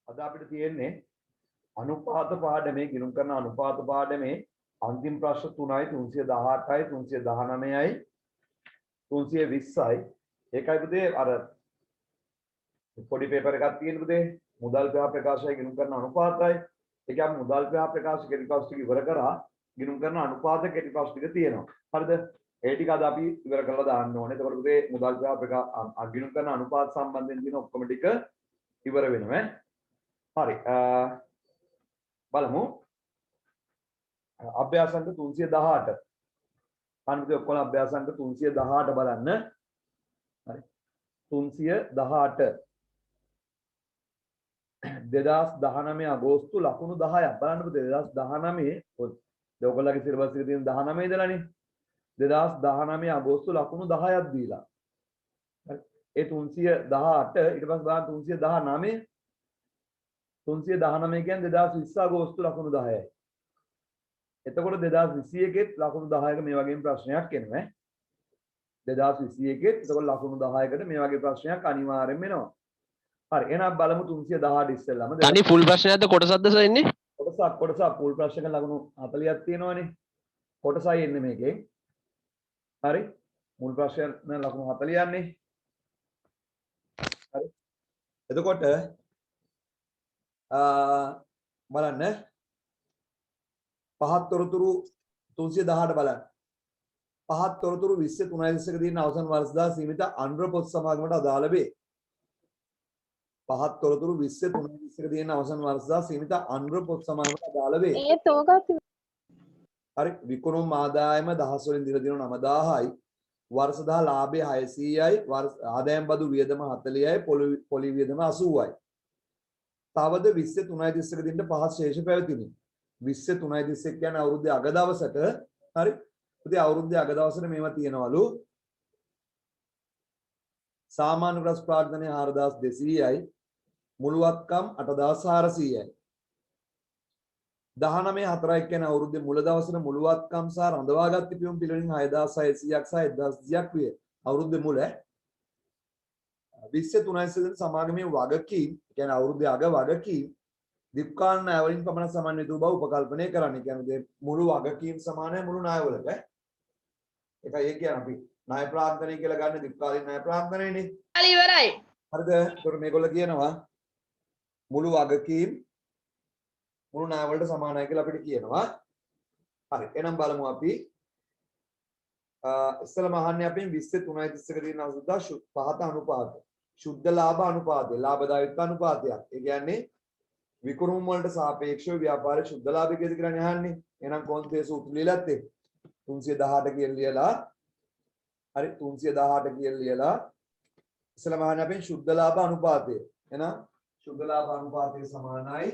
අද අපිට තියෙන්නේ අනුපාත පාඩමේ ගිණුම් කරන අනුපාත පාඩමේ අන්තිම ප්‍රශ්න 3යි 318යි 319යි 320යි ඒකයි පුතේ අර පොඩි පේපර් එකක් තියෙන පුතේ මුදල් පහ ප්‍රකාශය ගිණුම් කරන අනුපාතයි ඒක අපි මුදල් පහ ප්‍රකාශ කෙටි ප්‍රශ්න ටික ඉවර කරා ගිණුම් කරන අනුපාත කෙටි ප්‍රශ්න ටික තියෙනවා හරිද ඒ ටික අද අපි ඉවර කරලා දාන්න ඕනේ එතකොට පුතේ මුදල් පහ ප්‍රකාශ ගිණුම් කරන අනුපාත සම්බන්ධයෙන් තියෙන ඔක්කොම ටික ඉවර වෙනවා හරි බලමු අභ්‍යාසංක 318 අන්තිම ඔක්කොම අභ්‍යාසංක 318 බලන්න හරි 318 2019 අගෝස්තු ලකුණු 10ක් බලන්න පුතේ 2019 ඔයගොල්ලෝගේ සිලබස් එකේ තියෙන 19 ඉඳලානේ 2019 අගෝස්තු ලකුණු 10ක් දීලා හරි ඒ 318 ඊට පස්සේ බලන්න 319 319 කියන්නේ 2020 අගෝස්තු ලකුණු 10යි. එතකොට 2021 ලකුණු 10ක මේ වගේම ප්‍රශ්නයක් එනවා. 2021 එතකොට ලකුණු 10කට මේ වගේ ප්‍රශ්නයක් අනිවාර්යෙන්ම එනවා. හරි එහෙනම් බලමු 318 ඉස්සෙල්ලාම. තනි ෆුල් ප්‍රශ්නයක්ද කොටසක්ද සර් ඉන්නේ? කොටසක් ෆුල් ප්‍රශ්නක ලකුණු 40ක් තියෙනවනේ. කොටසයි එන්නේ මේකෙන්. හරි මුල් ප්‍රශ්න ලකුණු 40 යන්නේ. හරි. එතකොට බලන්න පහත් තොරතුරු 318 බලන්න පහත් තොරතුරු 20 3ක තියෙන අවසන් වර්ෂ දා සීමිත අනුර පොත් සමාගමට අදාළ වේ. පහත් තොරතුරු 20 3ක තියෙන අවසන් වර්ෂ දා සීමිත අනුර පොත් සමාගමට අදාළ වේ. හරි විකුණුම් ආදායම දහස් වලින් දින දින 9000යි වර්ෂ දා ලාභය 600යි ආදායම් බදු වියදම 40යි පොලි වියදම 80යි. තවද 20 3.30ක දිනට පහත් ශේෂ පැවතිනි. 20 3.31 කියන්නේ අවුරුද්දේ අග දවසට හරි. ඉතින් අවුරුද්දේ අග දවසට මේවා තියෙනවලු. සාමාන්‍ය රස ප්‍රාග්ධනය 4200යි. මුළුවත්කම් 8400යි. 19/4 කියන්නේ අවුරුද්දේ මුල දවසට මුළුවත්කම් සහ රඳවාගත් පියුම් පිළිවෙලින් 6600ක් සහ 1200ක් විය. අවුරුද්දේ මුල 20 3.30 සමාගමේ වගකීම් කියන්නේ අවුරුද්දේ අග වගකීම් දීප්කාලන ණයවලින් පමණ සමන්විත වූ බව උපකල්පනය කරන්න. කියන්නේ මුළු වගකීම් සමානයි මුළු ණයවලට. ඒකයි ඒ කියන්නේ අපි ණය ප්‍රාග්ධනය කියලා ගන්න දීප්කාලීන ණය ප්‍රාග්ධනයනේ. හරි ඉවරයි. හරිද? ඒතකොට මේගොල්ලෝ කියනවා මුළු වගකීම් මුළු ණයවලට සමානයි කියලා අපිට කියනවා. හරි. එහෙනම් බලමු අපි ඉස්සෙල්ලාම අහන්නේ අපි 20 3.30ක තියෙන අවුරුද්දා පහත අනුපාත. සුද්ධ ලාභ අනුපාතය, ලාභදායීත්ව අනුපාතයක්. ඒ කියන්නේ විකුණුම් වලට සාපේක්ෂව ව්‍යාපාරයේ සුද්ධ ලාභය කීයද කියලා අහන්නේ. එහෙනම් කොන්තේ සූත්‍ර ලියලත් එක්ක 318 කියලා ලියලා හරි 318 කියලා ලියලා ඉස්සෙල්ලාම අහන්නේ අපි සුද්ධ ලාභ අනුපාතය. එහෙනම් සුද්ධ ලාභ අනුපාතය සමානයි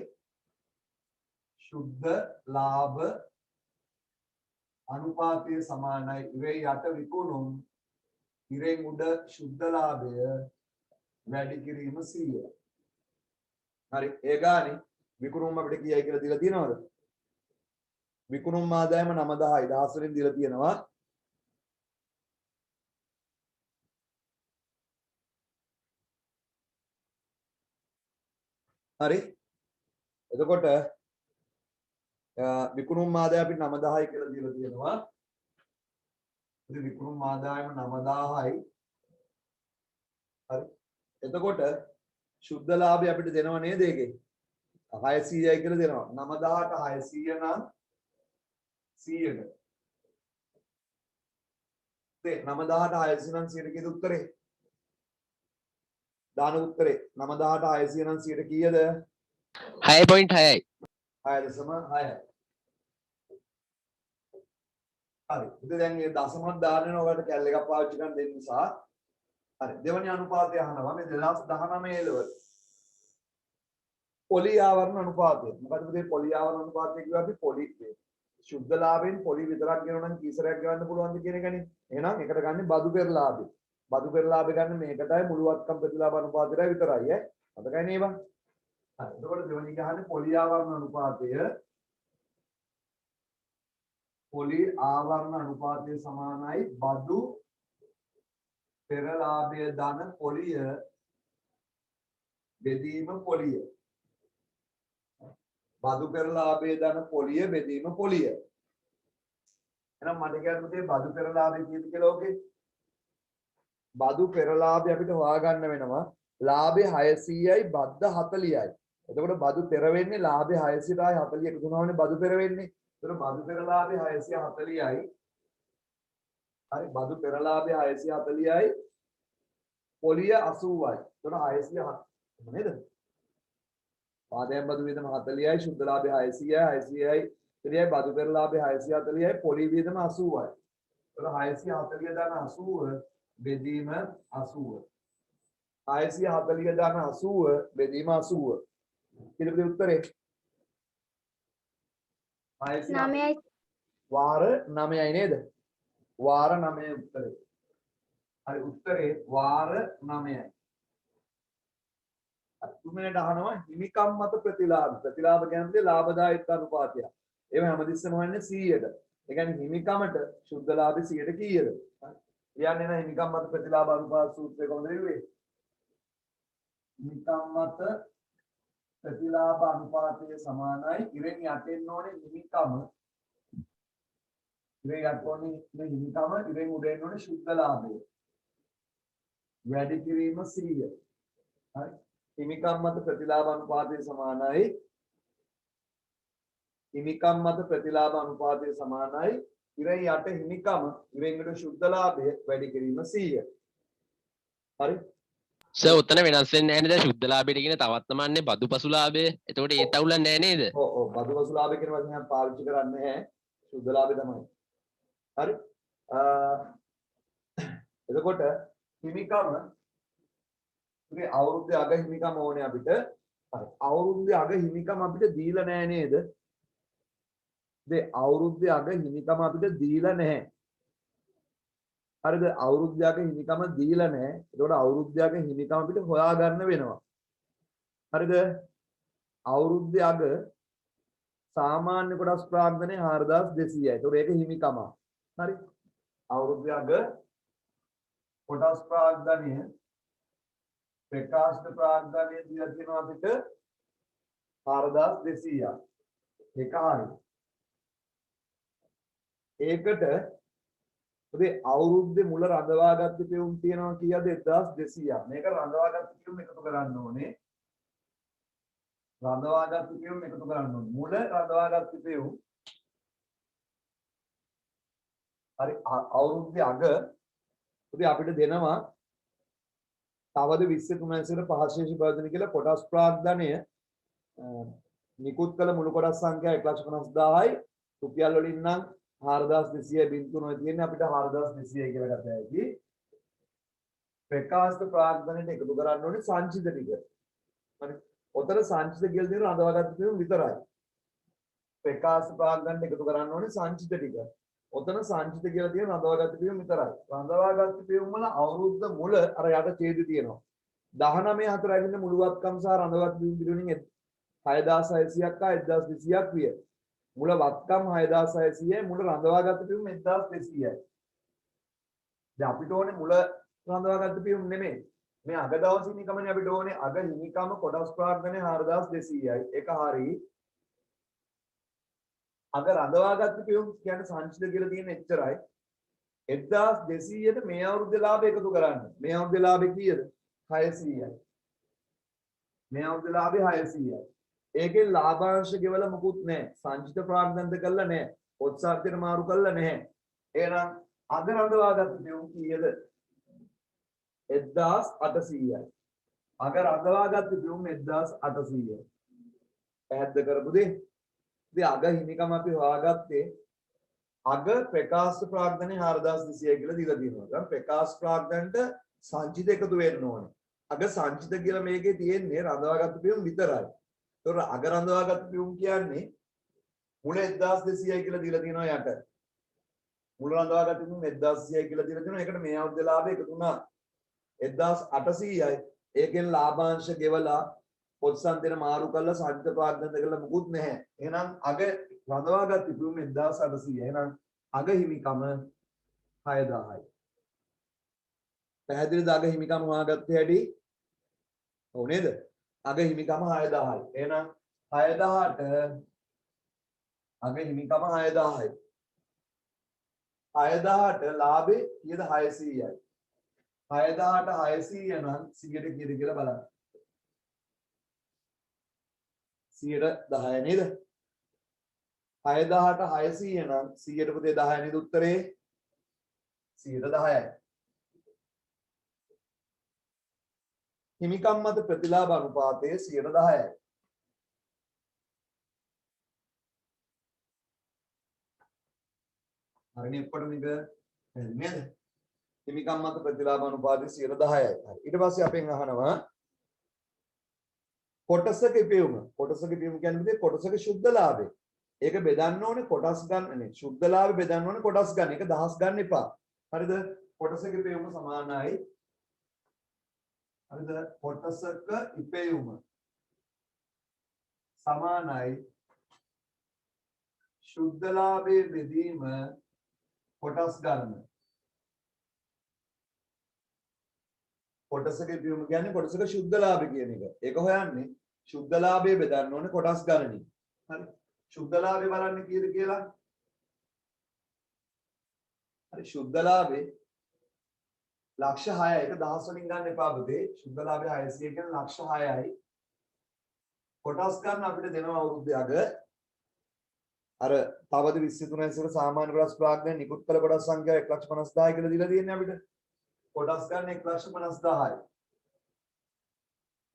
සුද්ධ ලාභ අනුපාතය සමානයි ඉරේ යට විකුණුම් ඉරේ මුඩ සුද්ධ ලාභය වැඩි කිරීම 100. හරි ඒ ගානේ විකුණුම් අපිට කීයයි කියලා දීලා තියෙනවද? විකුණුම් ආදායම 9000යි 10 වලින් දීලා තියෙනවා. හරි එතකොට විකුණුම් ආදායම අපිට 9000යි කියලා දීලා තියෙනවා. ඉතින් විකුණුම් ආදායම 9000යි. හරි. එතකොට සුද්ධ ලාභය අපිට දෙනව නේද ඒකේ? 600යි කියලා දෙනවා. 9000ට 600 නම් 100ට. ඒ 9000ට 600 නම් 100ට කීයද උත්තරේ? දාන උත්තරේ 9000ට 600 නම් 100ට කීයද? 6.6යි. 6.6යි. හරි. ඉතින් දැන් මේ දශමත් දාන්න ඔයාලට කැල් එකක් පාවිච්චි කරන්න දෙන්න නිසා හරි. දෙවැනි අනුපාතය අහනවා මේ 2019 එළවල. පොලි ආවරණ අනුපාතය. මොකද මේ පොලි ආවරණ අනුපාතය කියුවා අපි පොලි සුද්ධ ලාභයෙන් පොලි විතරක් ගෙවනවා නම් කීසරයක් ගෙවන්න පුළුවන්ද කියන එකනේ. එහෙනම් එකට ගන්න බදු පෙරලාභය. බදු පෙරලාභය ගන්න මේකටයි මුළුවත්කම් ප්‍රතිලාභ අනුපාතයයි විතරයි ඈ. අතකයි නේ බං. හරි. එතකොට දෙවෙනි ගහන්නේ පොලි ආවරණ අනුපාතය. පොලි ආවරණ අනුපාතය සමානයි බදු පෙරලාභය ධන පොලිය බෙදීම පොලිය. බදු පෙරලාභයේ දන පොලිය බෙදීම පොලිය. එහෙනම් මට කියන්න පුතේ බදු පෙරලාභය කීයද කියලා ඕකේ? බදු පෙරලාභය අපිට හොයාගන්න වෙනවා. ලාභය 600යි බද්ද 40යි. එතකොට බදු පෙර වෙන්නේ ලාභය 600යි 40 එකතු වුණාමනේ බදු පෙර වෙන්නේ. එතකොට බදු පෙරලාභය 640යි. හරි බදු පෙරලාභය 640යි පොලිය 80යි. එතකොට 607 නේද? ආදායම් බදු වියදම 40යි ශුද්ධ ලාභය 600යි 600යි ඉතින් බදු පෙරලාභය 640යි පොලිය වියදම 80යි. එතකොට 640 දාන 80 බෙදීම 80. 640 දාන 80 බෙදීම 80. කීයද උත්තරේ? 9යි. වාර 9යි නේද? වාර 9 උත්තරේ. හරි උත්තරේ වාර 9යි. තුන්වෙනිට අහනවා හිමිකම් මත ප්‍රතිලාභ. ප්‍රතිලාභ කියන්නේ ලාභදායක අනුපාතය. ඒව හැමතිස්සෙම හොයන්නේ 100ට. ඒ කියන්නේ හිමිකමට ශුද්ධ ලාභය 100ට කීයද? කියන්නේ නැහැ හිමිකම් මත ප්‍රතිලාභ අනුපාත සූත්‍රය කොහොමද ලිව්වේ? හිමිකම් මත ප්‍රතිලාභ අනුපාතය සමානයි ඉරෙන් යටෙන්න ඕනේ හිමිකම. ඉරෙන් යට ඕනේ හිමිකම ඉරෙන් උඩ එන්න ඕනේ ශුද්ධ ලාභය. වැඩි කිරීම 100. හරි. හිමිකම් මත ප්‍රතිලාභ අනුපාතය සමානයි හිමිකම් මත ප්‍රතිලාභ අනුපාතය සමානයි ඉරෙන් යට හිමිකම ඉරෙන් උඩ ශුද්ධ ලාභය වැඩි කිරීම 100. හරි. සර් උතන වෙනස් වෙන්නේ නැහැ නේද? ශුද්ධ ලාභයට කියන තවත් නමන්නේ බදු පසු ලාභය. එතකොට ඒත් අවුලක් නැහැ නේද? ඔව් බදු පසු ලාභය කියන වචනය පාවිච්චි කරන්නේ නැහැ. ශුද්ධ ලාභය තමයි. හරි. එතකොට හිමිකම මේ අවුරුද්දේ අග හිමිකම ඕනේ අපිට. හරි. අවුරුද්දේ අග හිමිකම අපිට දීලා නැහැ නේද? අවුරුද්දේ අග හිමිකම අපිට දීලා නැහැ. හරිද? අවුරුද්දේ අග හිමිකම දීලා නැහැ. ඒතකොට අවුරුද්දේ අග හිමිකම අපිට හොයාගන්න වෙනවා. හරිද? අවුරුද්දේ අග සාමාන්‍ය කොටස් ප්‍රාග්ධනය 4200යි. ඒතකොට ඒක හිමිකම. හරි. අවුරුද්දේ අග කොටස් ප්‍රාග්ධනය ප්‍රකාශන ප්‍රාග්ධනය දීලා තියෙනවා අපිට 4200ක්. ඒක හරි. ඒකට ඔතේ අවුරුද්දේ මුල රඳවාගත්ත පියුම් තියෙනවා කීයද 1200ක්. මේක රඳවාගත්ත පියුම් එකතු කරන්න ඕනේ. රඳවාගත්ත පියුම් එකතු කරන්න ඕනේ. මුල රඳවාගත්ත පියුම් හරි අවුරුද්දේ අග ඔතේ අපිට දෙනවා තවද 20 පහශේෂ ප්‍රයෝජන කියලා කොටස් ප්‍රාග්ධනය නිකුත් කළ මුළු කොටස් සංඛ්‍යාව 1,50,000යි රුපියල් වලින් නම් 4200 බින්දුනොයි තියෙන්නේ අපිට 4200 කියලා ගත හැකි. ප්‍රකාශ ප්‍රාග්ධනයට එකතු කරන්න ඕනේ සංචිත ටික. හරි. ඔතන සංචිත කියලා දෙන රඳවාගත්ත පියුම් විතරයි. ප්‍රකාශ ප්‍රාග්ධනයට එකතු කරන්න ඕනේ සංචිත ටික. ඔතන සංචිත කියලා තියෙන රඳවාගත්ත පියුම් විතරයි. රඳවාගත්ත පියුම් වල අවුරුද්ද මුල අර යට ඡේද තියෙනවා. 19 4 ඇවිල්ලා මුළුවත්කම් සහ රඳවාගත්ත පියුම් පිළිවෙලින් 6600ක් හා 1200ක් විය. මුල වත්කම් 6600යි මුල රඳවාගත්ත පියුම් 1200යි. දැන් අපිට ඕනේ මුල රඳවාගත්ත පියුම් නෙමෙයි. මේ අග දවස් හිමිකමනේ අපිට ඕනේ අග හිමිකම කොටස් ප්‍රාග්ධනය 4200යි. ඒක හරියි. අග රඳවාගත්ත පියුම් කියන්නේ සංචිත කියලා තියෙන එච්චරයි. 1200ට මේ අවුරුද්දේ ලාභය එකතු කරන්න. මේ අවුරුද්දේ ලාභය කීයද? 600යි. මේ අවුරුද්දේ ලාභය 600යි. ඒකේ ලාභාංශ ගෙවලා මොකුත් නැහැ. සංචිත ප්‍රාග්ධනද කළා නැහැ. පොත්සාහිත්‍යයට මාරු කළා නැහැ. එහෙනම් අග රඳවාගත්ත පියුම් කීයද? 1800යි. අග රඳවාගත්ත පියුම් 1800යි. පැහැදිලි කරපු දෙය. ඉතින් අග හිමිකම අපි හොයාගත්තේ අග ප්‍රකාශ ප්‍රාග්ධනය 4200 කියලා දීලා තියෙනවා. දැන් ප්‍රකාශ ප්‍රාග්ධනට සංචිත එකතු වෙන්න ඕනේ. අග සංචිත කියලා මේකේ තියෙන්නේ රඳවාගත්ත පියුම් විතරයි. ඒතකොට අග රඳවාගත්ත පියුම් කියන්නේ මුල 1200යි කියලා දීලා තියෙනවා යට. මුල රඳවාගත්ත පියුම් 1200යි කියලා දීලා තියෙනවා. ඒකට මේ අවුරුද්දේ ලාභය එකතු වුණා 1800යි. ඒකෙන් ලාභාංශ ගෙවලා පොත්සන්තේන මාරු කරලා සංචිත ප්‍රාග්ධනද කරලා මුකුත් නැහැ. එහෙනම් අග රඳවාගත්ත පියුම් 1800යි. එහෙනම් අග හිමිකම 6000යි. පැහැදිලිද අග හිමිකම හොයාගත්තේ හැටි? ඔව් නේද? අග හිමිකම 6000යි. එහෙනම් 6000ට අග හිමිකම 6000යි. 6000ට ලාභේ කීයද 600යි. 6000ට 600 නම් 100ට කීයද කියලා බලන්න. 110 නේද? 6000ට 600 නම් 100ට පුතේ 10 නේද උත්තරේ? 110යි. හිමිකම් මත ප්‍රතිලාභ අනුපාතය 110යි. හරිනේ ඔක්කොටම මේක නේද? හිමිකම් මත ප්‍රතිලාභ අනුපාතය 110යි. හරි. ඊට පස්සේ අපෙන් අහනවා කොටසක ඉපයුම. කොටසක ඉපයුම කියන්නේ කොටසක ශුද්ධ ලාභය. ඒක බෙදන්න ඕනේ කොටස් ගන්න නේ. ශුද්ධ ලාභය බෙදන්න ඕනේ කොටස් ගන්න. ඒක දහස් ගන්න එපා. හරිද? කොටසක ඉපයුම සමානයි. හරිද? කොටසක ඉපයුම සමානයි ශුද්ධ ලාභයේ බෙදීම කොටස් ගන්න. කොටසක ඉපයුම කියන්නේ කොටසක ශුද්ධ ලාභය කියන එක. ඒක හොයන්නේ ශුද්ධ ලාභයේ බෙදන්න ඕනේ කොටස් ගණනින්. හරි. ශුද්ධ ලාභය බලන්න කීයද කියලා. හරි ශුද්ධ ලාභේ ලක්ෂ 6යි. ඒක දහස් වලින් ගන්න එපා පුතේ. ශුද්ධ ලාභය 600 කියන්නේ ලක්ෂ 6යි. කොටස් ගන්න අපිට දෙනවා අවුරුද්දයක අර තවද 23 ඉස්සර සාමාන්‍ය කොටස් ප්‍රාග්ධන නිකුත් කළ කොටස් සංඛ්‍යාව 1,50,000 කියලා දීලා තියෙන්නේ අපිට. කොටස් ගන්න 1,50,000යි.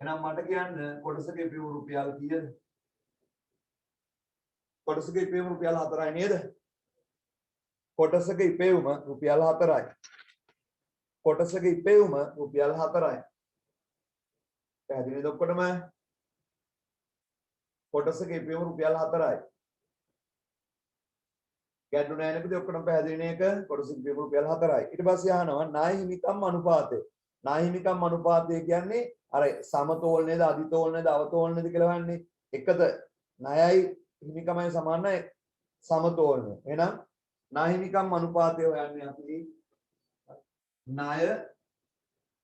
එහෙනම් මට කියන්න කොටසක ඉපයුම රුපියල් කීයද? කොටසක ඉපයුම රුපියල් 4යි නේද? කොටසක ඉපයුම රුපියල් 4යි. කොටසක ඉපයුම රුපියල් 4යි. පැහැදිලිද ඔක්කොටම? කොටසක ඉපයුම රුපියල් 4යි. ගැටලු නැහැ නේද ඔක්කොටම පැහැදිලි නේ එක? කොටසක ඉපයුම රුපියල් 4යි. ඊට පස්සේ අහනවා ණය හිමිකම් අනුපාතය. ණය හිමිකම් අනුපාතය කියන්නේ අර සමතෝල නේද අධිතෝල නේද අවතෝල නේද කියලා වන්නේ. එකද ණයයි හිමිකමයි සමානයි සමතෝලන. එහෙනම් ණය හිමිකම් අනුපාතය හොයන්නේ අපි ණය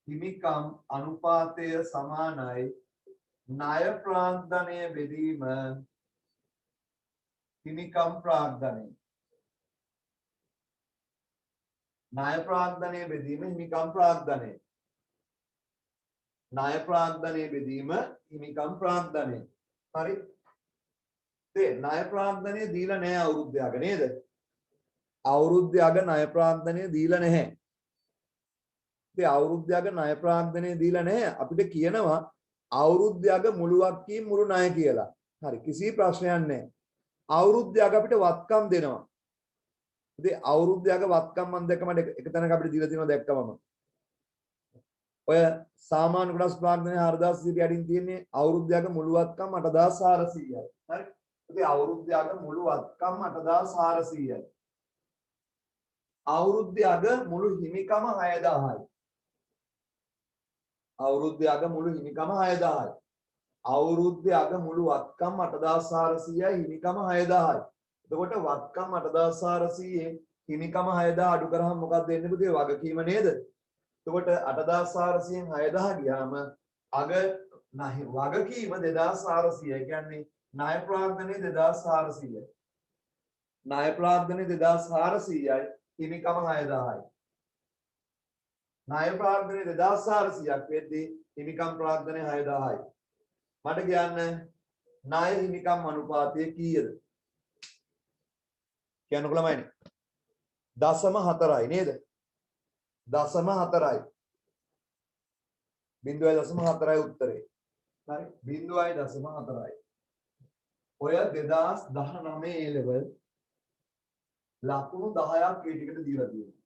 හිමිකම් අනුපාතය සමානයි ණය ප්‍රාග්ධනය බෙදීම හිමිකම් ප්‍රාග්ධනය. ණය ප්‍රාග්ධනය බෙදීම හිමිකම් ප්‍රාග්ධනය. ණය ප්‍රාග්ධනය බෙදීම හිමිකම් ප්‍රාග්ධනය. හරි. ඒ ණය ප්‍රාග්ධනය දීලා නැහැ අවුරුද්දයක නේද? අවුරුද්දයක ණය ප්‍රාග්ධනය දීලා නැහැ. ඒ අවුරුද්දයක ණය ප්‍රාග්ධනය දීලා නැහැ. අපිට කියනවා අවුරුද්දයක මුළුවක් කී මුළු ණය කියලා. හරි. කිසි ප්‍රශ්නයක් නැහැ. අවුරුද්දයක අපිට වත්කම් දෙනවා. ඉතින් අවුරුද්දයක වත්කම් මම දැක්කම එක තැනක අපිට දීලා තියෙනවා දැක්කමම. ඔය සාමාන්‍ය කොටස් ප්‍රාග්ධනය 4000 යටින් තියෙන්නේ අවුරුද්දයක මුළු වත්කම් 8400යි. හරි. ඉතින් අවුරුද්දයක මුළු වත්කම් 8400යි. අවුරුද්දයක මුළු හිමිකම 6000යි. අවුරුද්දයක මුළු හිමිකම 6000යි. අවුරුද්දයක මුළු වත්කම් 8400යි හිමිකම 6000යි. එතකොට වත්කම් 8400න් හිමිකම 6000 අඩු කරාම මොකක්ද වෙන්නේ පුතේ? වගකීම නේද? එතකොට 8400න් 6000 ගියාම අග වගකීම 2400. කියන්නේ ණය ප්‍රාග්ධනය 2400යි. ණය ප්‍රාග්ධනය 2400යි හිමිකම 6000යි. ණය ප්‍රාග්ධනය 2400ක් වෙද්දී හිමිකම් ප්‍රාග්ධනය 6000යි. මට කියන්න ණය හිමිකම් අනුපාතය කීයද? කියන්නකො ළමයිනේ. 0.4යි නේද? 0.4යි. 0.4යි උත්තරේ. හරි 0.4යි. ඔය 2019 A level ලකුණු 10ක් ඒ ටිකට දීලා තියෙනවා.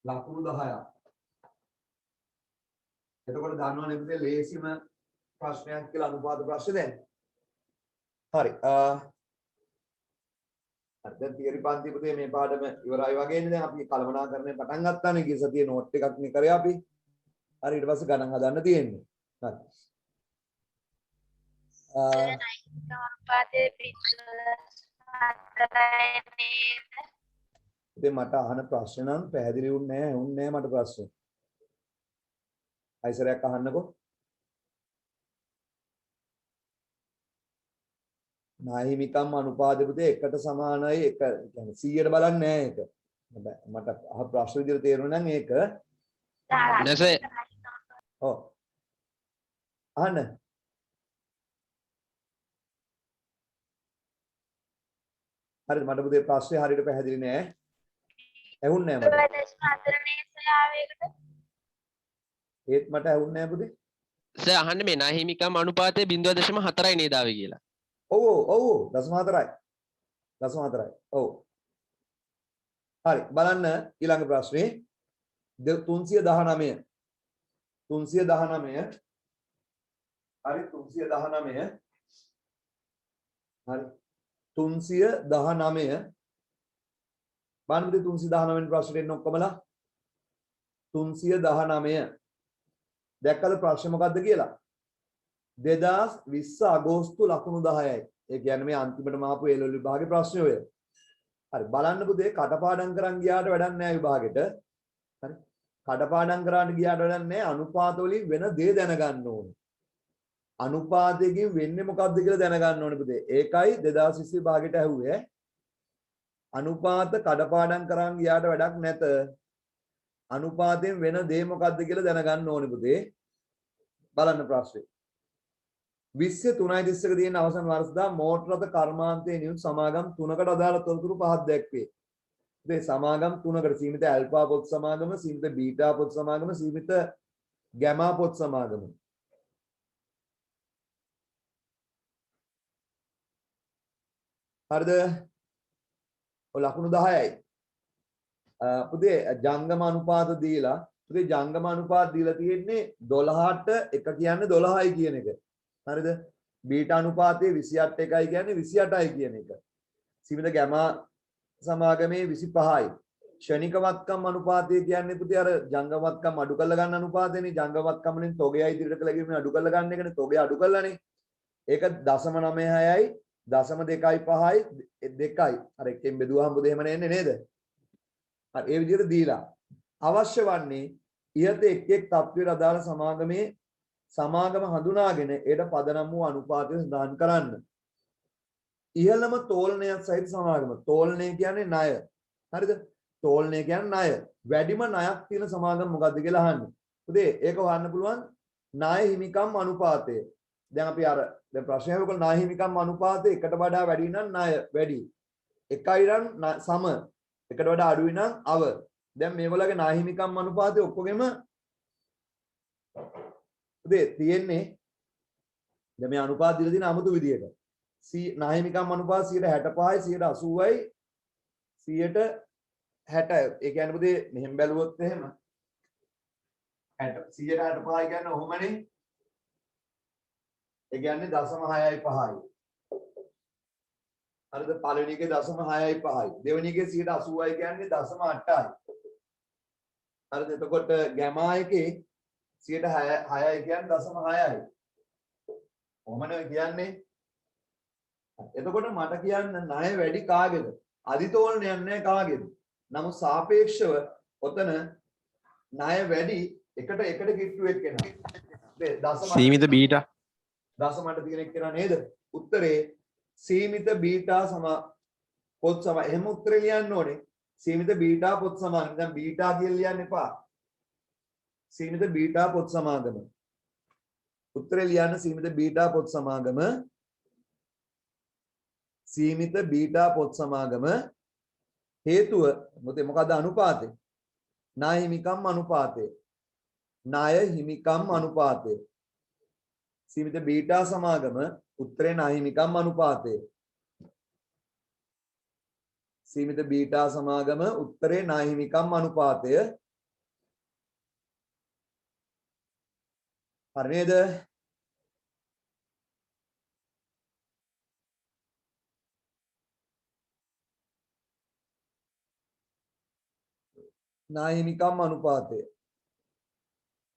ලකුණු 10ක්. එතකොට දන්නවනේ පුතේ ලේසිම ප්‍රශ්නයක් කියලා අනුපාත ප්‍රශ්න දැන්. හරි. දැන් තියරි පන්ති පුතේ මේ පාඩම ඉවරයි වගේනේ. දැන් අපි කළමනාකරණය පටන් ගත්තානේ. ගිය සතියේ නෝට් එකක් නේ කරේ අපි. හරි ඊට පස්සේ ගණන් හදන්න තියෙන්නේ. හරි. ඉතින් මට අහන ප්‍රශ්න නම් පැහැදිලි වුණේ නැහැ. මට ප්‍රශ්න. අයිසරයක් අහන්නකෝ. ණය හිමිකම් අනුපාතය පුතේ එකට සමානයි එක කියන්නේ 100ට බලන්නේ නැහැ ඒක. මට අහ ප්‍රශ්න විදිහට තේරුණා නම් ඒක නෑ සර්. ඔව් අහන්න හරිද මට පුතේ ප්‍රශ්නේ හරියට පැහැදිලි නෑ ඇහුන්නේ නෑ මට ඒත් මට ඇහුන්නේ නෑ පුතේ සර් අහන්නේ මේ ණය හිමිකම් අනුපාතය 0.4යි නේද ආවේ කියලා. ඔව් ඔව් 0.4යි 0.4යි ඔව් හරි බලන්න ඊළඟ ප්‍රශ්නේ 319 හරි 319 හරි 319 බලන්න 319 වෙනි ප්‍රශ්නෙට එන්න ඔක්කොමලා 319 දැක්කද ප්‍රශ්නේ මොකද්ද කියලා 2020 අගෝස්තු ලකුණු 10යි ඒ කියන්නේ මේ අන්තිමට මාපු A level විභාගේ ප්‍රශ්නේ ඔය හරි බලන්න පුතේ කටපාඩම් කරන් ගියාට වැඩක් නැහැ විභාගෙට හරි කටපාඩම් කරාට ගියාට වැඩක් නැහැ අනුපාත වලින් වෙන දේ දැනගන්න ඕනේ අනුපාතයෙන් වෙන්නේ මොකද්ද කියලා දැනගන්න ඕනේ පුතේ ඒකයි 2020 විභාගෙට ඇහුවේ අනුපාත කඩපාඩම් කරන් ගියාට වැඩක් නැත අනුපාතයෙන් වෙන දේ මොකද්ද කියලා දැනගන්න ඕනේ පුතේ බලන්න ප්‍රශ්නේ 20 3.31 තියෙන අවසන් වර්ෂදා මෝටර රථ කර්මාන්තයේ නියුත් සමාගම් 3කට අදාළ තොරතුරු පහක් දැක්වේ. මේ සමාගම් 3කට සීමිත ඇල්ෆා පොත් සමාගම, සීමිත බීටා පොත් සමාගම, සීමිත ගැමා පොත් සමාගම. හරිද? ඔය ලකුණු 10යි. පුතේ ජංගම අනුපාත දීලා පුතේ ජංගම අනුපාත දීලා තියෙන්නේ 12ට 1 කියන්නේ 12යි කියන එක. හරිද? බීටා අනුපාතයේ 28 එකයි කියන්නේ 28යි කියන එක. සීමිත ගැමා සමාගමේ 25යි. ක්ෂණික වත්කම් අනුපාතය කියන්නේ පුතේ අර ජංගම වත්කම් අඩු කරලා ගන්න අනුපාතයනේ. ජංගම වත්කම් වලින් තොගය ඉදිරියට කළා ගිහින් අඩු කරලා ගන්න එකනේ. තොගය අඩු කරලානේ. ඒක 0.96යි 0.25යි 2යි. අර එකෙන් බෙදුවාම පුතේ එහෙම නෙන්නේ නේද? හරි ඒ විදිහට දීලා අවශ්‍ය වන්නේ ඉහත එක් එක් තත්ත්වයට අදාළ සමාගමේ සමාගම හඳුනාගෙන ඒට පදනම් වූ අනුපාතය සඳහන් කරන්න. ඉහළම තෝලනයක් සහිත සමාගම. තෝලනය කියන්නේ ණය. හරිද? තෝලනය කියන්නේ ණය. වැඩිම ණයක් තියෙන සමාගම මොකද්ද කියලා අහන්නේ. පුතේ ඒක හොයන්න පුළුවන් ණය හිමිකම් අනුපාතය. දැන් අපි අර දැන් ප්‍රශ්නය අහුවක ණය හිමිකම් අනුපාතය එකට වඩා වැඩි නම් ණය වැඩි. එකයි නම් සම. එකට වඩා අඩුයි නම් අව. දැන් මේගොල්ලගේ ණය හිමිකම් අනුපාතය ඔක්කොගෙම තියෙන්නේ දැන් මේ අනුපාත දීලා තියෙන 아무තු විදියට ණය හිමිකම් අනුපාත 65යි 80යි 160 ඒ කියන්නේ පුතේ මෙහෙම බැලුවොත් එහෙම 165යි කියන්නේ ඔහොමනේ ඒ කියන්නේ 0.6යි 5යි හරිද පළවෙනි එකේ 0.6යි 5යි දෙවෙනි එකේ 80යි කියන්නේ 0.8යි හරිද එතකොට ගැමා එකේ 6යි කියන්නේ 0.6යි. කොහොමද කියන්නේ? එතකොට මට කියන්න ණය වැඩි කාගේද? අධිතෝලනයක් නැහැ කාගේද? නමුත් සාපේක්ෂව ඔතන ණය වැඩි එකට කිට්ටු එක්කෙනා. සීමිත බීටා දශමකට තියෙන එක්කෙනා නේද? උත්තරේ සීමිත බීටා පොත් සම එහෙම උත්තරේ ලියන්න ඕනේ. සීමිත බීටා පොත් සමාන. දැන් බීටා කියලා ලියන්න එපා. සීමිත බීටා පොත් සමාගම උත්තරේ ලියන්න සීමිත බීටා පොත් සමාගම සීමිත බීටා පොත් සමාගම හේතුව මොකද අනුපාතය ණය හිමිකම් අනුපාතය ණය හිමිකම් අනුපාතය සීමිත බීටා සමාගම උත්තරේ ණය හිමිකම් අනුපාතය සීමිත බීටා සමාගම උත්තරේ ණය හිමිකම් අනුපාතය හරි නේද? ණය හිමිකම් අනුපාතය.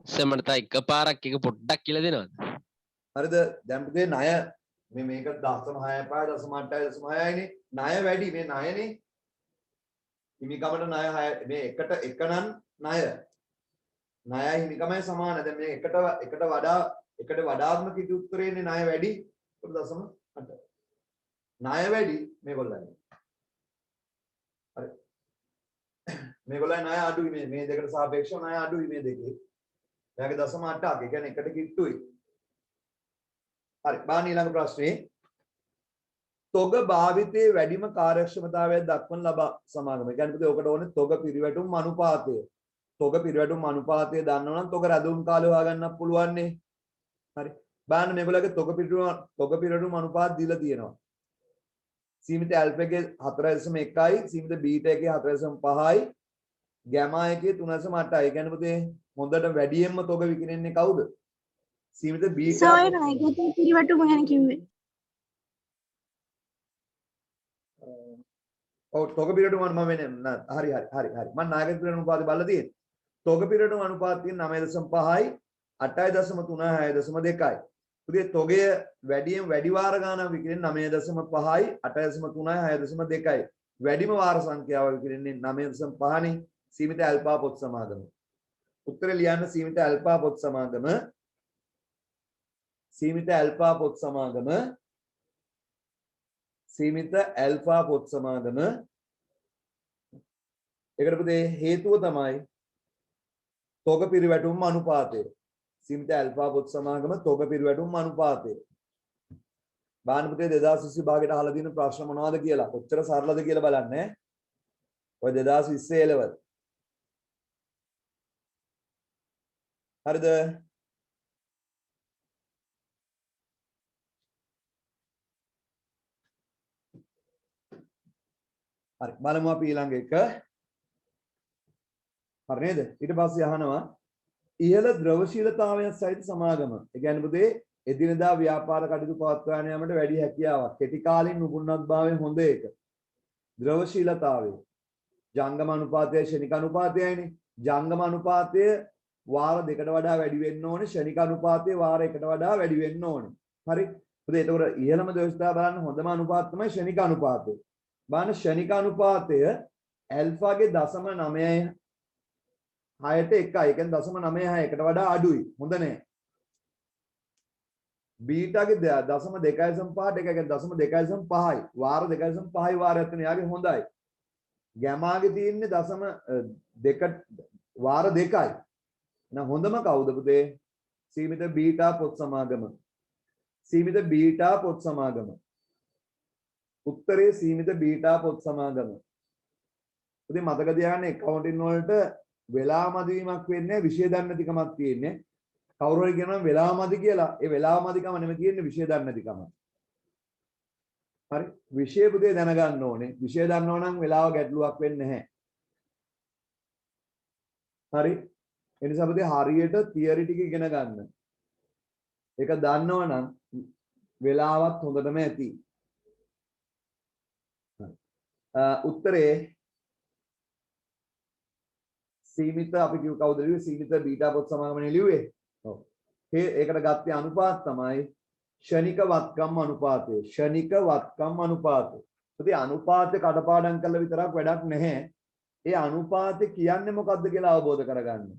සර් මට තා එකපාරක් එක පොඩ්ඩක් කියලා දෙනවද? හරිද? දැන් පුතේ ණය මේක 0.6යි 0.8යි 0.6යිනේ. ණය වැඩි මේ ණයනේ. හිමිකමට ණය 6 මේ එකට එක නම් ණය. ණයයි හිමිකමයි සමාන. දැන් මේ එකට වඩාත්මක ඉදි උත්තරේනේ ණය වැඩි. 0.8. ණය වැඩි මේගොල්ලන්ගේ. හරි. මේගොල්ලන්ගේ ණය අඩුයි මේ දෙකට සාපේක්ෂව ණය අඩුයි මේ දෙකේ. එයාගේ 0.8ක්. ඒ කියන්නේ එකට කිට්ටුයි. හරි. බලන්න ඊළඟ ප්‍රශ්නේ. තොග භාවිතයේ වැඩිම කාර්යක්ෂමතාවයක් දක්වන ලබා සමාගම. ඒ කියන්නේ පුතේ ඔකට ඕනේ තොග පිරිවැටුම් අනුපාතය. තොග පිරිවැටුම් අනුපාතය දන්නවනම් තොග රැඳුම් කාලය හොයාගන්නත් පුළුවන් නේ. හරි. බලන්න මේගොල්ලෝගේ තොග පිරිවැටුම් අනුපාත දීලා තියෙනවා. සීමිත ඇල්ෆා එකේ 4.1යි, සීමිත බීටා එකේ 4.5යි, ගෑමා එකේ 3.8යි. ඒ කියන්නේ පුතේ හොඳට වැඩියෙන්ම තොග විකිනෙන්නේ කවුද? සීමිත බීටා. සෝයි නායකත්වයේ පිරිවැටුම ගැන කිව්වේ. ඔව් තොග පිරිවැටුම මම වෙන්නේ හරි මම නායකත්ව පිරිවැටුම අනුපාතය බලලා තියෙන්නේ. තොග පිරිවැටුම අනුපාතය 9.5යි 8.36යි 6.2යි. පුතේ තොගය වැඩි වාර ගානක් විකිරෙන්නේ 9.5යි 8.3යි 6.2යි. වැඩිම වාර සංඛ්‍යාව විකිරෙන්නේ 9.5නේ. සීමිත ඇල්ෆා පොත් සමාගම. උත්තරේ ලියන්න සීමිත ඇල්ෆා පොත් සමාගම. සීමිත ඇල්ෆා පොත් සමාගම. සීමිත ඇල්ෆා පොත් සමාගම. ඒකට පුතේ හේතුව තමයි තොග පිරිවැටුම් අනුපාතය. සීමිත ඇල්ෆා පොත් සමාගම තොග පිරිවැටුම් අනුපාතය. බාන පුතේ 2020 විභාගයට අහලා තියෙන ප්‍රශ්න මොනවද කියලා කොච්චර සරලද කියලා බලන්න ඈ. ඔය 2020 එලවල්. හරිද? හරි බලමු අපි ඊළඟ එක. හරි නේද? ඊට පස්සේ අහනවා ඉහළ ද්‍රවශීලතාවයන් සහිත සමාගම. ඒ කියන්නේ පුතේ එදිනදා ව්‍යාපාර කටයුතු පවත්වාගෙන යාමට වැඩි හැකියාවක්. කෙටි කාලින් උපුන්නත්භාවයෙන් හොඳ එක. ද්‍රවශීලතාවය. ජංගම අනුපාතය ශනික අනුපාතයයිනේ. ජංගම අනුපාතය වාර දෙකට වඩා වැඩි වෙන්න ඕනේ. ශනික අනුපාතය වාර එකට වඩා වැඩි වෙන්න ඕනේ. හරි? පුතේ එතකොට ඉහළම ද්‍රවශීලතාව බලන්න හොඳම අනුපාත තමයි ශනික අනුපාතය. බලන්න ශනික අනුපාතය ඇල්ෆාගේ 0.9 6ට 1යි. ඒ කියන්නේ 0.96 එකට වඩා අඩුයි. හොඳ නෑ. බීටාගේ 0.2.5ට 1 කියන්නේ 0.2.5යි. වාර 2.5යි වාරයක් තියෙන. යාගේ හොඳයි. ගැමාගේ තියෙන්නේ 0.2 වාර 2යි. එහෙනම් හොඳම කවුද පුතේ? සීමිත බීටා පොත් සමාගම. සීමිත බීටා පොත් සමාගම. උත්තරේ සීමිත බීටා පොත් සමාගම. පුතේ මතක තියාගන්න accounting වලට වෙලා මදිවීමක් වෙන්නේ විෂය දන්නතිකමක් තියෙන්නේ. කවුරු හරි කියනවා වෙලා මදි කියලා. ඒ වෙලා මදිකම නෙමෙයි තියෙන්නේ විෂය දන්නතිකම. හරි? විෂය පුතේ දැනගන්න ඕනේ. විෂය දන්නව නම් වෙලාව ගැටලුවක් වෙන්නේ නැහැ. හරි? ඒ නිසා පුතේ හරියට තියරි ටික ඉගෙන ගන්න. ඒක දන්නව නම් වෙලාවත් හොඳටම ඇති. උත්තරේ සීමිත අපි කිව්ව කවුද ලිව්වේ සීමිත බීටා පොත් සමාගමනේ ලිව්වේ. ඔව්. ඒකට ගත්තේ අනුපාත තමයි ෂණික වත්කම් අනුපාතය. ෂණික වත්කම් අනුපාතය. ඉතින් අනුපාතේ කඩපාඩම් කළා විතරක් වැඩක් නැහැ. ඒ අනුපාතේ කියන්නේ මොකක්ද කියලා අවබෝධ කරගන්න.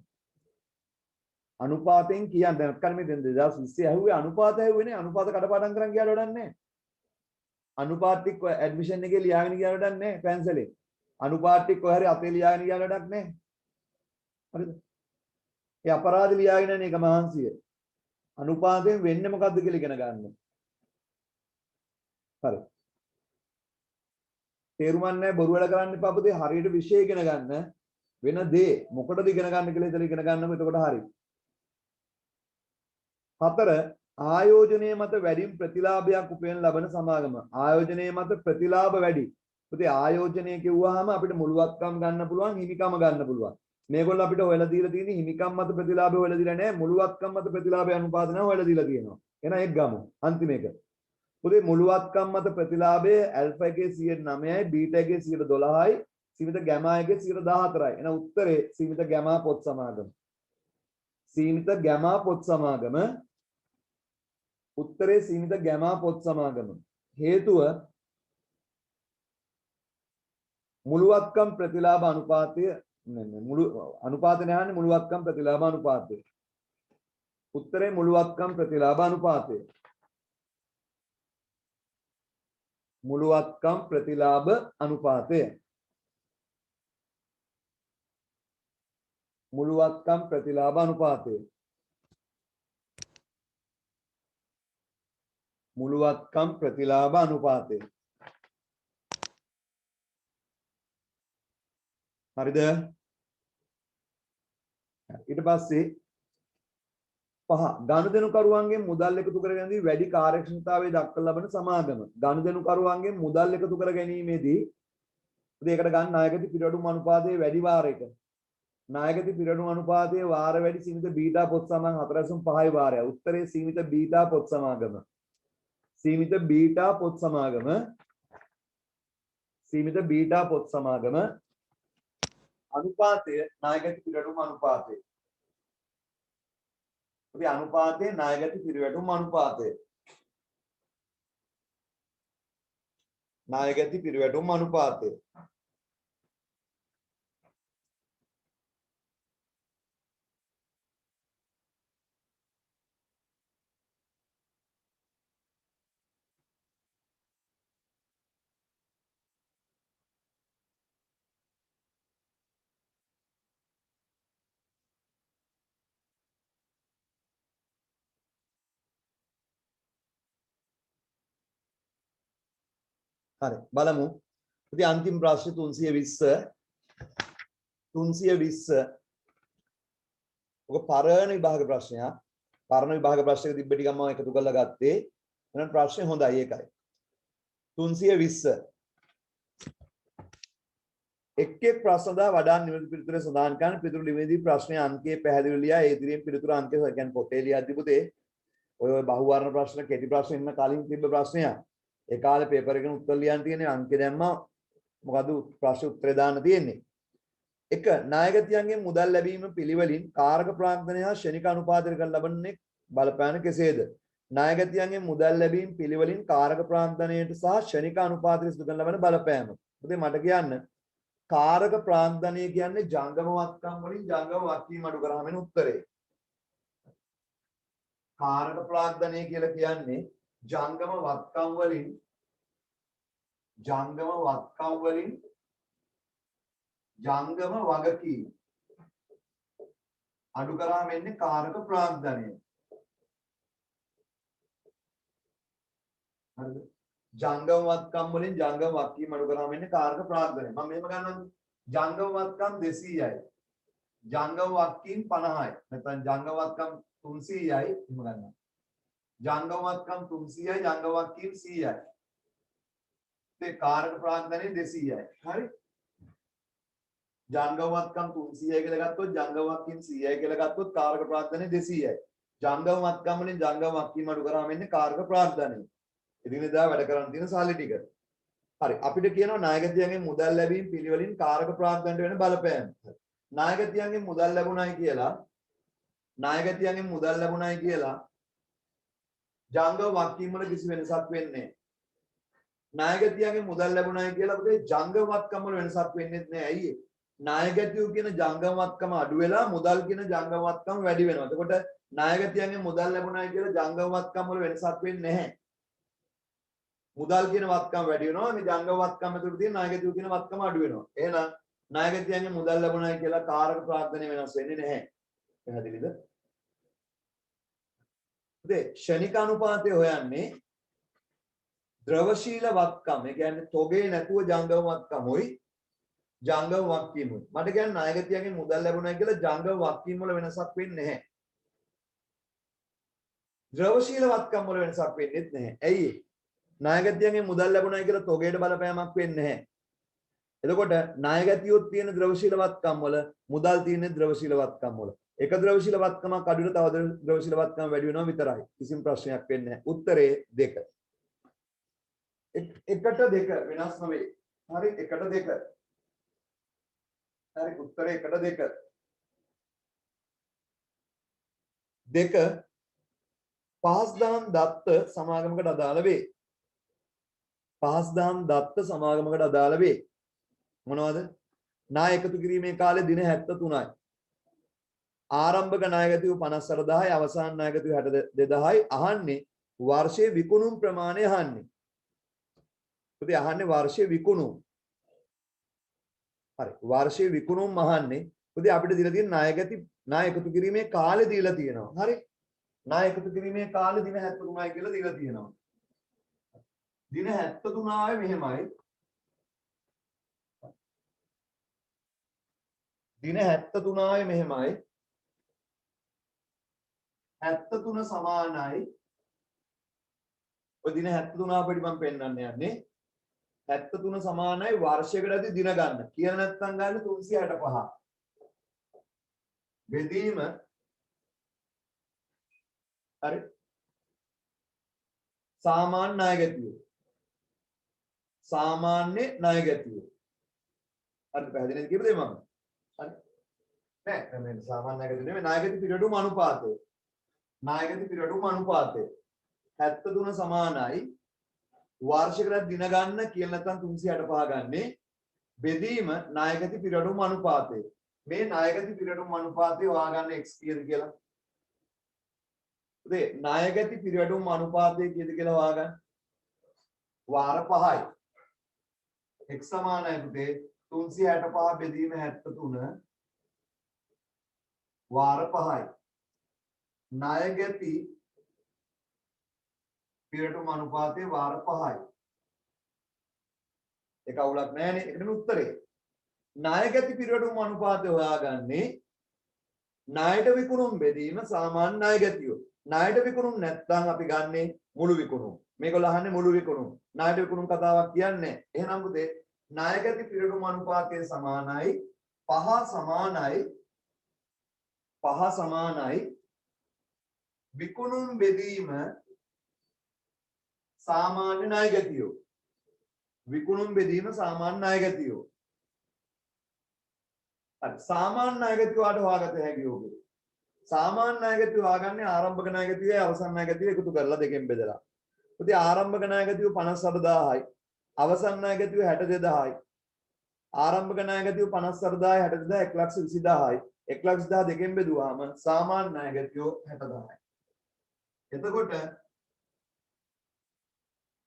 අනුපාතෙන් කියන්නේ නැත්නම් මේ 2020 ඇහුවේ අනුපාත ඇහුවේනේ. අනුපාත කඩපාඩම් කරන් ගියාට වැඩක් නැහැ. අනුපාත ටික ඇඩ්මිෂන් එකේ ලියාගෙන ගියාට වැඩක් නැහැ පැන්සලේ. අනුපාත ටික කොහේ හරි අතේ ලියාගෙන ගියාට වැඩක් නැහැ. හරිද? ඒ අපරාධ ලියාගෙන යන එක මහන්සිය. අනුපාතයෙන් වෙන්නේ මොකද්ද කියලා ඉගෙන ගන්න. හරි. තේරුම් ගන්න බොරු වැඩ කරන්න එපා පුතේ. හරියට විෂය ඉගෙන ගන්න. වෙන දේ මොකටද ඉගෙන ගන්න කියලා ඉතින් ඉගෙන ගන්නකො එතකොට හරි. 4 ආයෝජනයේ මත වැඩිම ප්‍රතිලාභයක් උපයන ලබන සමාගම. ආයෝජනයේ මත ප්‍රතිලාභ වැඩි. පුතේ ආයෝජනය කිව්වහම අපිට මුළුවත්කම් ගන්න පුළුවන්, හිමිකම ගන්න පුළුවන්. මේගොල්ලෝ අපිට හොයලා දීලා තියෙන්නේ හිමිකම් මත ප්‍රතිලාභය හොයලා දීලා නැහැ, මුළුවත්කම් මත ප්‍රතිලාභය අනුපාත නැහැ හොයලා දීලා තියෙනවා. එහෙනම් ඒක ගමු. අන්තිම එක. පුතේ මුළුවත්කම් මත ප්‍රතිලාභය ඇල්ෆා එකේ 9යි, බීටා එකේ 12යි, සීමිත ගැමා එකේ 14යි. එහෙනම් උත්තරේ සීමිත ගැමා පොත් සමාගම. සීමිත ගැමා පොත් සමාගම. උත්තරේ සීමිත ගැමා පොත් සමාගම. හේතුව මුළුවත්කම් ප්‍රතිලාභ අනුපාතය මුළු අනුපාත නැහනේ මුළුවත්කම් ප්‍රතිලාභ අනුපාතය. උත්තරේ මුළුවත්කම් ප්‍රතිලාභ අනුපාතය. මුළුවත්කම් ප්‍රතිලාභ අනුපාතය. මුළුවත්කම් ප්‍රතිලාභ අනුපාතය. මුළුවත්කම් ප්‍රතිලාභ අනුපාතය. හරිද? ඊට පස්සේ පහ ගනුදෙනුකරුවන්ගේ මුදල් එකතු කර ගැනීමේදී වැඩි කාර්යක්ෂමතාවය දක්වන ලබන සමාගම. ගනුදෙනුකරුවන්ගේ මුදල් එකතු කර ගැනීමේදී ඒකට ගන්න ණයගති පිරිවැඩුම් අනුපාතයේ වැඩි වාරයක. ණයගති පිරිවැඩුම් අනුපාතයේ වාර වැඩි සීමිත බීටා පොත් සමාන 4.5 වාරය. උත්තරේ සීමිත බීටා පොත් සමාගම. සීමිත බීටා පොත් සමාගම. සීමිත බීටා පොත් සමාගම අනුපාතය ණයගති පිරිවැඩුම් අනුපාතය. අපි අනුපාතයේ ණයගති පිරිවැඩුම් අනුපාතය. ණයගති පිරිවැඩුම් අනුපාතය. හරි බලමු. ඉතින් අන්තිම ප්‍රශ්නේ 320 ඔක පරණ විභාග ප්‍රශ්නයක්. පරණ විභාග ප්‍රශ්නයක තිබ්බ ටිකක් මම එකතු කරලා ගත්තේ. එහෙනම් ප්‍රශ්නේ හොඳයි ඒකයි. 320 එක් ප්‍රශ්න දා වඩා නිවැරදි පිළිතුර සඳහන් කරන පිළිතුරු ලිවීමේදී ප්‍රශ්නයේ අංකයේ පැහැදිලි ලියා ඒ ඉදිරියෙන් පිළිතුරු අංකය කියන්නේ පොතේ ලියද්දී පුතේ ඔය බහුවර්ණ ප්‍රශ්න කෙටි ප්‍රශ්න ඉන්න කලින් තිබ්බ ප්‍රශ්නයක්. ඒ කාලේ පේපර් එකෙන් උත්තර ලියන්න තියෙන්නේ අංක දැම්මා මොකද ප්‍රශ්න උත්තරේ දාන්න තියෙන්නේ. එක ණයගතියන්ගේ මුදල් ලැබීම පිළිවෙලින් කාරක ප්‍රාග්ධනය හා ශනික අනුපාතය කර ලබන්නේ බලපෑන කෙසේද? ණයගතියන්ගේ මුදල් ලැබීම පිළිවෙලින් කාරක ප්‍රාග්ධනයට සහ ශනික අනුපාතයට සිදු කරන ලබන බලපෑම. පුතේ මට කියන්න කාරක ප්‍රාග්ධනය කියන්නේ ජංගම වත්කම් වලින් ජංගම වත්කීම් අඩු කරාම එන උත්තරේ. කාරක ප්‍රාග්ධනය කියලා කියන්නේ ජංගම වත්කම් වලින් ජංගම වගකීම් අඩු කරාම එන්නේ කාරක ප්‍රාග්ධනය. හරිද? ජංගම වත්කම් වලින් ජංගම වත්කීම් අඩු කරාම එන්නේ කාරක ප්‍රාග්ධනය. මම මෙහෙම ගන්නම් ජංගම වත්කම් 200යි. ජංගම වත්කීම් 50යි. නැත්නම් ජංගම වත්කම් 300යි එහෙම ගන්නවා. ජංගම වත්කම් 300යි ජංගම වත්කීම් 100යි. ඒ කාරක ප්‍රාග්ධනය 200යි. හරි? ජංගම වත්කම් 300යි කියලා ගත්තොත් ජංගම වත්කීම් 100යි කියලා ගත්තොත් කාරක ප්‍රාග්ධනය 200යි. ජංගම වත්කම් වලින් ජංගම වත්කීම් අඩු කරාම එන්නේ කාරක ප්‍රාග්ධනය. එදිනෙදා වැඩ කරන්න තියෙන සාලි ටික. හරි අපිට කියනවා ණයගතියන්ගේ මුදල් ලැබීම පිළිවෙලින් කාරක ප්‍රාග්ධනයට වෙන බලපෑම. ණයගතියන්ගේ මුදල් ලැබුණයි කියලා ජංගම වත්කීම් වල කිසි වෙනසක් වෙන්නේ නැහැ. ණයගතියන්ගේ මුදල් ලැබුණයි කියලා අපේ ජංගම වත්කම් වල වෙනසක් වෙන්නේ නැහැ. ඇයි? ණයගතියෝ කියන ජංගම වත්කම අඩු වෙලා මුදල් කියන ජංගම වත්කම වැඩි වෙනවා. එතකොට ණයගතියන්ගේ මුදල් ලැබුණයි කියලා ජංගම වත්කම් වල වෙනසක් වෙන්නේ නැහැ. මුදල් කියන වත්කම වැඩි වෙනවා. මේ ජංගම වත්කම ඇතුළත තියෙන ණයගතියෝ කියන වත්කම අඩු වෙනවා. එහෙනම් ණයගතියන්ගේ මුදල් ලැබුණයි කියලා කාරක ප්‍රාග්ධනය වෙනස් වෙන්නේ නැහැ. පැහැදිලිද? ශනික අනුපාතය හොයන්නේ ද්‍රවශීල වත්කම්. ඒ කියන්නේ තොගේ නැතුව ජංගම වත්කමයි ජංගම වත්කීමුයි. මට කියන්නේ ණයගතියන්ගේ මුදල් ලැබුණා කියලා ජංගම වත්කීම් වල වෙනසක් වෙන්නේ නැහැ. ද්‍රවශීල වත්කම් වල වෙනසක් වෙන්නේ නැහැ. ඇයි? ණයගතියන්ගේ මුදල් ලැබුණා කියලා තොගේට බලපෑමක් වෙන්නේ නැහැ. එතකොට ණයගතියොත් තියෙන ද්‍රවශීල වත්කම් වල මුදල් තියෙන ද්‍රවශීල වත්කම් වල එක ද්‍රවශීල වත්කමක් අඩු වෙන තව ද්‍රවශීල වත්කම වැඩි වෙනවා විතරයි. කිසිම ප්‍රශ්නයක් වෙන්නේ නැහැ. උත්තරේ 2. 1ට 2 වෙනස් නෙවෙයි. හරි 1ට 2. හරි උත්තරේ 1ට 2. 2 පහස්දහම් දත්ත සමාගමකට අදාළ වේ. පහස්දහම් දත්ත සමාගමකට අදාළ වේ. මොනවද? ණය එකතු කිරීමේ කාලය දින 73යි. ආරම්භක ණයගතිය 54000යි අවසාන ණයගතිය 62000යි. අහන්නේ වර්ෂයේ විකුණුම් ප්‍රමාණය අහන්නේ. පුතේ අහන්නේ වර්ෂයේ විකුණුම්. හරි. වර්ෂයේ විකුණුම් අහන්නේ. පුතේ අපිට දීලා තියෙන ණය එකතු කිරීමේ කාලය දීලා තියෙනවා. හරි. ණය එකතු කිරීමේ කාලය දින 73යි කියලා දීලා තියෙනවා. දින 73 මෙහෙමයි. දින 73 මෙහෙමයි. 73 සමානයි. ඔය දින 73 අපිට මම පෙන්නන්න යන්නේ. 73 සමානයි වර්ෂයකටදී දින ගන්න. කියලා නැත්නම් ගන්න 365. බෙදීම හරි. සාමාන්‍ය ණය ගැතිය. සාමාන්‍ය ණය ගැතිය. හරි පැහැදිලිද කියපදේ මම? හරි. නෑ මේ සාමාන්‍ය ණය ගැතිය නෙමෙයි ණය ගැතිය පිරිවැඩුම් අනුපාතය. ණය ගැතිය පිරිවැඩුම් අනුපාතය. 73 සමානයි වාර්ෂිකයට දින ගන්න කියලා නැත්නම් 365 ගන්නේ බෙදීම ණය ගැතිය පිරිවැඩුම් අනුපාතය. මේ ණය ගැතිය පිරිවැඩුම් අනුපාතය හොයාගන්න x කීයද කියලා. පුතේ ණය ගැතිය පිරිවැඩුම් අනුපාතය කීයද කියලා හොයාගන්න. වාර 5යි. x සමානයි පුතේ 365 බෙදීම 73 වාර 5යි. ණය ගැතිය පිරිවැඩුම් අනුපාතය වාර 5යි. ඒක අවුලක් නෑනේ. ඒකනේ උත්තරේ. ණය ගැති පිරිවැඩුම් අනුපාතය හොයාගන්නේ ණයට විකුණුම් බෙදීම සාමාන්‍ය ණය ගැතිය. ණයට විකුණුම් නැත්නම් අපි ගන්නේ මුළු විකුණුම්. මේගොල්ලෝ අහන්නේ මුළු විකුණුම්. ණයට විකුණුම් කතාවක් කියන්නේ. එහෙනම් පුතේ ණය ගැති පිරිවැඩුම් අනුපාතය සමානයි 5 සමානයි විකුණුම් බෙදීම සාමාන්‍ය ණය ගැතිය. විකුණුම් බෙදීම සාමාන්‍ය ණය ගැතිය. හරි සාමාන්‍ය ණය ගැතිය වාට හොයාගත හැකි ඕකේ. සාමාන්‍ය ණය ගැතිය හොයාගන්නේ ආරම්භක ණය ගැතියයි අවසන් ණය ගැතියයි එකතු කරලා දෙකෙන් බෙදලා. ඉතින් ආරම්භක ණය ගැතිය 58000යි. අවසන් ණය ගැතිය 62000යි. ආරම්භක ණය ගැතිය 58000යි 62000 1,20,000යි. 1,20,000 දෙකෙන් බෙදුවාම සාමාන්‍ය ණය ගැතිය 60000යි. එතකොට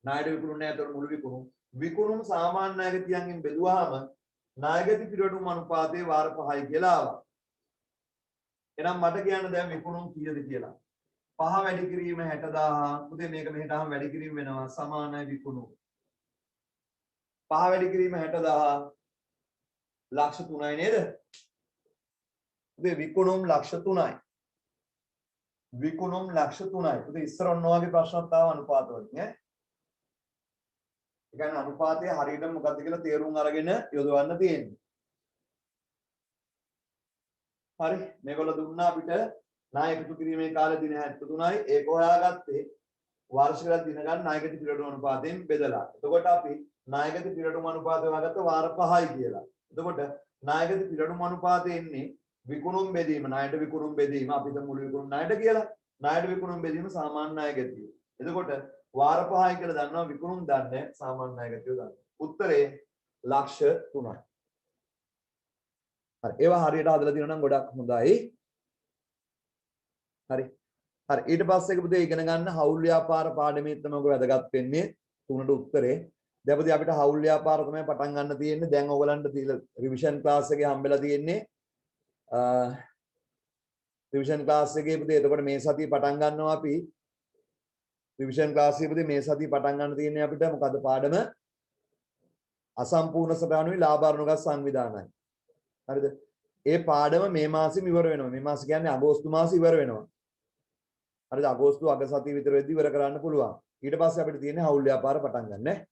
ණයට විකුණුම් නැහැ එතකොට මුළු විකුණුම් සාමාන්‍ය ණය ගැතියන්ගෙන් බෙදුවාම ණය ගැති පිරිවැඩුම් අනුපාතේ වාර 5යි කියලා ආවා. එහෙනම් මට කියන්න දැන් විකුණුම් කීයද කියලා. 5 වැඩි කිරීම 60000. පුතේ මේක මෙහෙටම වැඩි කිරීම වෙනවා සමානයි විකුණුම්. 5 වැඩි කිරීම 60000 ලක්ෂ 3යි නේද? පුතේ විකුණුම් ලක්ෂ 3යි. විකුණුම් ලක්ෂ 3යි. පුතේ ඉස්සර ඔන්න ඔයගේ ප්‍රශ්නත් ආව අනුපාත වලින් ඈ. ඒ කියන්නේ අනුපාතය හරියටම මොකක්ද කියලා තේරුම් අරගෙන යොදවන්න තියෙන්නේ. හරි මේගොල්ලෝ දුන්නා අපිට ණය එකතු කිරීමේ කාලය දින 73යි. ඒක හොයාගත්තේ වාර්ෂිකව දින ගන්න ණය ගැති පිරිවැඩුම් අනුපාතයෙන් බෙදලා. එතකොට අපි ණය ගැති පිරිවැඩුම් අනුපාතය හොයාගත්ත වාර 5යි කියලා. එතකොට ණය ගැති පිරිවැඩුම් අනුපාතය එන්නේ විකුණුම් බෙදීම ණයට විකුණුම් බෙදීම අපිට මුළු විකුණුම් ණයට කියලා. ණයට විකුණුම් බෙදීම සාමාන්‍ය ණය ගැතිය. එතකොට වාර 5යි කියලා දන්නවා විකුණුම් දන්නේ සාමාන්‍ය ණය ගැතිය දන්නවා. උත්තරේ ලක්ෂ 3යි. හරි ඒවා හරියට හදලා තියෙනවා නම් ගොඩක් හොඳයි. හරි. හරි ඊට පස්සේ පුතේ ඉගෙන ගන්න හවුල් ව්‍යාපාර පාඩමේ තමයි ඔක වැදගත් වෙන්නේ තුනට උත්තරේ. දැන් පුතේ අපිට හවුල් ව්‍යාපාර තමයි පටන් ගන්න තියෙන්නේ. දැන් ඔයගලන්ට දීලා රිවිෂන් ක්ලාස් එකේ හම්බෙලා තියෙන්නේ. රිවිෂන් ක්ලාස් එකේ පුතේ එතකොට මේ සතිය පටන් ගන්නවා අපි. රිවිෂන් ක්ලාස් එකේ පුතේ මේ සතිය පටන් ගන්න තියෙන්නේ අපිට මොකද පාඩම? අසම්පූර්ණ සටහනුයි ලාභ අරුණුගත් සංවිධානයි. හරිද? ඒ පාඩම මේ මාසෙම ඉවර වෙනවා. මේ මාස කියන්නේ අගෝස්තු මාසෙ ඉවර වෙනවා. හරිද? අගෝස්තු අග සතිය විතර වෙද්දි ඉවර කරන්න පුළුවන්. ඊට පස්සේ අපිට තියෙන්නේ හවුල් ව්‍යාපාර පටන් ගන්න ඈ.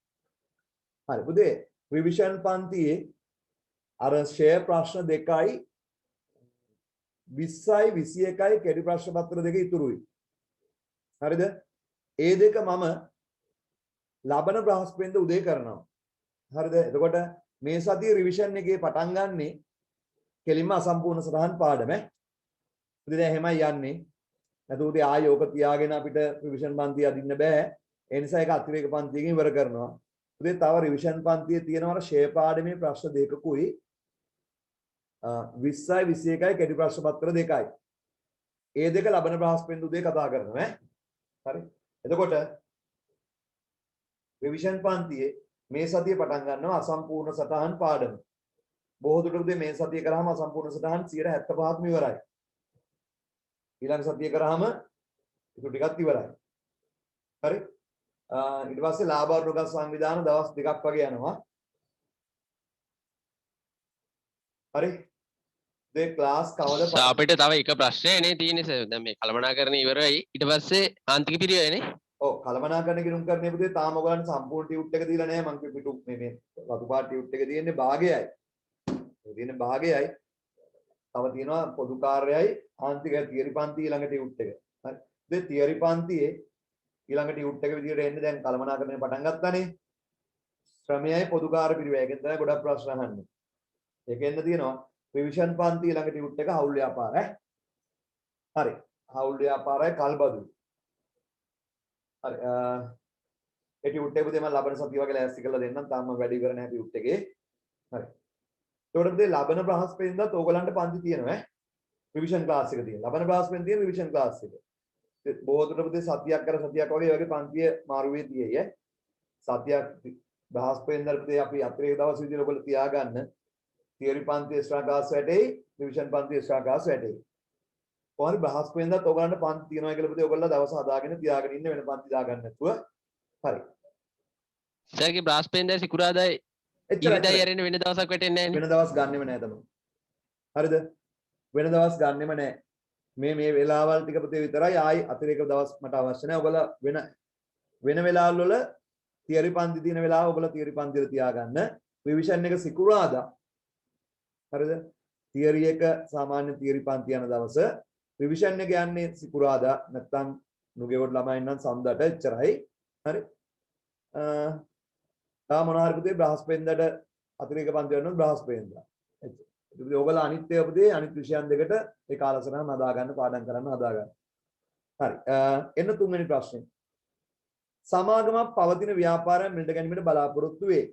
හරි පුතේ රිවිෂන් පන්තියේ අර ෂෙයා ප්‍රශ්න දෙකයි 20යි 21යි කෙටි ප්‍රශ්න පත්‍ර දෙක ඉතුරුයි. හරිද? ඒ දෙක මම ලබන බ්‍රහස්පතින්ද උදේ කරනවා. හරිද? එතකොට මේ සතියේ රිවිෂන් එකේ පටන් ගන්නෙ කෙලින්ම අසම්පූර්ණ සටහන් පාඩම ඈ. ඉතින් දැන් එහෙමයි යන්නේ. නැතුව ඉතින් ආයෝක තියාගෙන අපිට රිවිෂන් පන්තිය අදින්න බෑ. ඒ නිසා ඒක අතිරේක පන්තියකින් ඉවර කරනවා. ඉතින් තව රිවිෂන් පන්තියේ තියෙනවා ෂේ පාඩමේ ප්‍රශ්න දෙකකුයි 20යි 21යි කෙටි ප්‍රශ්න පත්‍ර දෙකයි. ඒ දෙක ලබන බ්‍රහස්පතින්ද උදේ කතා කරනවා ඈ. හරි. එතකොට රිවිෂන් පන්තියේ මේ සතිය පටන් ගන්නවා අසම්පූර්ණ සටහන් පාඩම. බොහෝ දුරට පුතේ මේ සතිය කරාම අසම්පූර්ණ සටහන් 75%ක්ම ඉවරයි. ඊළඟ සතිය කරාම ඒක ටිකක් ඉවරයි. හරි? ඊට පස්සේ ලාභ අනුගත සංවිධාන දවස් 2ක් වගේ යනවා. හරි? මේ ක්ලාස් කවද අපිට තව එක ප්‍රශ්නයනේ තියෙන්නේ සර්. දැන් මේ කළමනාකරණය ඉවරයි. ඊට පස්සේ ආන්තික පිරියවනේ. ඔව් කළමනාකරණ කිරුම් කරන්නේ පුතේ තාම ඔයගලන්ට සම්පූර්ණ ටියුට් එක දීලා නැහැ. මං පිටු මේ රතු පාට ටියුට් එක තියෙන්නේ භාගයයි. ඒ තියෙන්නේ භාගයයි. තව තියෙනවා පොදු කාර්යයයි ආන්තික තියරි පන්ති ඊළඟ ටියුට් එක. හරි. මේ තියරි පන්තියේ ඊළඟ ටියුට් එක විදියට එන්නේ දැන් කළමනාකරණය පටන් ගත්තානේ. ශ්‍රමයයි පොදු කාර්ය පිරිවැයකින් තමයි ගොඩක් ප්‍රශ්න අහන්නේ. ඒකෙන්ද තියෙනවා රිවිෂන් පන්ති ඊළඟ ටියුට් එක හවුල් ව්‍යාපාර ඈ. හරි. හවුල් ව්‍යාපාරයි කල්බදු. හරි. ඒ ටියුට් එක පුතේ මම ලබන සතිය වගේ ලෑස්ති කරලා දෙන්නම්. තාම වැඩි ඉවර නැහැ ටියුට් එකේ. හරි. ඒකට පුතේ ලබන බ්‍රහස්පතින්දාත් ඕගලන්ට පන්ති තියෙනවා ඈ. රිවිෂන් ක්ලාස් එක තියෙනවා. ලබන බ්‍රහස්පතින් තියෙන රිවිෂන් ක්ලාස් එක. බොහෝ දුරට පුතේ සතියක් කර සතියක් වගේ වගේ පන්තිය මාරුවේ තියෙයි ඈ. සතියක් බ්‍රහස්පතින්දා පුතේ අපි අතිරේක දවස් විදිහට ඔයගොල්ලෝ තියාගන්න. තියරි පන්ති එක්ස්ට්‍රා ක්ලාස් වැඩේ, රිවිෂන් පන්ති එක්ස්ට්‍රා ක්ලාස් වැඩේ. කොහොමද බ්‍රහස්පතින්දාත් ඔයගලන්ට පන්ති තියෙනවා කියලා පුතේ ඔයගොල්ලෝ දවස් හදාගෙන තියාගෙන ඉන්න වෙන පන්ති දාගන්න නැතුව. හරි. සර්ගේ බ්‍රහස්පතින්දා සිකුරාදායි ඉරිදා යරෙන්න වෙන දවසක් වැටෙන්නේ නැහැ නේ. වෙන දවස් ගන්නෙම නැහැ තමයි. හරිද? වෙන දවස් ගන්නෙම නැහැ. මේ වෙලාවල් ටික පුතේ විතරයි ආයි අතිරේක දවස් මට අවශ්‍ය නැහැ. ඔයගොල්ලෝ වෙන වෙලාවල් වල තියරි පන්ති තියෙන වෙලාව ඔයගොල්ලෝ තියරි පන්තිවල තියාගන්න. රිවිෂන් එක සිකුරාදා. හරිද? තියරි එක සාමාන්‍ය තියරි පන්ති යන දවස රිවිෂන් එක යන්නේ සිකුරාදා නැත්නම් නුගේගොඩ ළමයින් නම් සඳට එච්චරයි. හරි? තා මොනවා හරි පුතේ බ්‍රහස්පතින්දාට අතිරේක පන්ති වෙනවා බ්‍රහස්පතින්දා. එච්චර. ඒක ඔයගොල්ලෝ අනිත් ඒවා පුතේ අනිත් විෂයන් දෙකට ඒ කාලසටහන හදා ගන්න පාඩම් කරන්න හදා ගන්න. හරි. එන්න තුන්වෙනි ප්‍රශ්නේ. සමාගමක් පවතින ව්‍යාපාරයන් මිලට ගැනීමට බලාපොරොත්තු වේ.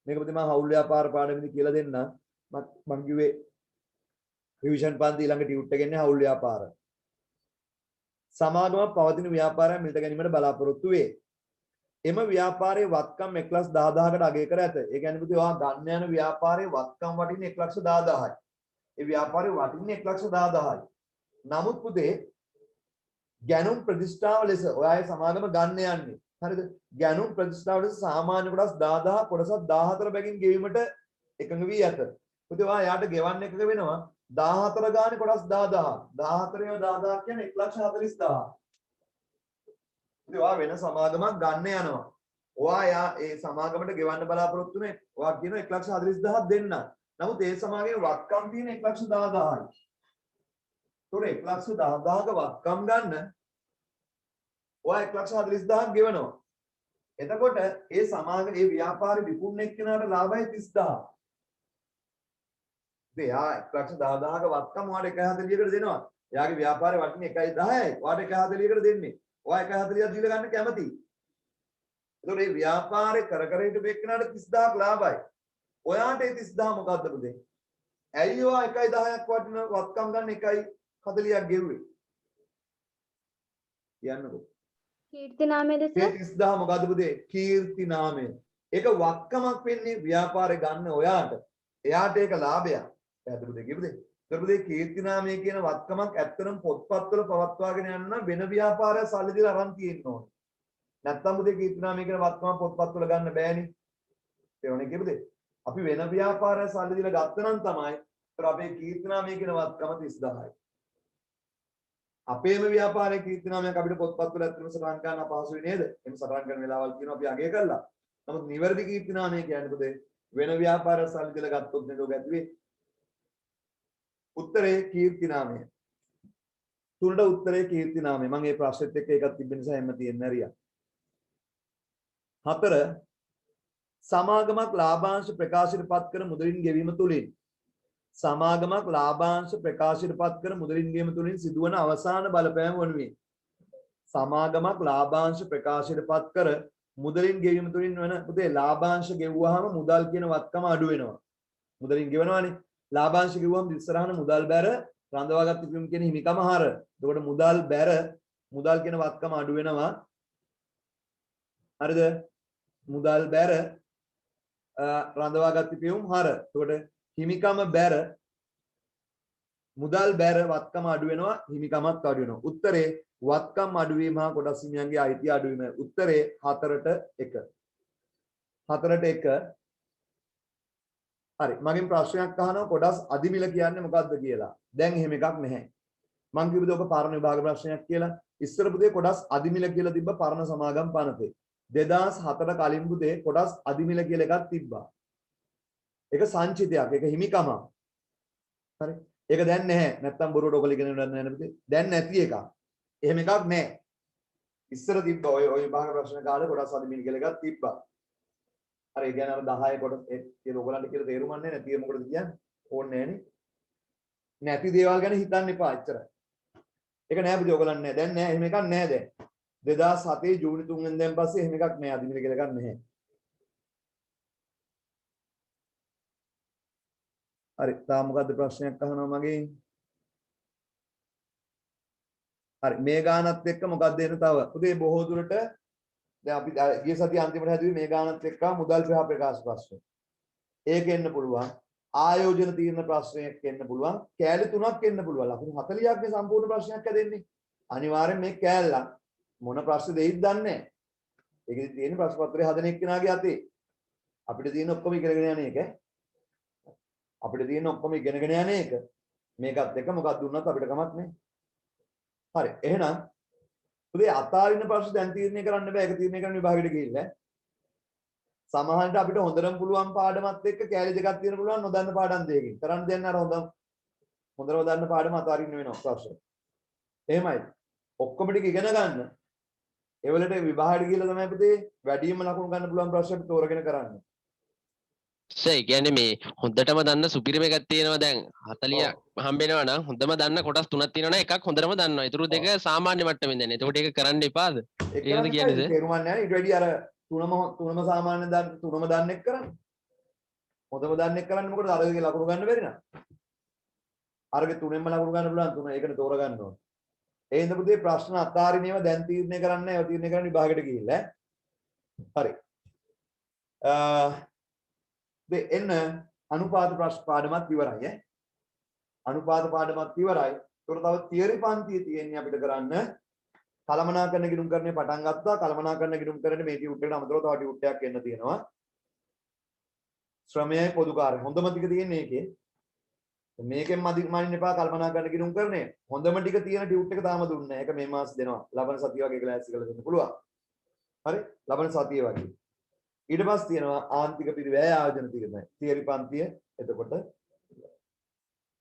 මේක පුතේ මම හවුල් ව්‍යාපාර පාඩමේදී කියලා දෙන්න. මම කිව්වේ රිවිෂන් පන්ති ඊළඟ ටියුට් එකේ ඉන්නේ හවුල් ව්‍යාපාර. සමාගමක් පවතින ව්‍යාපාරයන් මිලට ගැනීමට බලාපොරොත්තු වේ. එම ව්‍යාපාරයේ වත්කම් 1,10,000කට අගය කර ඇත. ඒ කියන්නේ පුතේ ඔයා ගන්න යන ව්‍යාපාරයේ වත්කම් වටින්නේ 1,10,000යි. ඒ ව්‍යාපාරේ වටින්නේ 1,10,000යි. නමුත් පුතේ ගැනුම් ප්‍රතිෂ්ඨාව ලෙස ඔයාගේ සමාගම ගන්න යන්නේ. හරිද? ගැනුම් ප්‍රතිෂ්ඨාව ලෙස සාමාන්‍ය කොටස් 10,000 කොටසක් 14 බැගින් ගෙවීමට එකඟ වී ඇත. පුතේ ඔයා යාට ගෙවන්න එකක වෙනවා 14 ගානේ කොටස් 10,000. 14 10,000 කියන්නේ 1,40,000. ඔයා වෙන සමාගමක් ගන්න යනවා. ඔයා ඒ සමාගමට ගෙවන්න බලාපොරොත්තු වෙන්නේ ඔයා කියන 1,40,000 දෙන්න. නමුත් ඒ සමාගමේ වත්කම් තියෙන 1,10,000යි. ඒතොර 1,10,000ක වත්කම් ගන්න ඔයා 1,40,000ක් ගෙවනවා. එතකොට ඒ සමාගම ඒ ව්‍යාපාරේ විකුණන එක්කෙනාට ලාභය 30,000. එයා 1,10,000ක වත්කම් ඔයාට 1,40,කට දෙනවා. එයාගේ ව්‍යාපාරේ වටින්නේ 1,10,000යි. ඔයාට 1,40,කට දෙන්නේ. ඔයා 1,40,ක් දීලා ගන්න කැමතියි. ඒතකොට මේ ව්‍යාපාරේ කර කර හිටපු එක්කනට 30,000ක් ලාභයි. ඔයාට ඒ 30,000 මොකද්ද පුතේ? ඇයි ඔයා 1,10,ක් වටින වත්කම් ගන්න 1,40,ක් ගෙව්වේ? කියන්නකෝ. කීර්ති නාමයේද ඒ 30,000 මොකද්ද පුතේ? කීර්ති නාමය. ඒක වත්කමක් වෙන්නේ ව්‍යාපාරේ ගන්න ඔයාට. එයාට ඒක ලාභයක්. එයාට පුතේ කිව්වද? ඒකපොතේ කීර්ති නාමය කියන වත්කමක් ඇත්තටම පොත්පත්වල පවත්වාගෙන යන්න නම් වෙන ව්‍යාපාරයක් සල්ලි දීලා අරන් තියෙන්න ඕනේ. නැත්තම් පුතේ කීර්ති නාමය කියන වත්කම පොත්පත්වල ගන්න බෑනේ. තේරුණේ කිව්වද? අපි වෙන ව්‍යාපාරයක් සල්ලි දීලා ගත්තනම් තමයි ඒතර අපේ කීර්ති නාමය කියන වත්කම 30,000යි. අපේම ව්‍යාපාරයේ කීර්ති නාමයක් අපිට පොත්පත්වල ඇත්තටම සටහන් කරන්න අපහසුයි නේද? එහෙම සටහන් කරන වෙලාවල් කියනවා අපි අගය කළා. නමුත් නිවැරදි කීර්ති නාමය කියන්නේ පුතේ වෙන ව්‍යාපාරයක් සල්ලි දීලා ගත්තොත් නේද ඔක ඇති වෙන්නේ. උත්තරේ කීර්ති නාමය. තුනට උත්තරේ කීර්ති නාමය. මම මේ ප්‍රශ්නෙත් එක්ක එකක් තිබෙන නිසා එන්න තියෙන්නේ හරියට. 4 සමාගමක් ලාභාංශ ප්‍රකාශයට පත් කර මුදලින් ගෙවීම තුලින් සමාගමක් ලාභාංශ ප්‍රකාශයට පත් කර මුදලින් ගෙවීම තුලින් සිදුවන අවසාන බලපෑම වනුයේ සමාගමක් ලාභාංශ ප්‍රකාශයට පත් කර මුදලින් ගෙවීම තුලින් වෙන පුතේ ලාභාංශ ගෙවුවාම මුදල් කියන වත්කම අඩු වෙනවා. මුදලින් ගෙවනවානේ. ලාභාංශ ගෙවුවම ඉස්සරහන මුදල් බැර රඳවාගත් ඉපීම කියන හිමිකම හර. එතකොට මුදල් බැර මුදල් කියන වත්කම අඩු වෙනවා. හරිද? මුදල් බැර රඳවාගත් පියුම් හර. එතකොට හිමිකම බැර මුදල් බැර වත්කම අඩු වෙනවා හිමිකමත් අඩු වෙනවා. උත්තරේ වත්කම් අඩුවීම හා කොටස් හිමියන්ගේ අයිතිය අඩුවීම. උත්තරේ 4ට 1. 4ට 1. හරි. මගෙන් ප්‍රශ්නයක් අහනවා කොටස් අදිමිල කියන්නේ මොකක්ද කියලා. දැන් එහෙම එකක් නැහැ. මං කිව්වද ඔක පරණ විභාග ප්‍රශ්නයක් කියලා. ඉස්සර පුතේ කොටස් අදිමිල කියලා තිබ්බ පරණ සමාගම් පනතේ. 2004ට කලින් පුතේ කොටස් අදිමිල කියලා එකක් තිබ්බා. ඒක සංචිතයක්. ඒක හිමිකම. හරි. ඒක දැන් නැහැ. නැත්තම් බොරුවට ඔයගොල්ලෝ ඉගෙන ගන්න නැහැ නේද? දැන් නැති එකක්. එහෙම එකක් නැහැ. ඉස්සර තිබ්බ ඔය විභාග ප්‍රශ්න කාලේ කොටස් අදිමිල කියලා එකක් තිබ්බා. හරි. ඒ කියන්නේ අර 10 කොටස් ඒක ඔයගොල්ලන්ට කියලා තේරුම් ගන්න නැහැ. තියෙන මොකටද කියන්නේ? ඕනේ නැහැ නේ. නැති දේවල් ගැන හිතන්න එපා එච්චරයි. ඒක නෑ පුතේ ඔයගොල්ලන් නෑ. දැන් නෑ එහෙම එකක් නෑ දැන්. 2007 ජූනි 3 වෙනිදාන් පස්සේ එහෙම එකක් නෑ අදිමිල කියලා එකක් නැහැ. හරි. තාම මොකද්ද ප්‍රශ්නයක් අහනවා මගෙන්? හරි. මේ ගානත් එක්ක මොකක්ද එන තව? පුතේ බොහෝ දුරට දැන් අපි ගිය සතිය අන්තිමට හැදුවේ මේ ගානත් එක්ක මුදල් ප්‍රහා ප්‍රකාශ ප්‍රශ්න. ඒක එන්න පුළුවන්. ආයෝජන තීරණ ප්‍රශ්නයක් එන්න පුළුවන්. කෑලි 3ක් එන්න පුළුවන්. ලකුණු 40ක් මේ සම්පූර්ණ ප්‍රශ්නයක් හැදෙන්නේ. අනිවාර්යෙන් මේ කෑල්ල මොන ප්‍රශ්න දෙයිද දන්නේ නැහැ. ඒකෙදි තියෙන ප්‍රශ්න පත්‍රය හදන එක්කෙනාගේ අතේ. අපිට තියෙන ඔක්කොම ඉගෙනගෙන යන එක. අපිට තියෙන ඔක්කොම ඉගෙනගෙන යන එක. මේකත් එක්ක මොකක්ද දුන්නත් අපිට කමක් නැහැ. හරි. එහෙනම් පුතේ අතාරින්න ප්‍රශ්න දැන් තීරණය කරන්න බෑ. ඒක තීරණය කරන්න විභාගෙට ගිහිල්ලා. සමහරවිට අපිට හොඳටම පුළුවන් පාඩමත් එක්ක කැලේ දෙකක් තියෙන පුළුවන් නොදන්න පාඩම් දෙකකින්. කරන්න දෙන්න අර හොඳටම දන්න පාඩම අතාරින්න වෙනවා ප්‍රශ්න. එහෙමයි. ඔක්කොම ටික ඉගෙන ගන්න. ඒවලට විභාගයට ගිහලා තමයි පුතේ වැඩිම ලකුණු ගන්න පුළුවන් ප්‍රශ්න තෝරගෙන කරන්න. ඒ කියන්නේ මේ හොඳටම දන්න සුපිරිම එකක් තියෙනවා දැන් 40ක් හම්බ වෙනවා නම් හොඳම දන්න කොටස් 3ක් තියෙනවා නම් එකක් හොඳටම දන්නවා. ඊටු දෙක සාමාන්‍ය මට්ටමින් දන්නේ. එතකොට ඒක කරන්න එපාද? ඒකද කියන්නේ තේරුම් ගන්න නැහැ. ඊට වැඩි අර තුනම සාමාන්‍ය තුනම දන්නේ කරන්නේ. හොඳම දන්නේ කරන්නේ මොකටද? අරගේ ලකුණු ගන්න බැරි නේද? අරගේ තුනෙන්ම ලකුණු ගන්න පුළුවන් තුන. ඒකනේ තෝරගන්න ඕනේ. ඒ හින්දා පුතේ ප්‍රශ්න අතාරිනේම දැන් තීරණය කරන්න නැහැ. ඔය තීරණය කරන්න විභාගෙට ගිහිල්ලා. හරි. එන්න අනුපාත ප්‍රශ්න පාඩමත් ඉවරයි ඈ. අනුපාත පාඩමත් ඉවරයි. ඒතකොට තව තියරි පන්තියේ තියෙන්නේ අපිට කරන්න කලමනාකරණ ගිණුම් කරන්නේ පටන් ගත්තා. කලමනාකරණ ගිණුම් කරන්නේ මේ ටියුට් එකට අමතරව තව ටියුට් එකක් එන්න තියෙනවා. ශ්‍රමයයි පොදුකාරය. හොඳම ටික තියෙන්නේ ඒකේ. මේකෙන් මදින්න එපා කල්පනාකරණ ගිණුම් කරන්නේ. හොඳම ටික තියෙන ටියුට් එක තාම දුන්නේ නැහැ. ඒක මේ මාසෙ දෙනවා. ලබන සතිය වගේ ක්ලාස් එකකට දෙන්න පුළුවන්. හරි? ලබන සතිය වගේ. ඊට පස්සේ තියෙනවා ආන්තික පිරිවැය ආයෝජන තීරණය. තියරි පන්තිය. එතකොට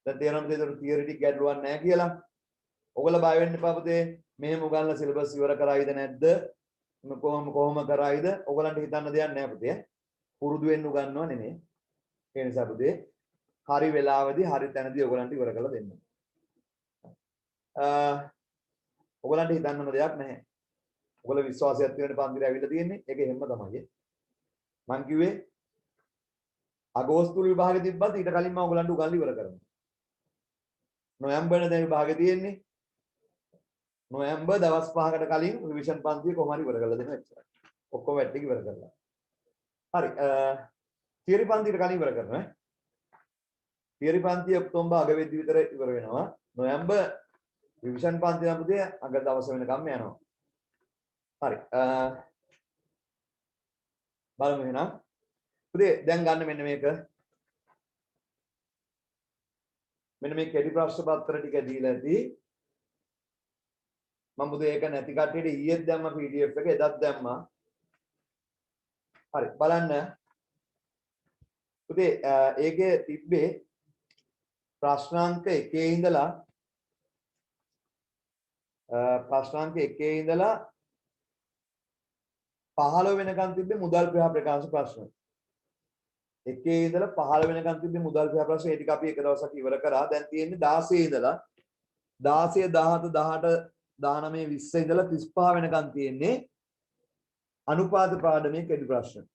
දැන් තේරෙනවද ඒතර තියරි ටික ගැටලුවක් නැහැ කියලා? ඔයගොල්ලෝ බය වෙන්න එපා පුතේ. මෙහෙම උගන්ලා සිලබස් ඉවර කරායිද නැද්ද? කොහොම කරායිද? ඔයගලන්ට හිතන්න දෙයක් නැහැ පුතේ. පුරුදු වෙන්න උගන්වනවා නෙමෙයි. ඒ නිසා පුතේ හරි වෙලාවදී හරි තැනදී ඔයගලන්ට ඉවර කරලා දෙන්න. ඔයගලන්ට හිතන්න ඕන දෙයක් නැහැ. ඔයගොල්ලෝ විශ්වාසයක් තියෙන පන්තිර ඇවිල්ලා තියෙන්නේ. ඒක හැම තමයි. මං කිව්වේ අගෝස්තු විභාගෙ තිබ්බත් ඊට කලින් මම ඔයගලන්ට උගන්ලා ඉවර කරනවා. නොවැම්බර් දැන් විභාගෙ තියෙන්නේ. නොවැම්බර් දවස් 5කට කලින් රිවිෂන් පන්තිය කොහොම හරි ඉවර කරලා දෙන්න එච්චරයි. ඔක්කොම වැට් ටික ඉවර කරලා. හරි. තියරි පන්තියට කලින් ඉවර කරනවා. තියරි පන්තිය ඔක්තෝබර් අග වෙද්දි විතර ඉවර වෙනවා. නොවැම්බර් රිවිෂන් පන්තිය නම් පුතේ අග දවස් වෙනකම් යනවා. හරි. බලමු එහෙනම්. පුතේ දැන් ගන්න මෙන්න මේක. මෙන්න මේ කෙටි ප්‍රශ්න පත්‍ර ටික දීලා ඇති. මම පුතේ ඒක නැති කට්ටියට ඊයේත් දැම්මා PDF එක එදත් දැම්මා. හරි බලන්න. පුතේ ඒකේ තිබ්බේ ප්‍රශ්නාංක 1 ඉඳලා ප්‍රශ්නාංක 1 ඉඳලා 15 වෙනකන් තිබ්බේ මුදල් ප්‍රකාශ ප්‍රශ්න. 1 ඉඳලා 15 වෙනකන් තිබ්බේ මුදල් ප්‍රශ්න. ඒ ටික අපි එක දවසක් ඉවර කරා. දැන් තියෙන්නේ 16 ඉඳලා 16 17 18 19 20 ඉඳලා 35 වෙනකන් තියෙන්නේ අනුපාත පාඩමේ කෙටි ප්‍රශ්න.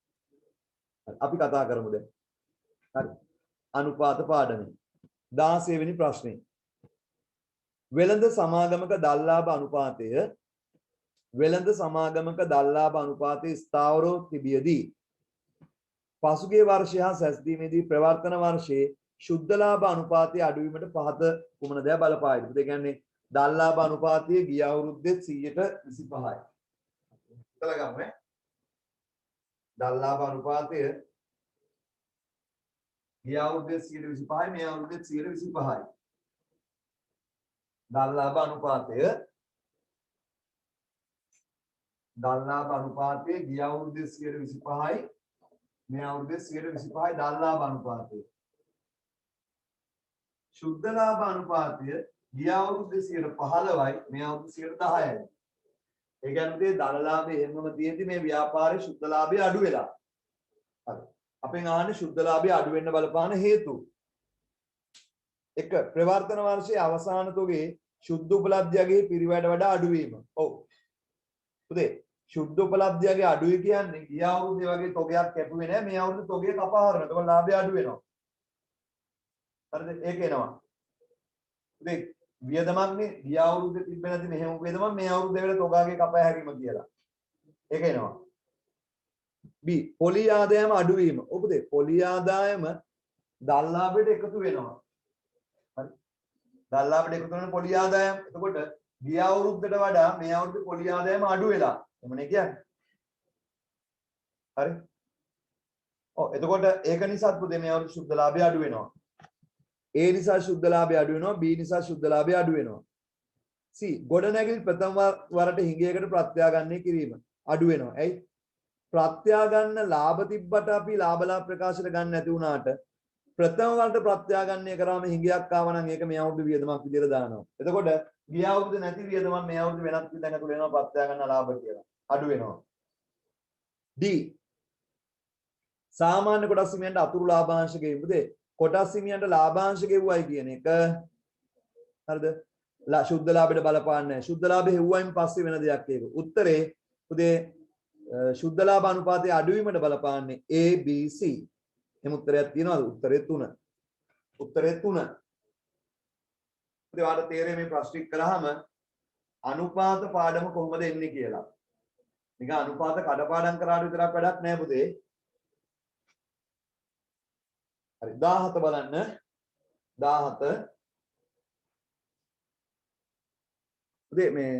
අපි කතා කරමු දැන්. හරි. අනුපාත පාඩමේ 16 වෙනි ප්‍රශ්නේ. වෙළඳ සමාගමක දල්ලාභ අනුපාතය වෙළඳ සමාගමක දල්ලාභ අනුපාතයේ ස්ථාවරව තිබියදී පසුගිය වර්ෂය හා සැසඳීමේදී ප්‍රවර්තන වර්ෂයේ ශුද්ධ ලාභ අනුපාතය අඩු වීමට පහත කුමන දෑ බලපායිද? ඒ කියන්නේ දල් ලාභ අනුපාතය ගිය අවුරුද්දේ 125යි. හිතලා ගමු ඈ. දල් ලාභ අනුපාතය ගිය අවුරුද්දේ 125යි මේ අවුරුද්දේ 125යි. දල් ලාභ අනුපාතය ගිය අවුරුද්දේ 125යි මේ අවුරුද්දේ 125යි දල් ලාභ අනුපාතය. ශුද්ධ ලාභ අනුපාතය ගිය අවුරුද්දේ 115යි මේ අවුරුද්දේ 110යි. ඒ කියන්නේ දල ලාභය එහෙමම තියෙද්දි මේ ව්‍යාපාරයේ ශුද්ධ ලාභය අඩු වෙලා. හරි. අපෙන් අහන්නේ ශුද්ධ ලාභය අඩු වෙන්න බලපාන හේතු. එක ප්‍රවර්තන වර්ෂයේ අවසාන තුගේ ශුද්ධ උපලබ්ධියගේ පිරිවැයට වඩා අඩු වීම. ඔව්. පුතේ ශුද්ධ උපලබ්ධියගේ අඩුයි කියන්නේ ගිය අවුරුද්දේ වගේ තොගයක් කැපුවේ නැහැ මේ අවුරුද්දේ තොගය කපා හරිනවා. ඒකවල ලාභය අඩු වෙනවා. හරිද? ඒක එනවා. පුතේ වියදමක්නේ ගිය අවුරුද්දේ තිබ්බ නැති මෙහෙම වියදමක් මේ අවුරුද්දේ වෙල තොගාගේ කපා හැරීම කියලා. ඒක එනවා. B පොලි ආදායම අඩුවීම. ඔව් පුතේ පොලි ආදායම දල් ලාභයට එකතු වෙනවා. හරි. දල් ලාභයට එකතු වෙන පොලි ආදායම. එතකොට ගිය අවුරුද්දට වඩා මේ අවුරුද්දේ පොලි ආදායම අඩු වෙලා. එමනේ කියන්නේ. හරි. ඔව් එතකොට ඒක නිසා පුතේ මේ අවුරුද්දේ ශුද්ධ ලාභය අඩු වෙනවා. A නිසා ශුද්ධ ලාභය අඩු වෙනවා. B නිසා ශුද්ධ ලාභය අඩු වෙනවා. C ගොඩනැගිලි ප්‍රථම වරට හිඟයකට ප්‍රත්‍යාගන්නේ කිරීම අඩු වෙනවා. ඇයි? ප්‍රත්‍යාගන්න ලාභ තිබ්බට අපි ලාභලා ප්‍රකාශයට ගන්න නැති වුණාට ප්‍රථම වරට ප්‍රත්‍යාගන්නය කරාම හිඟයක් ආව නම් ඒක මේ අවුරුදු වියදමක් විදියට දානවා. එතකොට ගිය අවුරුදු නැති වියදමක් මේ අවුරුදු වෙනත් විදිහකට ඇතුළු වෙනවා ප්‍රත්‍යාගන්න ලාභ කියලා. අඩු වෙනවා. D සාමාන්‍ය කොටස් හිමියන්ට අතුරු ලාභාංශ ගෙවීමද කොටස් හිමියන්ට ලාභාංශ ගෙවුවයි කියන එක හරිද? ශුද්ධ ලාභයට බලපාන්නේ නැහැ. ශුද්ධ ලාභය හෙව්වයින් පස්සේ වෙන දෙයක් ඒක. උත්තරේ පුතේ ශුද්ධ ලාභ අනුපාතය අඩුවීමට බලපාන්නේ A B C. එහෙම උත්තරයක් තියෙනවද? උත්තරේ 3. උත්තරේ 3. පුතේ ඔයාලට තේරෙන්නේ මේ ප්‍රශ්න ටික කරාම අනුපාත පාඩම කොහොමද එන්නේ කියලා. නිකන් අනුපාත කඩපාඩම් කරාට විතරක් වැඩක් නැහැ පුතේ. හරි 17 බලන්න 17 පුතේ මේ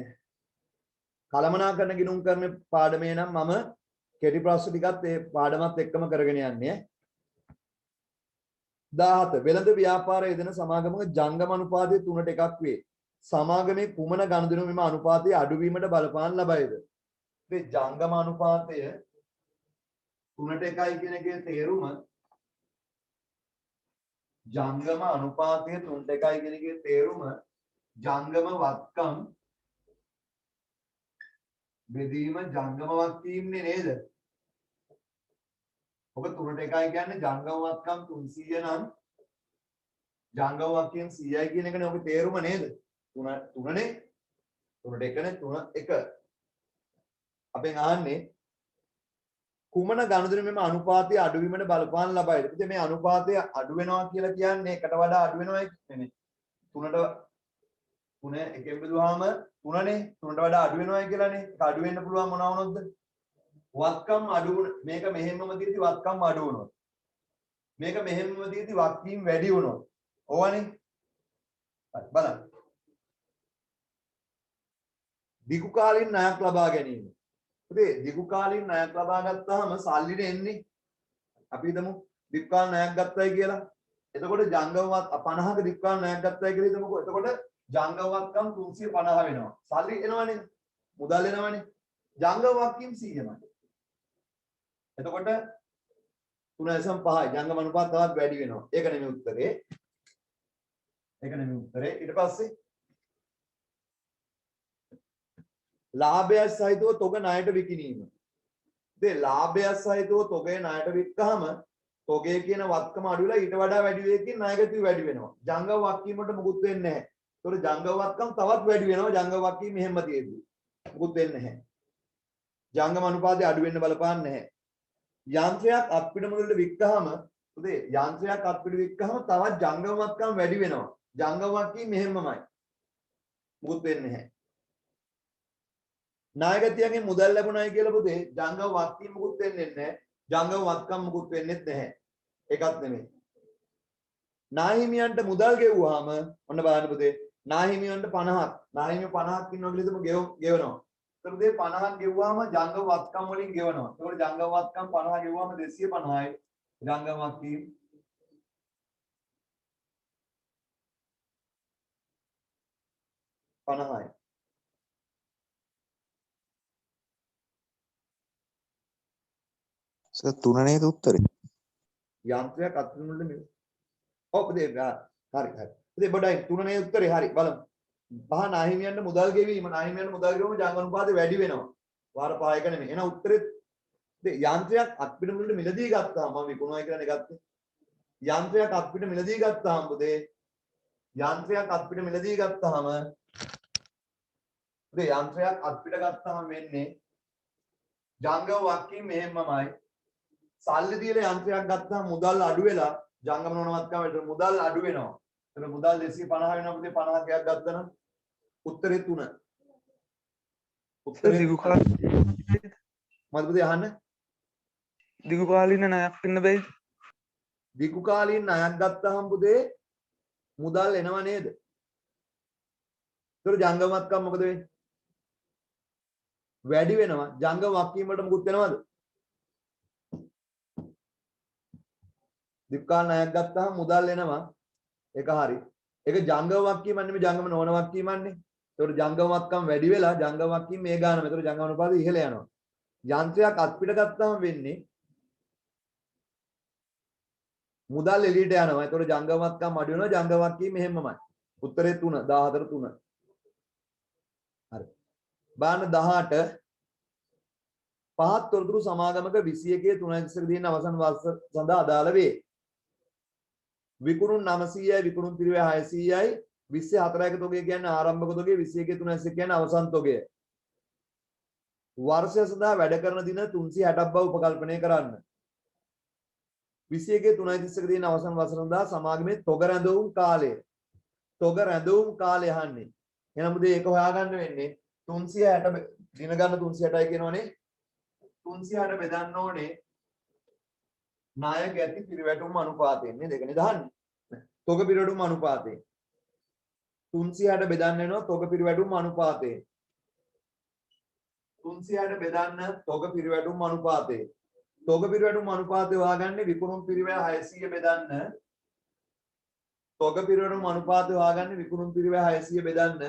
කලමනාකරන ගිණුම් කරන පාඩමේ නම් මම කෙටි ප්‍රශ්න ටිකත් ඒ පාඩමත් එක්කම කරගෙන යන්නේ 17 වෙළඳ ව්‍යාපාරයේ යෙදෙන සමාගමක ජංගම අනුපාතය 3ට එකක් වේ. සමාගමේ කුමන ගණදෙනු මෙම අනුපාතය අඩුවීමට බලපාන ලබයිද? මේ ජංගම අනුපාතය 3ට එකයි කියන එකේ තේරුම ජංගම අනුපාතය 3ට එකයි කියන එකේ තේරුම ජංගම වත්කම් බෙදීම ජංගම වත්කීම්නේ නේද? ඔබ 3ට එකයි කියන්නේ ජංගම වත්කම් 300 නම් ජංගම වත්කීම් 100යි කියන එකනේ ඔබේ තේරුම නේද? 3නේ 3ට එකනේ 3 1 අපෙන් අහන්නේ කුමන ගණදෙනු මෙම අනුපාතය අඩුවීමට බලපාන ලබයිද? ඉතින් මේ අනුපාතය අඩු වෙනවා කියලා කියන්නේ එකට වඩා අඩු වෙනවා නෙමෙයි. 3ට 3 එකෙන් බෙදුවාම 3නේ 3ට වඩා අඩු වෙනවායි කියලානේ. ඒක අඩු වෙන්න පුළුවන් මොනවා වුණොත්ද? වත්කම් අඩු මේක මෙහෙමම දීති වත්කම් අඩු වුණොත්. මේක මෙහෙමම දීති වත්කීම් වැඩි වුණොත්. ඕවනේ. හරි බලන්න. දිගු කාලින ණයක් ලබා ගැනීම. පුතේ දිගු කාලින ණයක් ලබා ගත්තාම සල්ලිනේ එන්නේ. අපි හිතමු දිගු කාල ණයක් ගත්තයි කියලා. එතකොට ජංගමවත් 50ක දිගු කාල ණයක් ගත්තයි කියලා හිතමුකෝ. එතකොට ජංගමවත්කම් 350 වෙනවා. සල්ලි එනවනේ. මුදල් එනවනේ. ජංගමවත්කම් 100යි. එතකොට 3.5යි. ජංගම අනුපාත තවත් වැඩි වෙනවා. ඒක නෙමෙයි උත්තරේ. ඒක නෙමෙයි උත්තරේ. ඊට පස්සේ ලාභය සහිතව තොග ණයට විකිණීම. ඉතින් ලාභය සහිතව තොගේ ණයට වික්කහම තොගේ කියන වත්කම අඩු වෙලා ඊට වඩා වැඩි වෙයි කියන ණයගතිය වැඩි වෙනවා. ජංගම වත්කීමට මුකුත් වෙන්නේ නැහැ. ඒතකොට ජංගම වත්කම් තවත් වැඩි වෙනවා. ජංගම වත්කීම මෙහෙම තියෙද්දි. මුකුත් වෙන්නේ නැහැ. ජංගම අනුපාතය අඩු වෙන්න බලපාන්නේ නැහැ. යන්ත්‍රයක් අත්පිට මුදලට වික්කහම උදේ යන්ත්‍රයක් අත්පිට වික්කහම තවත් ජංගම වත්කම් වැඩි වෙනවා. ජංගම වත්කීම මෙහෙමමයි. මුකුත් වෙන්නේ නැහැ. නායකතියන්ගෙන් මුදල් ලැබුණයි කියලා පුතේ ජංගම වත්කීම් මුකුත් වෙන්නේ නැහැ. ජංගම වත්කම් මුකුත් වෙන්නේත් නැහැ. ඒකත් නෙමෙයි. නාහිමියන්ට මුදල් ගෙවුවාම ඔන්න බලන්න පුතේ. නාහිමියන්ට 50ක්. නාහිමිය 50ක් ඉන්නවා කියලා හිතමු ගෙවනවා. එතකොට මේ 50ක් ගෙවුවාම ජංගම වත්කම් වලින් ගෙවනවා. එතකොට ජංගම වත්කම් 50 ගෙවුවාම 250යි. ජංගම වත්කම් 50යි. සර් 3 නේද උත්තරේ? යන්ත්‍රයක් අත්විඳින්න නෙමෙයි. ඔව් පුතේ හරි හරි. පුතේ බඩයි 3 නේ උත්තරේ හරි බලමු. පහ නාහිමියන්ට මුදල් ගෙවීම නාහිමියන්ට මුදල් ගෙවීම ජංගම අනුපාතය වැඩි වෙනවා. වාර 5ක නෙමෙයි. එහෙනම් උත්තරේ යන්ත්‍රයක් අත්පිට මිලදී ගත්තාම මම විකුණුවයි කියන්නේ ගත්තේ. යන්ත්‍රයක් අත්පිට මිලදී ගත්තාම පුතේ යන්ත්‍රයක් අත්පිට මිලදී ගත්තාම පුතේ යන්ත්‍රයක් අත්පිට ගත්තාම වෙන්නේ ජංගම වක්කීම් මෙහෙමමයි. සල්ලි දීලා යන්ත්‍රයක් ගත්තාම මුදල් අඩු වෙලා ජංගම නොනවත්කමට මුදල් අඩු වෙනවා. එතන මුදල් 250 වෙනවා පුතේ 50ක් ගත්තා නම් උත්තරේ 3. උත්තරේ දිගු කාල මම පුතේ අහන්න දිගු කාලින ණයක් වෙන්න බැයිද? දිගු කාලීන ණයක් ගත්තාම පුතේ මුදල් එනව නේද? ඒතර ජංගමත්කම් මොකද වෙන්නේ? වැඩි වෙනවා. ජංගම වක්කීම් වලට මුකුත් වෙනවද? දිගු කාල ණයක් ගත්තාම මුදල් එනවා. ඒක හරි. ඒක ජංගම වක්කීම් නෙමෙයි ජංගම නොවන වක්කීම්න්නේ. ඒතකොට ජංගම වත්කම් වැඩි වෙලා ජංගම වක්කීම් මේ ගානම. ඒතකොට ජංගම අනුපාතය ඉහළ යනවා. යන්ත්‍රයක් අත්පිට ගත්තාම වෙන්නේ මුදල් එළියට යනවා. ඒතකොට ජංගම වත්කම් අඩු වෙනවා. ජංගම වක්කීම් මෙහෙමමයි. උත්තරේ 3 14 3. හරි. බාන 18 පහත් තොරතුරු සමාගමක 21 3 දින අවසන් වර්ෂ සඳහා අදාළ වේ. විකුණුම් 900යි විකුණුම් පිරිවෙ 600යි 24ක තොගය කියන්නේ ආරම්භක තොගය 21 3 කියන්නේ අවසන් තොගය. වර්ෂය සඳහා වැඩ කරන දින 360ක් බව උපකල්පනය කරන්න. 21 3 දින අවසන් වසර සඳහා සමාගමේ තොග රැඳවුම් කාලය. තොග රැඳවුම් කාලය අහන්නේ. එහෙනම් මුදේ ඒක හොයාගන්න වෙන්නේ 360 දින ගන්න 360යි කියනවනේ. 360 බෙදන්න ඕනේ ණය ගැති පිරිවැටුම් අනුපාතයෙන් නේද? ඒකනේ දාන්නේ. තොග පිරිවැටුම් අනුපාතයෙන් 360 බෙදන්න වෙනවා තොග පිරිවැටුම් අනුපාතයෙන්. 360 බෙදන්න තොග පිරිවැටුම් අනුපාතය. තොග පිරිවැටුම් අනුපාතය හොයාගන්නේ විකුණුම් පිරිවැය 600 බෙදන්න තොග පිරිවැටුම් අනුපාතය හොයාගන්නේ විකුණුම් පිරිවැය 600 බෙදන්න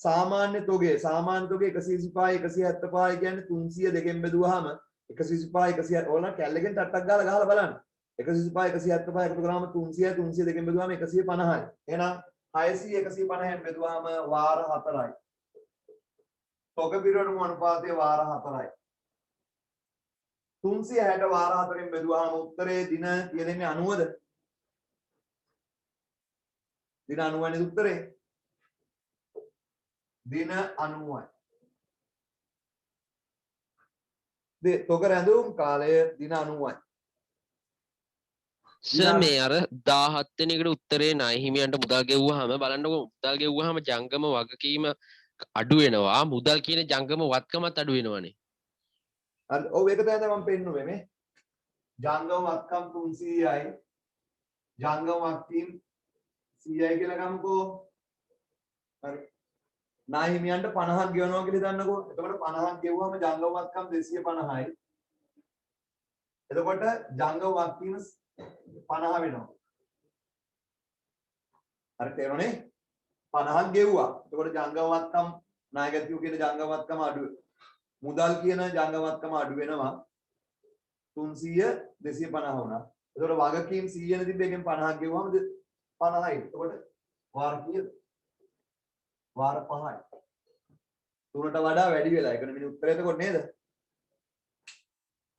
සාමාන්‍ය තොගය 125 175 කියන්නේ 300 දෙකෙන් බෙදුවාම 125 100 ඕන කැල්ලකින් ටට්ටක් ගාලා ගහලා බලන්න 125 175 එකතු කරාම 300 300 දෙකෙන් බෙදුවාම 150යි. එහෙනම් 600 150න් බෙදුවාම වාර 4යි. තොග පිරිවැටුම් අනුපාතය වාර 4යි. 360 වාර 4න් බෙදුවාම උත්තරේ දින කියදෙන්නේ 90ද? දින 90 නේ උත්තරේ. දින 90යි. තොග රැඳවුම් කාලය දින 90යි. සර් මේ අර 17 වෙනි එකට උත්තරේ ණය හිමියන්ට මුදල් ගෙවුවාම බලන්නකො මුදල් ගෙවුවාම ජංගම වගකීම අඩු වෙනවා මුදල් කියන ජංගම වත්කමත් අඩු වෙනවනේ. හරි ඔව් ඒක තමයි මම පෙන්නුවේ මේ ජංගම වත්කම් 300යි ජංගම වත්කම් 100යි කියලා ගමුකෝ. හරි ණය හිමියන්ට 50ක් ගෙවනවා කියලා හිතන්නකෝ. එතකොට 50ක් ගෙවුවම ජංගම වත්කම් 250යි. එතකොට ජංගම වත්කම් 50 වෙනවා. හරි තේරුණේ? 50ක් ගෙවුවා. එතකොට ජංගම වත්කම් ණයගැතියෝ කියන ජංගම වත්කම අඩු මුදල් කියන ජංගම වත්කම අඩු වෙනවා. 300 250 වුණා. එතකොට වගකීම් 100 නේ තිබ්බ එකෙන් 50ක් ගෙවුවම 50යි. එතකොට වාර කීයද? වාර 5යි. 3ට වඩා වැඩි වෙලා. ඒකනේ මිනි උත්තරය එතකොට නේද?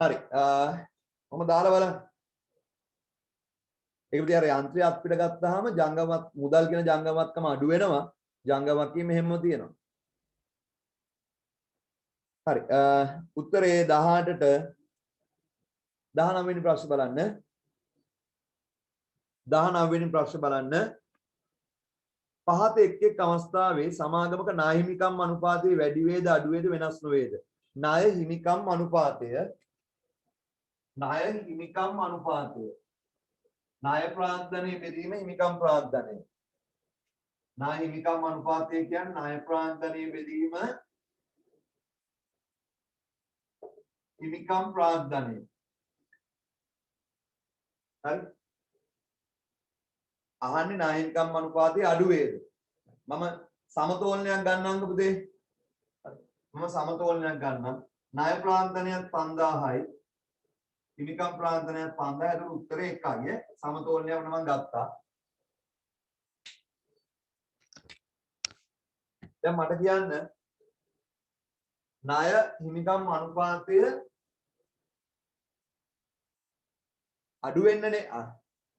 හරි. මම දාලා බලන්න. ඒක විදිහ අර යන්ත්‍රය අත්පිට ගත්තාම ජංගමත් මුදල් කියන ජංගමත්කම අඩු වෙනවා. ජංගමත්කම මෙහෙම තියෙනවා. හරි. උත්තරේ 18ට 19 වෙනි ප්‍රශ්න බලන්න. 19 වෙනි ප්‍රශ්න බලන්න. පහත එක් එක් අවස්ථාවේ සමාගමක නාහිමිකම් අනුපාතයේ වැඩි වේද අඩු වේද වෙනස් නොවේද? ණය හිමිකම් අනුපාතය ණය ප්‍රාන්තනයේ බෙදීම හිමිකම් ප්‍රාන්තනය ණය හිමිකම් අනුපාතය කියන්නේ ණය ප්‍රාන්තනයේ බෙදීම හිමිකම් ප්‍රාන්තනය හරි අහන්නේ ණය හිමිකම් අනුපාතයේ අඩු වේද මම සමතෝලනයක් ගන්නම්කෝ පුතේ මම සමතෝලනයක් ගන්නම් ණය ප්‍රාන්තනයත් 5000යි හිමිකම් ප්‍රාන්තනයත් 5000යි ඒක උත්තරේ 1යි සමතෝලනයක් මම ගත්තා දැන් මට කියන්න ණය හිමිකම් අනුපාතය අඩු වෙන්නනේ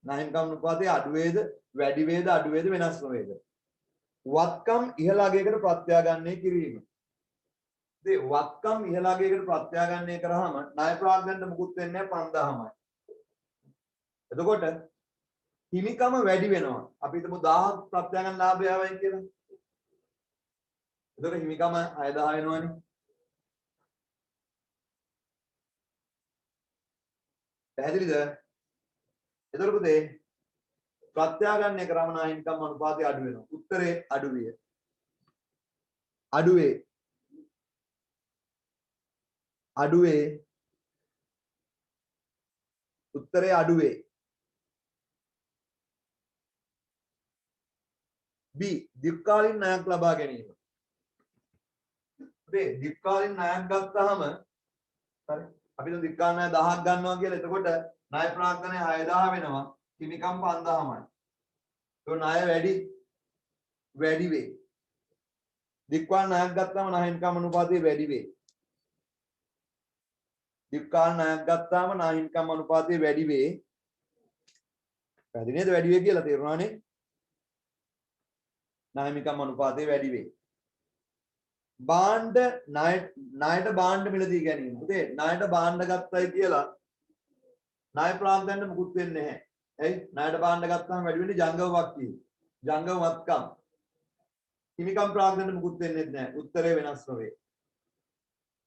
ණය හිමිකම් අනුපාතය අඩු වේද වැඩි වේද අඩු වේද වෙනස් නොවේද වත්කම් ඉහළ අගයකට ප්‍රත්‍යාගන්නය කිරීම ඉතින් වත්කම් ඉහළ අගයකට ප්‍රත්‍යාගන්නය කරාම ණය ප්‍රාන්තනයට මුකුත් වෙන්නේ නැහැ 5000යි එතකොට හිමිකම වැඩි වෙනවා අපි හිතමු 1000ක් ප්‍රත්‍යාගන්න ලාභය ආවයි කියලා එතකොට හිමිකම 6000 වෙනවනේ පැහැදිලිද එතකොට පුතේ ප්‍රත්‍යාගන්නය කරාම ණය හිමිකම් අනුපාතය අඩු වෙනවා උත්තරේ අඩුවේ B දීර්ඝකාලීන ණයක් ලබා ගැනීම පුතේ දීර්ඝකාලීන ණයක් ගත්තාම හරි අපි දැන් දීර්ඝකාලීන ණය 1000ක් ගන්නවා කියලා එතකොට ණය ප්‍රාන්තනය 6000 වෙනවා හිමිකම් 5000යි ඒක ණය වැඩි වේ දීර්ඝකාලීන ණයක් ගත්තාම ණය හිමිකම් අනුපාතය වැඩි වේ දීර්ඝකාලීන ණයක් ගත්තාම ණය හිමිකම් අනුපාතය වැඩි වේ පැහැදිලි නේද වැඩි වේ කියලා තේරුණානේ ණය හිමිකම් අනුපාතය වැඩි වේ භාණ්ඩ ණයට භාණ්ඩ මිලදී ගැනීම පුතේ ණයට භාණ්ඩ ගත්තයි කියලා ණය ප්‍රාන්තනයට මුකුත් වෙන්නේ නැහැ ඇයි ණයට භාණ්ඩ ගත්තාම වැඩි වෙන්නේ ජංගම වක්කී ජංගම වත්කම් හිමිකම් ප්‍රාන්තනයට මුකුත් වෙන්නේ නැහැ උත්තරේ වෙනස් නොවේ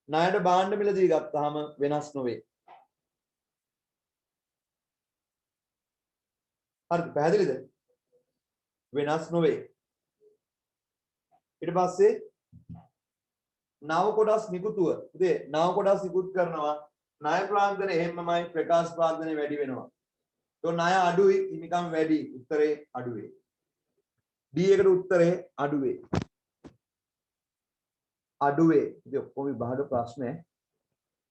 ණයට භාණ්ඩ මිලදී ගත්තාම වෙනස් නොවේ හරිද පැහැදිලිද වෙනස් නොවේ ඊට පස්සේ නව කොටස් නිකුතුව ඉතින් නව කොටස් නිකුත් කරනවා ණය ප්‍රාන්තන එහෙමමයි ප්‍රකාශ ප්‍රාන්තන වැඩි වෙනවා તો ණය අඩුයි හිමිකම් වැඩි උත්තරේ අඩුවේ D එකට උත්තරේ අඩුවේ ඉතින් ඔක්කොම විභාග ප්‍රශ්න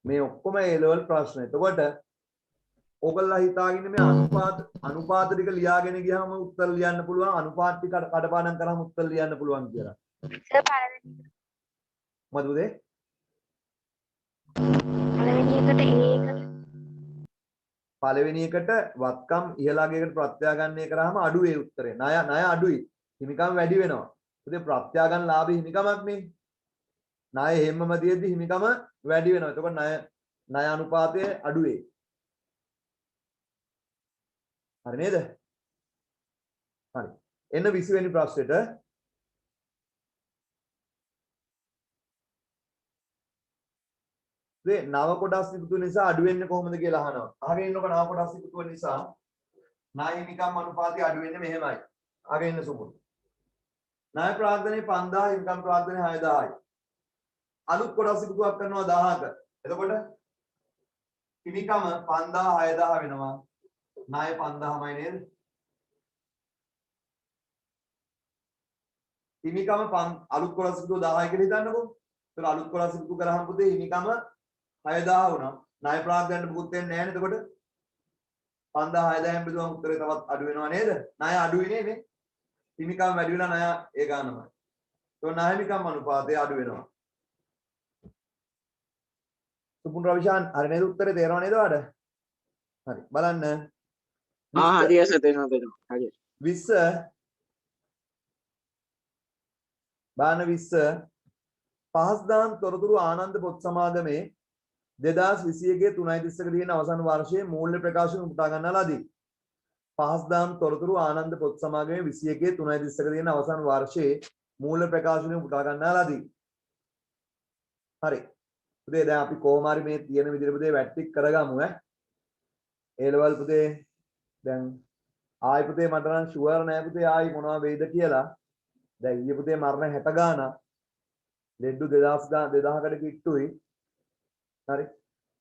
මේ ඔක්කොම A level ප්‍රශ්න එතකොට ඔයගොල්ලෝ හිතාගෙන මේ අනුපාත ටික ලියාගෙන ගියාම උත්තර ලියන්න පුළුවන් අනුපාත ටික කඩපාඩම් කරාම උත්තර ලියන්න පුළුවන් කියලා මොකද උදේ පළවෙනි එකට වත්කම් ඉහළ අගයකට ප්‍රත්‍යාගන්නය කරාම අඩු ඒ උත්තරේ ණය අඩුයි හිමිකම් වැඩි වෙනවා ඉතින් ප්‍රත්‍යාගන්න ලාභ හිමිකමක් නේ ණය හැමම තියෙද්දි හිමිකම වැඩි වෙනවා එතකොට ණය අනුපාතය අඩු වේ හරි නේද හරි එන්න 20 වෙනි ප්‍රශ්නෙට නව කොටස් එකතු නිසා අඩු වෙන්නේ කොහොමද කියලා අහනවා. අහගෙන ඉන්නකොට නව කොටස් එකතු වෙන නිසා ණය හිමිකම් අනුපාතය අඩු වෙන්නේ මෙහෙමයි. අහගෙන ඉන්න සුමුත්. ණය ප්‍රාන්තනේ 5000 හිමිකම් ප්‍රාන්තනේ 6000යි. අලුත් කොටස් එකතුවක් කරනවා 1000ක. එතකොට හිමිකම 5000 6000 වෙනවා. ණය 5000මයි නේද? හිමිකම අලුත් කොටස් එකතු 1000 කියලා හිතන්නකෝ. ඒතර අලුත් කොටස් එකතු කරාම පුතේ හිමිකම 6000 වුණා. ණය ප්‍රාන්තයට මුකුත් වෙන්නේ නැහැ නේද? එතකොට 5000 6000න් බෙදුවම උත්තරේ තවත් අඩු වෙනවා නේද? ණය අඩුයි නේ මේ. හිමිකම් වැඩි වෙලා ණය ඒ ගන්නමයි. ඒක ණය හිමිකම් අනුපාතය අඩු වෙනවා. සුපුන් රවිශාන් හරි නේද උත්තරේ තේරෙනව නේද ඔයාලට? හරි බලන්න. හරි ඇස තේරෙනවා. හරි. 20 බාන 20 පහස්දාම් තොරතුරු ආනන්ද පොත් සමාගමේ 2021 3:30ක තියෙන අවසන් වර්ෂයේ මූල්‍ය ප්‍රකාශන උපුටා ගන්නා ලදී. පහස්දාම් තොරතුරු ආනන්ද පොත් සමාගමේ 21 3:30ක තියෙන අවසන් වර්ෂයේ මූල්‍ය ප්‍රකාශන උපුටා ගන්නා ලදී. හරි. පුතේ දැන් අපි කොහොම හරි මේ තියෙන විදිහට පුතේ වැට්ටික් කරගමු ඈ. A level පුතේ දැන් ආයි පුතේ මට නම් ෂුවර් නෑ පුතේ ආයි මොනවා වෙයිද කියලා. දැන් ඊයේ පුතේ මරණ 60 ගාණක්. ලෙඩ්ඩු 2000කට කිට්ටුයි. හරි.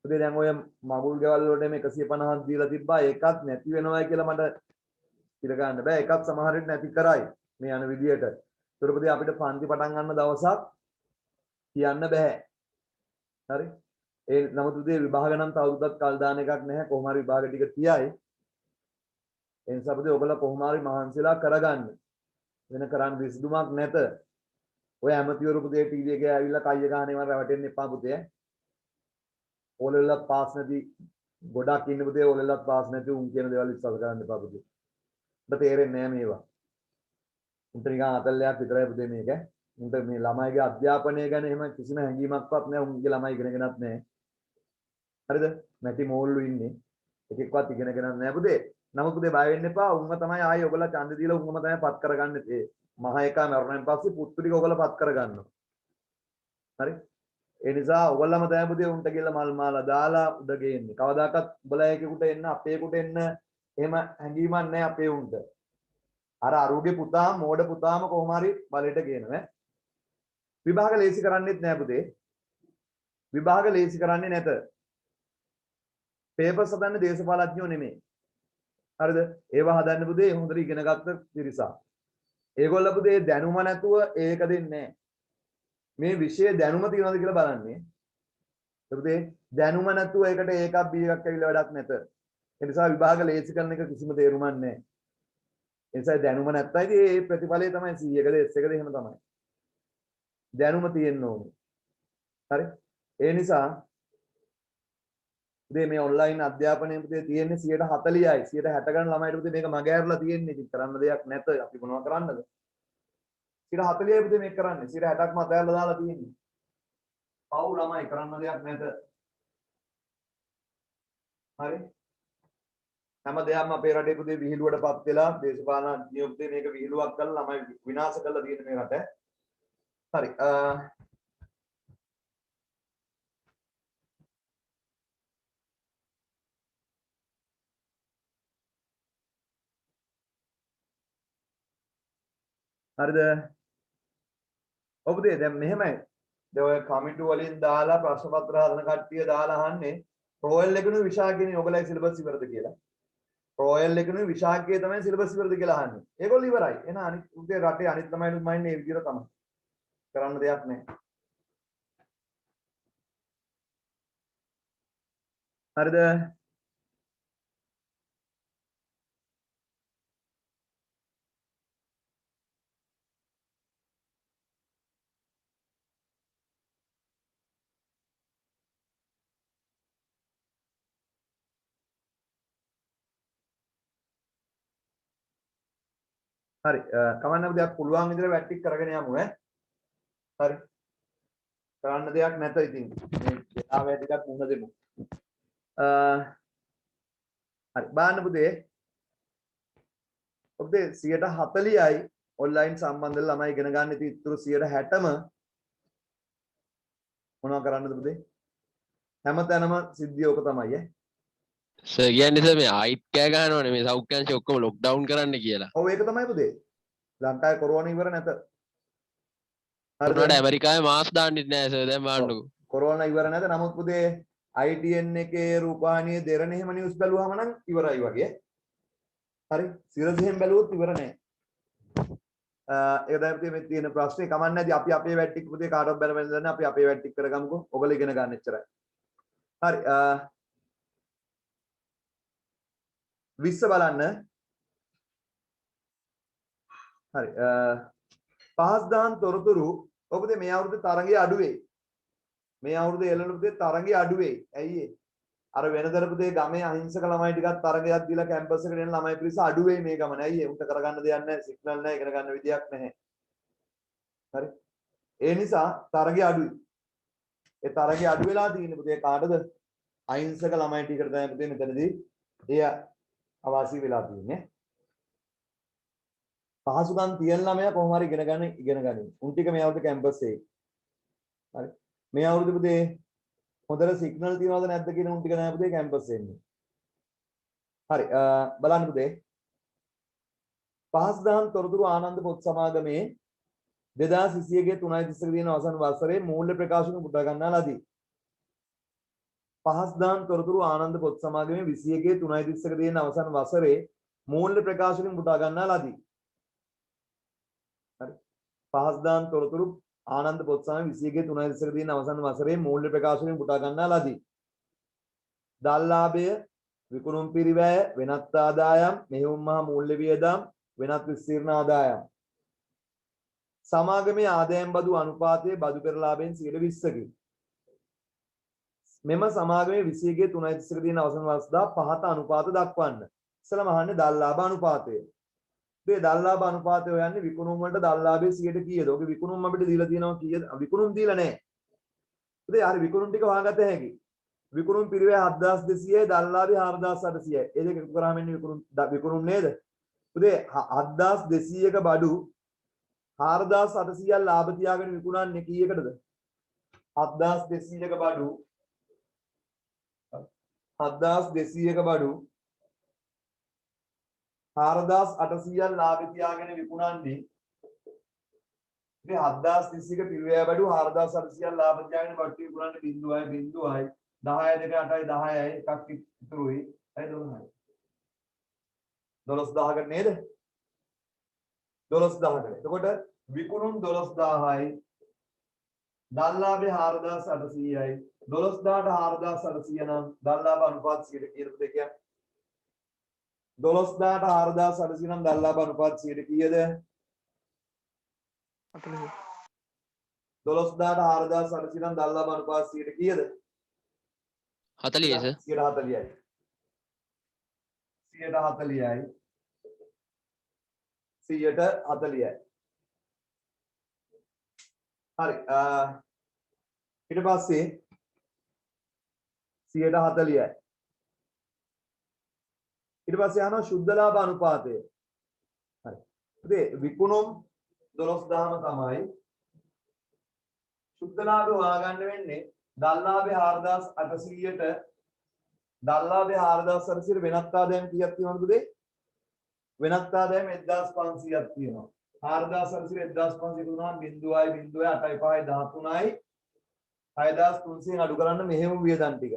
පුතේ දැන් ඔය මගුල් ගෙවල් වලට මේ 150ක් දීලා තිබ්බා. ඒකත් නැති වෙනවයි කියලා මට ඉර ගන්න බෑ. ඒකත් සමහර විට නැති කරයි මේ යන විදියට. ඒතර පුතේ අපිට පන්ති පටන් ගන්න දවසක් කියන්න බෑ. හරි. ඒ නමුත් පුතේ විභාග නම් තවදුරටත් කල් දාන එකක් නැහැ. කොහොම හරි විභාග ටික තියයි. ඒ නිසා පුතේ ඔයගොල්ලෝ කොහොම හරි මහන්සිලා කරගන්න. වෙන කරන්න විසඳුමක් නැත. ඔය ඇමතිවරු පුතේ ටීවී එකේ ඇවිල්ලා කයිය ගහන ඒවා රැවටෙන්න එපා පුතේ. ඕලෙල්ලත් පාස් නැති ගොඩක් ඉන්න පුතේ ඕලෙල්ලත් පාස් නැති උන් කියන දේවල් විශ්වාස කරන්න එපා පුතේ. උඹට තේරෙන්නේ නැහැ මේවා. උන්ට නිකන් අතල්ලයක් විතරයි පුතේ මේක. උන්ට මේ ළමයිගේ අධ්‍යාපනය ගැන එහෙම කිසිම හැඟීමක්වත් නැහැ. උන්ගේ ළමයි ඉගෙනගෙනත් නැහැ. හරිද? නැති මෝල්ලු ඉන්නේ. එකෙක්වත් ඉගෙනගෙනත් නැහැ පුතේ. නමුත් පුතේ බය වෙන්න එපා. උන්ව තමයි ආයේ ඔයගොල්ලෝ ඡන්ද දීලා උන්වම තමයි පත් කරගන්නේ. ඒ මහ එකා මරුණෙන් පස්සේ පුත්තු ටික ඔයගොල්ලෝ පත් කරගන්නවා. හරි? ඒ නිසා ඔයගොල්ලම තමයි පුතේ උන්ට කියලා මල් මාලා දාලා උඩ ගේන්නේ. කවදාකවත් උඹලා එකෙකුට එන්න අපේකට එන්න එහෙම හැඟීමක් නැහැ අපේ උන්ට. අර අරුගේ පුතාම මෝඩ පුතාම කොහොම හරි බලයට ගේනවා. විභාග ලේසි කරන්නේත් නැහැ පුතේ. විභාග ලේසි කරන්නේ නැත. පේපර්ස් හදන්නේ දේශපාලඥයෝ නෙමෙයි. හරිද? ඒවා හදන්න පුතේ හොඳට ඉගෙනගත්ත පිරිසක්. ඒගොල්ලෝ පුතේ දැනුම නැතුව ඒක දෙන්නේ නැහැ. මේ විෂය දැනුම තියනවාද කියලා බලන්නේ. පුතේ දැනුම නැතුව ඒකට ඒකක් B එකක් ඇවිල්ලා වැඩක් නැත. ඒ නිසා විභාග ලේසි කරන එක කිසිම තේරුමක් නැහැ. ඒ නිසා දැනුම නැත්තයි ඒ ප්‍රතිඵලය තමයි 100කද S1කද එහෙම තමයි. දැනුම තියෙන්න ඕනේ. හරි? ඒ නිසා පුතේ මේ ඔන්ලයින් අධ්‍යාපනයේ පුතේ තියෙන්නේ 140යි 160 ගණන් ළමයිට පුතේ මේක මග ඇරලා තියෙන්නේ. ඉතින් කරන්න දෙයක් නැත. අපි මොනව කරන්නද? 140යි පුතේ මේක කරන්නේ. 160ක් මත ඇරලා දාලා තියෙන්නේ. පව් ළමයි කරන්න දෙයක් නැත. හරි? හැම දෙයක්ම අපේ රටේ පුතේ විහිළුවටපත් වෙලා දේශපාලන නියුක්තිය මේක විහිළුවක් කරලා ළමයි විනාශ කරලා තියෙන මේ රට. හරි. හරිද? ඔබදී දැන් මෙහෙමයි. දැන් ඔය කමිටු වලින් දාලා ප්‍රශ්න පත්‍ර හදන කට්ටිය දාලා අහන්නේ රොයල් එකනේ විශාඛයේ ඔයගලයි සිලබස් ඉවරද කියලා. රොයල් එකනේ විශාඛයේ තමයි සිලබස් ඉවරද කියලා අහන්නේ. ඒගොල්ලෝ ඉවරයි. එහෙනම් අනිත් උදේ රටේ අනිත් ළමයිනුත් මයින්නේ මේ විදිහට තමයි. කරන්න දෙයක් නැහැ. හරිද? හරි කමන්න දෙයක් පුළුවන් විදිහට වැට්ටික් කරගෙන යමු ඈ. හරි. කරන්න දෙයක් නැත ඉතින්. මේ වෙලාව ටිකක් මුහුණ දෙමු. හරි බලන්න පුතේ. ඔබේ 140යි ඔන්ලයින් සම්බන්ධ ළමයි ඉගෙන ගන්න ඉතින් ඉතුරු 60ම මොනව කරන්නද පුතේ? හැමතැනම සිද්ධිය ඕක තමයි ඈ. සර් කියන්නේ සර් මේ ආයිත් කෑ ගහනවනේ මේ සෞඛ්‍යාංශය ඔක්කොම ලොක්ඩවුන් කරන්න කියලා. ඔව් ඒක තමයි පුතේ. ලංකාවේ කොරෝනා ඉවර නැත. හරිද? ඇමරිකාවේ මාස් දාන්නෙත් නෑ සර් දැන් බලන්නකෝ. කොරෝනා ඉවර නැත. නමුත් පුතේ ITN එකේ රූපවාහිනියේ දෙරණ එහෙම නිවුස් බැලුවාම නම් ඉවරයි වගේ. හරි. සිරසෙන් බැලුවොත් ඉවර නෑ. ඒක තමයි මේ තියෙන ප්‍රශ්නේ. කමන්නේ නැති අපි අපේ වැට්ටික් පුතේ කාටවත් බැල බැල දන්න අපි අපේ වැට්ටික් කරගමුකෝ. ඔයගොල්ලෝ ඉගෙන ගන්න එච්චරයි. හරි. 20 බලන්න. හරි. පහස් දහම් තොරතුරු ඔබදී මේ අවුරුද්දේ තරඟය අඩු වෙයි. මේ අවුරුද්දේ එළවලු පුතේ තරඟය අඩු වෙයි. ඇයි ඒ? අර වෙනදර පුතේ ගමේ අහිංසක ළමයි ටිකක් තරඟයක් දීලා කැම්පස් එකට එන ළමයි පිරිස අඩු වෙයි මේ ගමන. ඇයි ඒ? උන්ට කරගන්න දෙයක් නැහැ, සිග්නල් නැහැ, ඉගෙන ගන්න විදියක් නැහැ. හරි. ඒ නිසා තරඟය අඩුයි. ඒ තරඟය අඩු වෙලා තියෙන්නේ පුතේ කාටද? අහිංසක ළමයි ටිකට තමයි පුතේ මෙතනදී එය අවාසි වෙලා තියෙන්නේ. පහසුකම් තියෙන ළමයා කොහොම හරි ඉගෙන ගනින්. උන් ටික මේ අවුරුද්ද කැම්පස් එකේ. හරි. මේ අවුරුද්ද පුතේ හොඳට සිග්නල් තියනවද නැද්ද කියන උන් ටික තමයි පුතේ කැම්පස් එන්නේ. හරි බලන්න පුතේ. පහස් දහම් තොරතුරු ආනන්ද පොත් සමාගමේ 2021 3.30 දින අවසන් වසරේ මූල්‍ය ප්‍රකාශන පුටා ගන්නා ලදී. පහස් දහම් තොරතුරු ආනන්ද පොත් සමාගමේ 21 3.30 දින අවසන් වසරේ මූල්‍ය ප්‍රකාශන පුටා ගන්නා ලදී. හරි. පහස් දහම් තොරතුරු ආනන්ද පොත් සමාගමේ 21 3.30 දින අවසන් වසරේ මූල්‍ය ප්‍රකාශන පුටා ගන්නා ලදී. දල්ලාභය, විකුණුම් පිරිවැය, වෙනත් ආදායම්, මෙහෙයුම් මහා මූල්‍ය වියදම්, වෙනත් විස්තීර්ණ ආදායම්. සමාගමේ ආදායම් බදු අනුපාතයේ බදු පෙරලාභයෙන් 20%කි. මෙම සමාගමේ 21 3.30 දින අවසන් වසරේ පහත අනුපාත දක්වන්න. ඉස්සලම අහන්නේ දල්ලාභ අනුපාතය. මේ දල්ලාභ අනුපාතය හොයන්නේ විකුණුම් වලට දල්ලාභයේ 100ට කීයද? ඔගේ විකුණුම් අපිට දීලා තියෙනවා කීයද? විකුණුම් දීලා නැහැ. ඉතින් හරි විකුණුම් ටික හොයාගත්ත හැකි. විකුණුම් පිරිවැය 7200යි දල්ලාභය 4800යි. ඒ දෙක එකතු කරාම එන්නේ විකුණුම් නේද? ඉතින් 7200ක බඩු 4800ක් ලාභ තියාගෙන විකුණන්නේ කීයකටද? 7200ක බඩු 4800ක් ලාභ තියාගෙන විකුණන්නේ. ඉතින් 7200ක පිරිවැය බඩු 4800ක් ලාභ තියාගෙන බඩු විකුණන්නේ 0.0යි 10යි 2 8යි 10යි එකක් ඉතුරුයි. හරි 12යි. 12000කට නේද? 12000කට. එතකොට විකුණුම් 12000යි දල්ලාභේ 4800යි 12000ට 4800 නම් දල්ලාභ අනුපාත 100ට කීයද කියන්නේ? 12000ට 4800 නම් දල්ලාභ අනුපාත 100ට කීයද? 40. 12000ට 4800 නම් දල්ලාභ අනුපාත 100ට කීයද? 40 සර්. 140යි. 140යි. 140යි. හරි ඊට පස්සේ 140යි. ඊට පස්සේ යනවා ශුද්ධ ලාභ අනුපාතය. හරි. ඉතින් විකුණුම් 12000ම තමයි. ශුද්ධ ලාභය හොයාගන්න වෙන්නේ දල්ලාභය 4800ට දල්ලාභය 4800ට වෙනත් ආදායම් කීයක් තියෙනවද පුතේ? වෙනත් ආදායම් 1500ක් තියෙනවා. 4800 1500 දුන්නාම 0.0 8.5 13යි 6300න් අඩු කරන්න මෙහෙයුම් වියදම් ටික.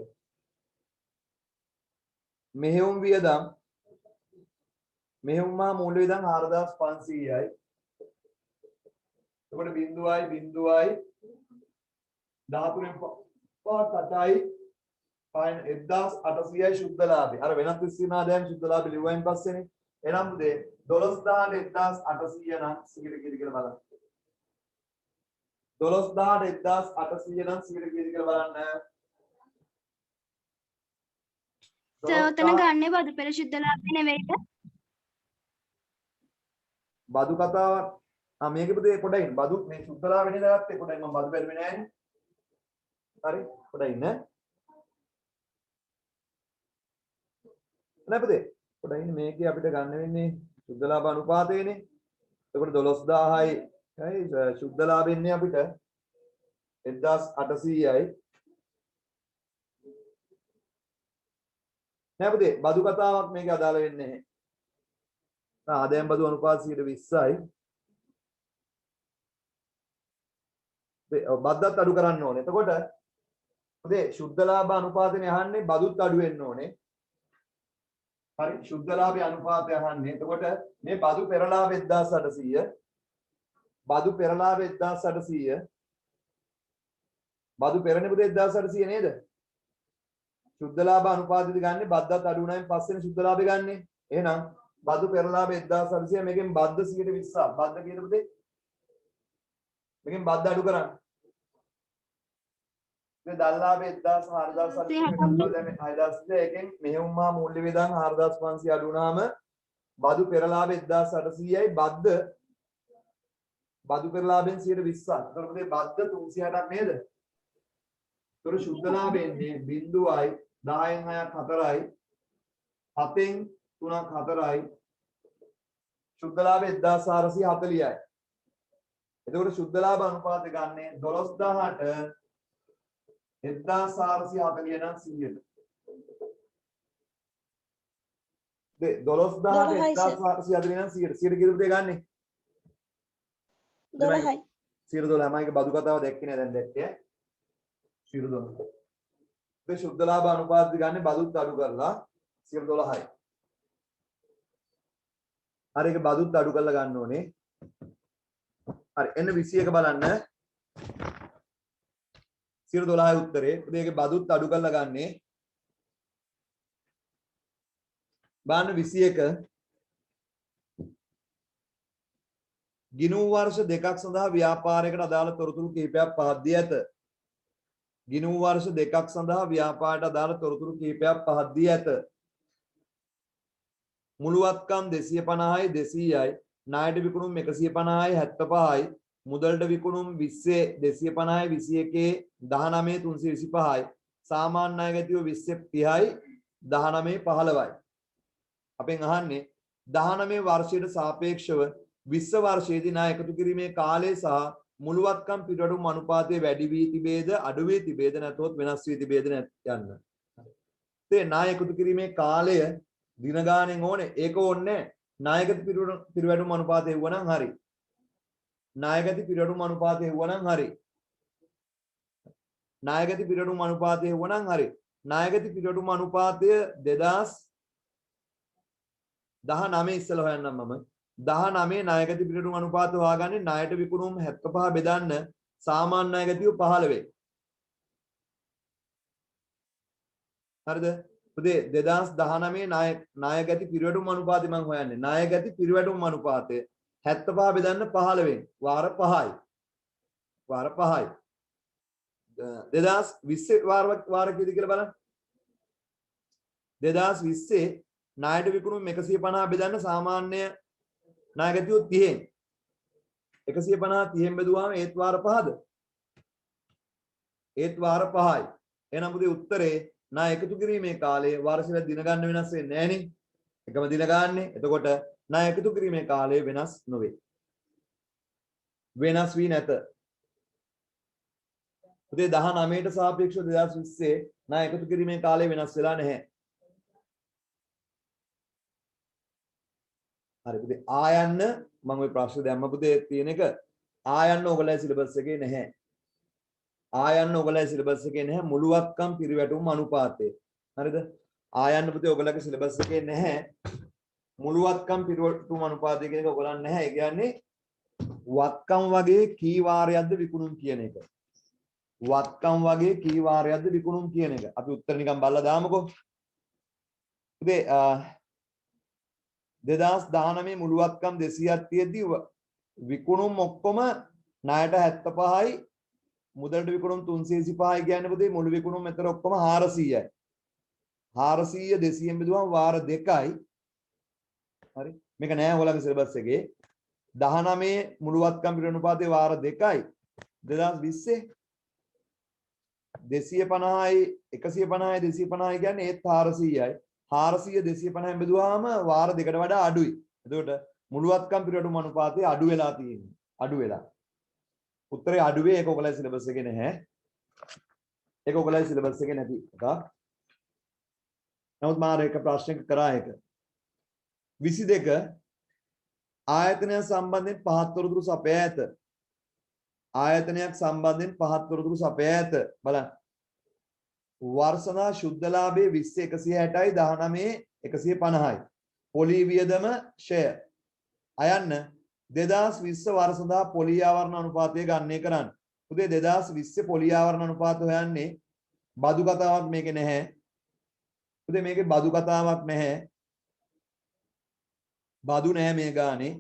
මෙහෙයුම් වියදම් මෙහෙයුම් මා මූල්‍ය වියදම් 4500යි. එතකොට 0.0යි 13න් 8යි 1800යි ශුද්ධ ලාභය. අර වෙනත් විස්තීර්ණ ආදායම් ශුද්ධ ලාභය ලිව්වයින් පස්සේනේ. එනම් පුතේ 12000ට 1800 නම් 100ට කීයද කියලා බලන්න. 12000ට 1800 නම් 100ට කීයද කියලා බලන්න. සෝතන ගන්නේ බදු පෙර ශුද්ධ ලාභය නෙවෙයිද? බදු කතාවක් මේකේ පුතේ පොඩයි බදු මේ ශුද්ධ ලාභෙනේ දාගත්තේ පොඩයි මම බදු බැලුවේ නෑනේ. හරි පොඩයි ඉන්න. නෑ පුතේ පොඩයි ඉන්න මේකේ අපිට ගන්න වෙන්නේ ශුද්ධ ලාභ අනුපාතයනේ. එතකොට 12000යි හරි ශුද්ධ ලාභ එන්නේ අපිට 1800යි. නෑ පුතේ බදු කතාවක් මේකේ අදාළ වෙන්නේ නැහැ. ආදායම් බදු අනුපාත 20යි. බද්දත් අඩු කරන්න ඕනේ. එතකොට පුතේ ශුද්ධ ලාභ අනුපාතනේ අහන්නේ බදුත් අඩු වෙන්න ඕනේ. හරි ශුද්ධ ලාභයේ අනුපාතය අහන්නේ. එතකොට මේ බදු පෙරලාභ 1800 බදු පෙරලාභ 1800 බදු පෙරනේ පුතේ 1800 නේද? ශුද්ධ ලාභ අනුපාතෙදි ගන්නේ බද්දත් අඩු වුණායින් පස්සේනේ ශුද්ධ ලාභය ගන්නෙ. එහෙනම් බදු පෙරලාභ 1800 මේකෙන් බද්ද 120ක්. බද්ද කීයද පුතේ? මේකෙන් බද්ද අඩු කරන්න. මේ දල්ලාභ 14700 එකෙන් මෙහෙයුම් මහා මූල්‍ය වියදම් 4500 අඩු වුණාම බදු පෙරලාභ 1800යි බද්ද බදු පෙරලාභෙන් 120ක්. එතකොට පුතේ බද්ද 360ක් නේද? එතකොට ශුද්ධ ලාභයෙන් 0යි 10න් 6ක් 4යි 7න් 3ක් 4යි ශුද්ධ ලාභ 1440යි. එතකොට ශුද්ධ ලාභ අනුපාතය ගන්නේ 12000ට 1440 නම් 100ට. 12000ට 1440 නම් 100ට. 100ට කීයද පුතේ ගන්නෙ? 12යි. 112 මයික බදු කතාව දැක්කේ නෑ දැන් දැක්කේ. 112. මේ ශුද්ධ ලාභ අනුපාතය ගන්න බදුත් අඩු කරලා 112යි. හරි ඒක බදුත් අඩු කරලා ගන්න ඕනේ. හරි එන්න 21 බලන්න. 112යි උත්තරේ. මේකේ බදුත් අඩු කරලා ගන්නේ. බලන්න 21 ගිණුම් වර්ෂ දෙකක් සඳහා ව්‍යාපාරයකට අදාළ තොරතුරු කිහිපයක් පහත් දී ඇත. ගිණුම් වර්ෂ දෙකක් සඳහා ව්‍යාපාරයට අදාළ තොරතුරු කිහිපයක් පහත් දී ඇත. මුළුවත්කම් 250යි 200යි ණයට විකුණුම් 150යි 75යි මුදලට විකුණුම් 20 250යි 21 19 325යි සාමාන්‍ය ණය ගැතිව 20 30යි 19 15යි. අපෙන් අහන්නේ 19 වර්ෂයට සාපේක්ෂව 20 වර්ෂයේදී ණය එකතු කිරීමේ කාලය සහ මුළුවත්කම් පිටවටුම් අනුපාතය වැඩි වී තිබේද අඩු වී තිබේද නැත්නම් වෙනස් වී තිබේද යන්න. ඒ ණය එකතු කිරීමේ කාලය දින ගානෙන් ඕනේ. ඒක ඕනේ ණයගති පිටවටුම් අනුපාතය වුණා නම් හරි. ණයගති පිටවටුම් අනුපාතය වුණා නම් හරි. ණයගති පිටවටුම් අනුපාතය වුණා නම් හරි. ණයගති පිටවටුම් අනුපාතය 2019 ඉස්සෙල්ලා හොයන්නම් මම. 19 ණයගති පිටවටුම් අනුපාත හොයාගන්නේ ණයට විකුණුම් 75 බෙදන්න සාමාන්‍ය ණයගතිය 15. හරිද? පුතේ 2019 ණයගති පිරිවැඩුම් අනුපාතය මම හොයන්නේ. ණයගති පිරිවැඩුම් අනුපාතය 75 බෙදන්න 15 වාර 5යි. වාර 5යි. 2020 වාර කීයද කියලා බලන්න. 2020 ණයට විකුණුම් 150 බෙදන්න සාමාන්‍ය ණයගතිය 30න්. 150 30න් බෙදුවාම ඒත් වාර 5ද? ඒත් වාර 5යි. එහෙනම් පුතේ උත්තරේ ණය එකතු කිරීමේ කාලය වර්ෂෙට දින ගන්න වෙනස් වෙන්නේ නැහැ නේ. එකම දින ගන්නනේ. එතකොට ණය එකතු කිරීමේ කාලය වෙනස් නොවේ. වෙනස් වී නැත. පුතේ 19ට සාපේක්ෂව 2020 ණය එකතු කිරීමේ කාලය වෙනස් වෙලා නැහැ. හරි පුතේ ආයන්න මම ওই ප්‍රශ්න දැම්ම පුතේ තියෙන එක ආයන්න ඔයගොල්ලෝ සිලබස් එකේ නැහැ. ආයන්න ඔයගොල්ලෝ සිලබස් එකේ නැහැ මුළුවත්කම් පිරිවැටුම් අනුපාතය. හරිද? ආයන්න පුතේ ඔයගොල්ලෝගේ සිලබස් එකේ නැහැ මුළුවත්කම් පිරිවැටුම් අනුපාතය කියන එක ඔයගොල්ලන් නැහැ. ඒ කියන්නේ වත්කම් වගේ කී වාරයක්ද විකුණුම් කියන එක. වත්කම් වගේ කී වාරයක්ද විකුණුම් කියන එක. අපි උත්තර නිකන් බලලා දාමුකෝ. පුතේ 2019 මුළුවත්කම් 200ක් තියෙද්දි විකුණුම් ඔක්කොම ණයට 75යි මුදලට විකුණුම් 325යි කියන්නේ පුතේ මුළු විකුණුම් මෙතන ඔක්කොම 400යි. 400 200ෙන් බෙදුවම වාර 2යි. හරි. මේක නෑ ඔයාලගේ සිලබස් එකේ. 19 මුළුවත්කම් පිරිවැඩුම් වාර 2යි. 2020 250යි 150යි 250යි කියන්නේ ඒත් 400යි. 400 250න් බෙදුවාම වාර දෙකට වඩා අඩුයි. එතකොට මුළුවත්කම් පිරිවැඩුම් අනුපාතය අඩු වෙලා තියෙනවා. අඩු වෙලා. උත්තරේ අඩුවේ ඒක ඔයගොල්ලෝ සිලබස් එකේ නැහැ. ඒක ඔයගොල්ලෝ සිලබස් එකේ නැති එක. නමුත් මාර එක ප්‍රශ්නයක් කරා එක. 22 ආයතනය සම්බන්ධයෙන් පහත් තොරතුරු සපයා ඇත. ආයතනයක් සම්බන්ධයෙන් පහත් තොරතුරු සපයා ඇත. බලන්න. වර්ෂනා ශුද්ධ ලාභයේ 20 160යි 19 150යි. පොලී වියදම ෂය. අයන්න 2020 වර්ෂ සඳහා පොලී ආවරණ අනුපාතය ගණනය කරන්න. පුතේ 2020 පොලී ආවරණ අනුපාත හොයන්නේ බදු කතාවක් මේකේ නැහැ. පුතේ මේකේ බදු කතාවක් නැහැ. බදු නැහැ මේ ගානේ.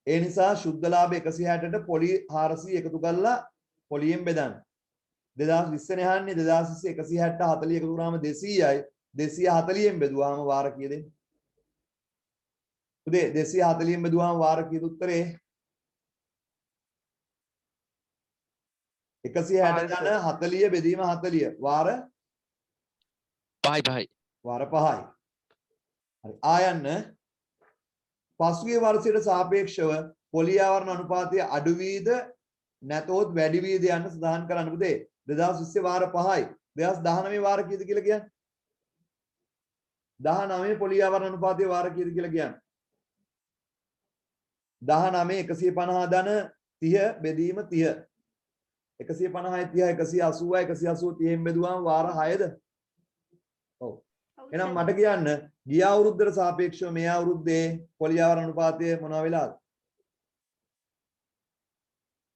ඒ නිසා ශුද්ධ ලාභ 160ට පොලී 400 එකතු කරලා පොලියෙන් බෙදන්න. 2020 නේ අහන්නේ 2020 160 40 එකතු කරාම 200යි 240න් බෙදුවාම වාර කීයද? පුතේ 240න් බෙදුවාම වාර කීයද උත්තරේ? 160 යන 40 බෙදීම 40 වාර 5යි. වාර 5යි. හරි ආයන්න පසුගිය වර්ෂයට සාපේක්ෂව පොලී ආවරණ අනුපාතය අඩු වීද නැතොත් වැඩි වීද යන්න සඳහන් කරන්න පුතේ. 2020 වාර 5යි 2019 වාර කීයද කියලා කියන්නේ? 19 පොලි ආවරණ අනුපාතයේ වාර කීයද කියලා කියන්නේ? 19 150 ධන 30 බෙදීම 30 150යි 30 180යි 180 30න් බෙදුවාම වාර 6ද? ඔව්. එහෙනම් මට කියන්න ගිය අවුරුද්දට සාපේක්ෂව මේ අවුරුද්දේ පොලි ආවරණ අනුපාතය මොනවා වෙලාද?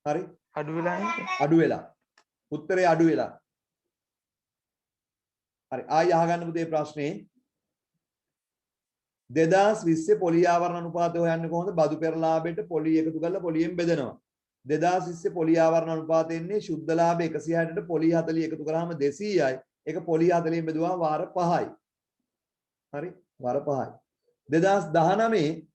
හරි? අඩු වෙලා නේද? අඩු වෙලා. උත්තරේ අඩු වෙලා. හරි. ආයෙ අහගන්න පුතේ ප්‍රශ්නේ 2020 පොලි ආවරණ අනුපාතය හොයන්නේ කොහොමද? බදු පෙරලාභයට පොලි එකතු කරලා පොලියෙන් බෙදනවා. 2020 පොලි ආවරණ අනුපාතය එන්නේ ශුද්ධ ලාභ 160ට පොලි 40 එකතු කරාම 200යි. ඒක පොලි 40න් බෙදුවා වාර 5යි. හරි? වාර 5යි. 2019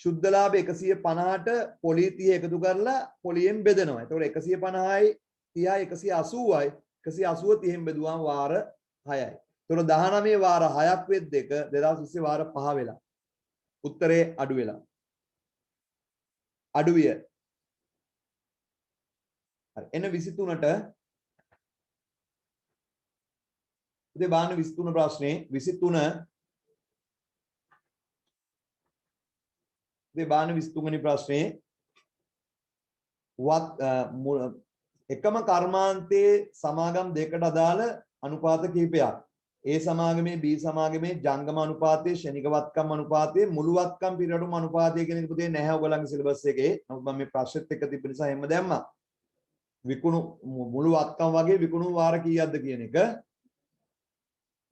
ශුද්ධ ලාභ 150ට පොලි 30 එකතු කරලා පොලියෙන් බෙදනවා. එතකොට 150යි 30යි 180යි 180 30න් බෙදුවාම වාර 6යි. එතකොට 19 වාර 6ක් වෙද්ද එක 2020 වාර 5 වෙලා. උත්තරේ අඩු වෙලා. අඩු විය. හරි. එන 23ට ඉතින් බාන්න 23 ප්‍රශ්නේ 23 ඉතින් බාන්න 23 වෙනි ප්‍රශ්නේ එකම කර්මාන්තයේ සමාගම් දෙකකට අදාළ අනුපාත කිහිපයක්. A සමාගමේ B සමාගමේ ජංගම අනුපාතයේ ශනික වත්කම් අනුපාතයේ මුළු වත්කම් පිරිවැඩුම් අනුපාතය කියන එක පුතේ නැහැ ඔයගොල්ලන්ගේ සිලබස් එකේ. නමුත් මම මේ ප්‍රශ්නෙත් එක්ක තිබ්බ නිසා හැම දැම්මා. විකුණු මුළු වත්කම් වගේ විකුණු වාර කීයක්ද කියන එක.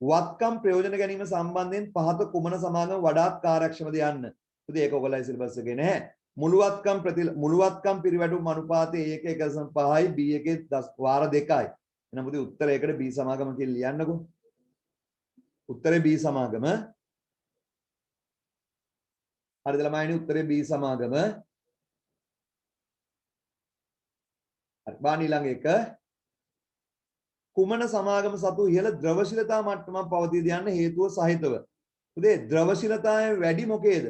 වත්කම් ප්‍රයෝජන ගැනීම සම්බන්ධයෙන් පහත කුමන සමාගම වඩාත් කාර්යක්ෂමද යන්න. පුතේ ඒක ඔයගොල්ලන්ගේ සිලබස් එකේ නැහැ. මුළු වත්කම් පිරිවැඩුම් අනුපාතයේ A එක 1.5යි B එකේ වාර 2යි. එහෙනම් පුතේ උත්තරයකට B සමාගම කියලා ලියන්නකෝ. උත්තරේ B සමාගම. හරිද ළමයිනි? උත්තරේ B සමාගම. හරි. බාන ඊළඟ එක කුමන සමාගම සතු ඉහළ ද්‍රවශීලතා මට්ටමක් පවතීද යන්න හේතුව සහිතව. උදේ ද්‍රවශීලතාවය වැඩි මොකේද?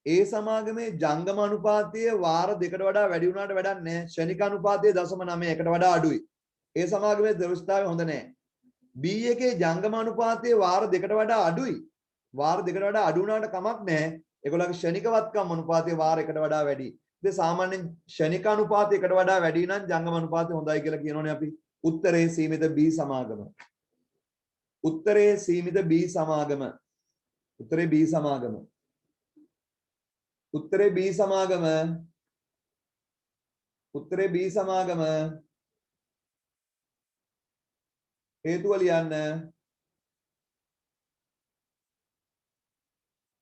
ඒ සමාගමේ ජංගම අනුපාතයේ වාර දෙකට වඩා වැඩි වුණාට වැඩක් නැහැ. ශනික අනුපාතයේ 0.9කට වඩා අඩුයි. ඒ සමාගමේ ද්‍රවශීලතාවය හොඳ නැහැ. B එකේ ජංගම අනුපාතයේ වාර දෙකට වඩා අඩුයි. වාර දෙකට වඩා අඩු වුණාට කමක් නැහැ. ඒගොල්ලන්ගේ ශනික වත්කම් අනුපාතයේ වාර එකට වඩා වැඩි. ඉතින් සාමාන්‍යයෙන් ශනික අනුපාතයකට වඩා වැඩි නම් ජංගම අනුපාතය හොඳයි කියලා කියනෝනේ අපි. උත්තරේ සීමිත B සමාගම. උත්තරේ සීමිත B සමාගම. උත්තරේ B සමාගම. උත්තරේ B සමාගම. උත්තරේ B සමාගම. හේතුව ලියන්න.